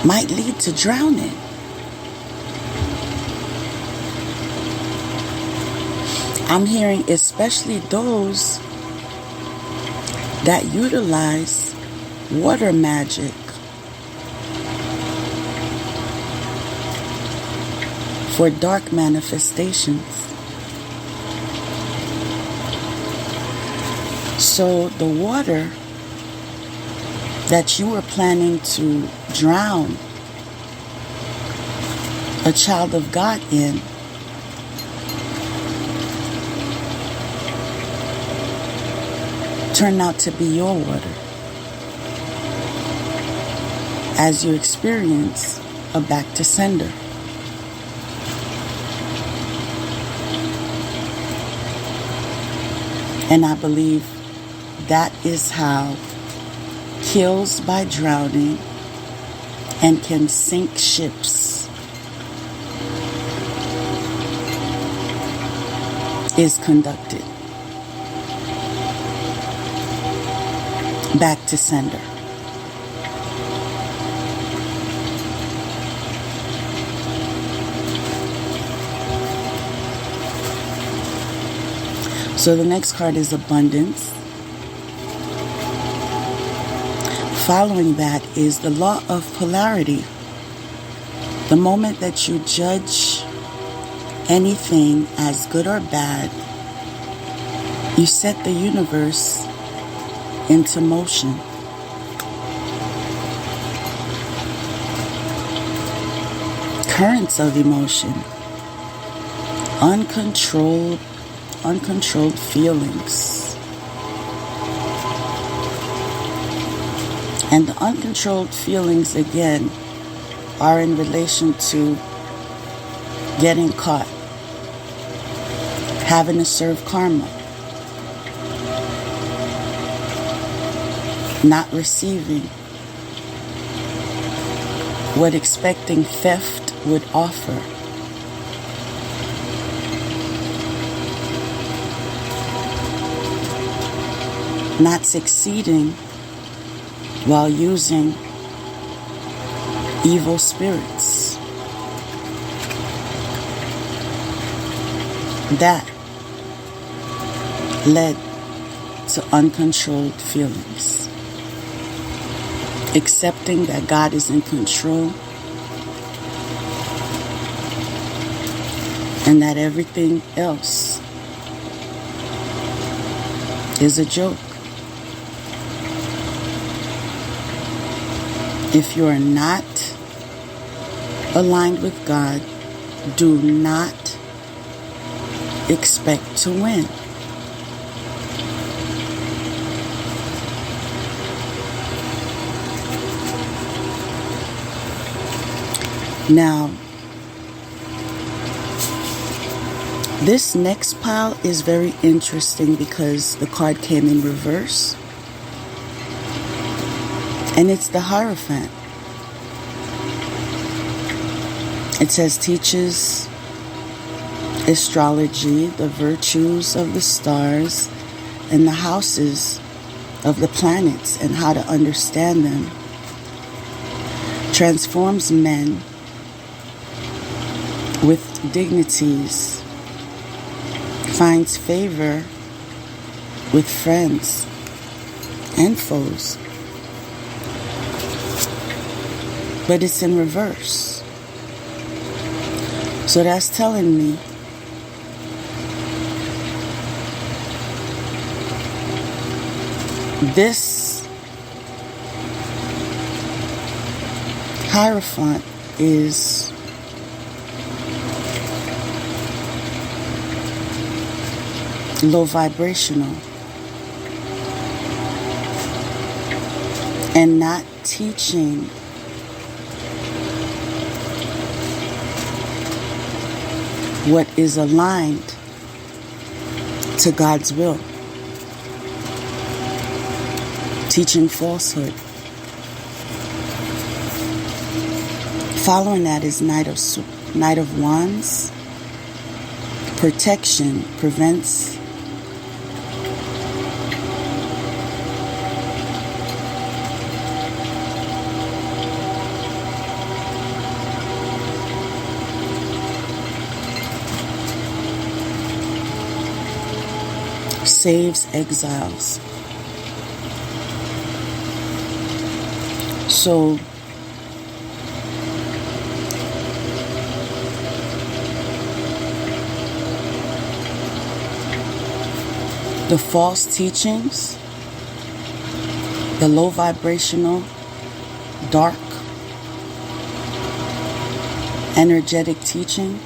might lead to drowning. I'm hearing especially those that utilize water magic for dark manifestations. So the water that you were planning to drown a child of God in turned out to be your water as you experience a back to sender. And I believe that is how kills by drowning and can sink ships is conducted. Back to sender. So the next card is abundance. Following that is the law of polarity. The moment that you judge anything as good or bad, you set the universe into motion. Currents of emotion, uncontrolled feelings. And the uncontrolled feelings, again, are in relation to getting caught, having to serve karma, not receiving what expecting theft would offer. Not succeeding while using evil spirits. That led to uncontrolled feelings. Accepting that God is in control and that everything else is a joke. If you are not aligned with God, do not expect to win. Now, this next pile is very interesting because the card came in reverse. And it's the Hierophant. It says teaches astrology, the virtues of the stars, and the houses of the planets and how to understand them. Transforms men with dignities. Finds favor with friends and foes. But it's in reverse. So that's telling me this Hierophant is low vibrational and not teaching what is aligned to God's will. Teaching falsehood. Following that is Knight of Wands. Protection prevents saves exiles. So the false teachings, the low vibrational, dark, energetic teaching,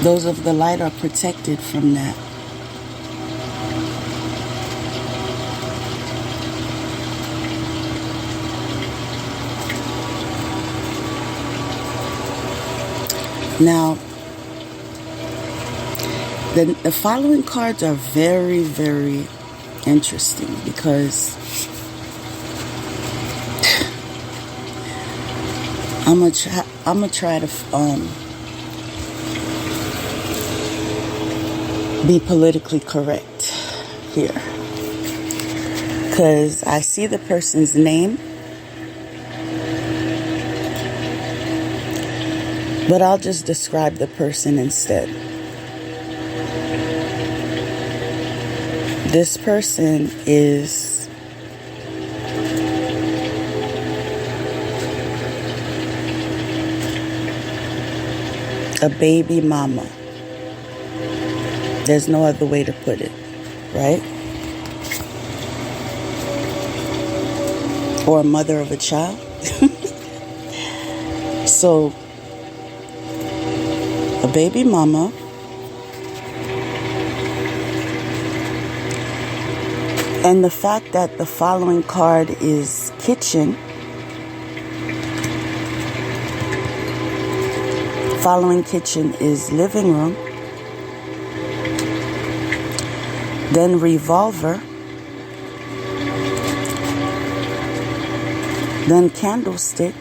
those of the light are protected from that. Now, the following cards are very, very interesting because I'm gonna try to be politically correct here, because I see the person's name, but I'll just describe the person instead. This person is a baby mama. There's no other way to put it, right? Or a mother of a child. So, a baby mama and the fact that the following card is kitchen. Following kitchen is living room. Then revolver. Then candlestick.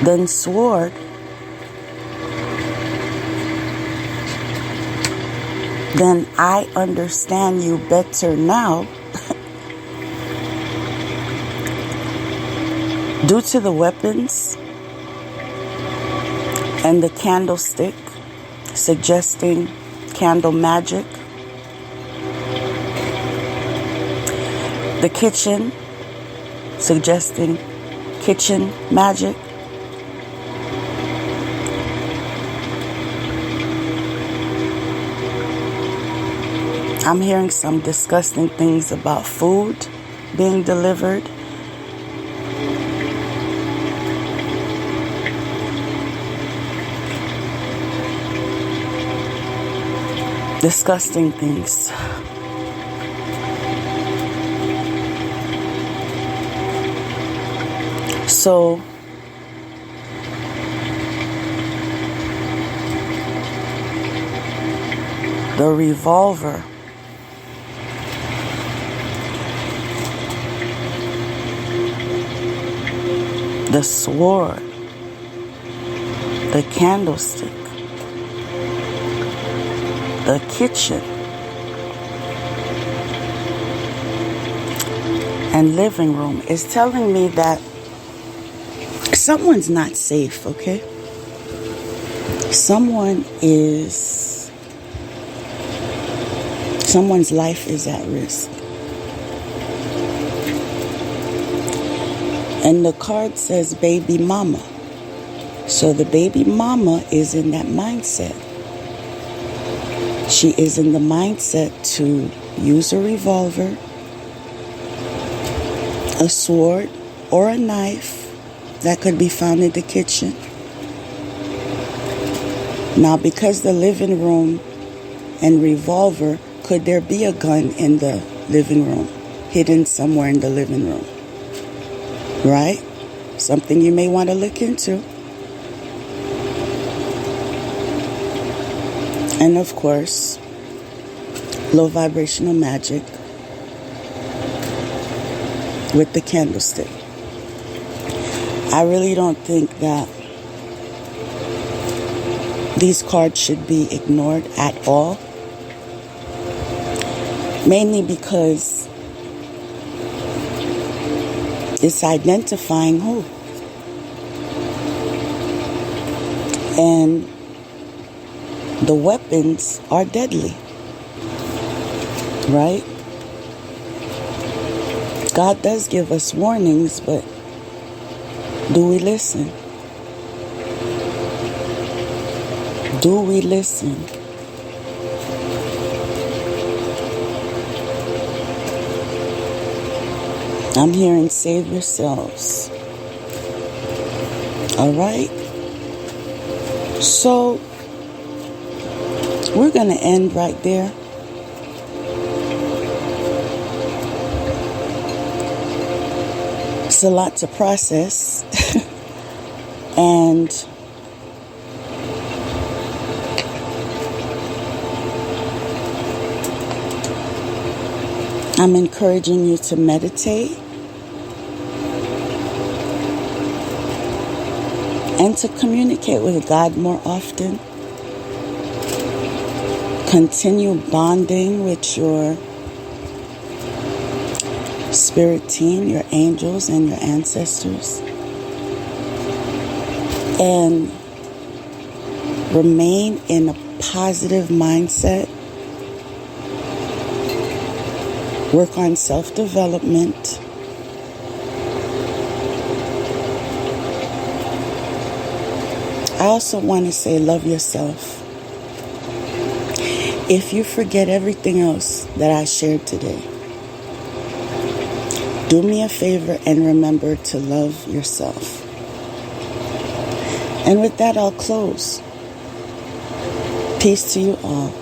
Then sword. Then I understand you better now. Due to the weapons and the candlestick suggesting candle magic. The kitchen suggesting kitchen magic. I'm hearing some disgusting things about food being delivered. Disgusting things. So the revolver, the sword, the candlestick, the kitchen, and living room is telling me that someone's not safe, okay? Someone's life is at risk. And the card says baby mama. So the baby mama is in that mindset. She is in the mindset to use a revolver, a sword, or a knife that could be found in the kitchen. Now, because the living room and revolver, could there be a gun in the living room, hidden somewhere in the living room? Right? Something you may want to look into. And of course, low vibrational magic with the candlestick. I really don't think that these cards should be ignored at all. Mainly because it's identifying who. And the weapons are deadly. Right? God does give us warnings, but do we listen? Do we listen? I'm hearing save yourselves. All right? So, we're going to end right there. It's a lot to process. And I'm encouraging you to meditate and to communicate with God more often. Continue bonding with your spirit team, your angels, and your ancestors. And remain in a positive mindset. Work on self-development. I also want to say love yourself. If you forget everything else that I shared today, do me a favor and remember to love yourself. And with that, I'll close. Peace to you all.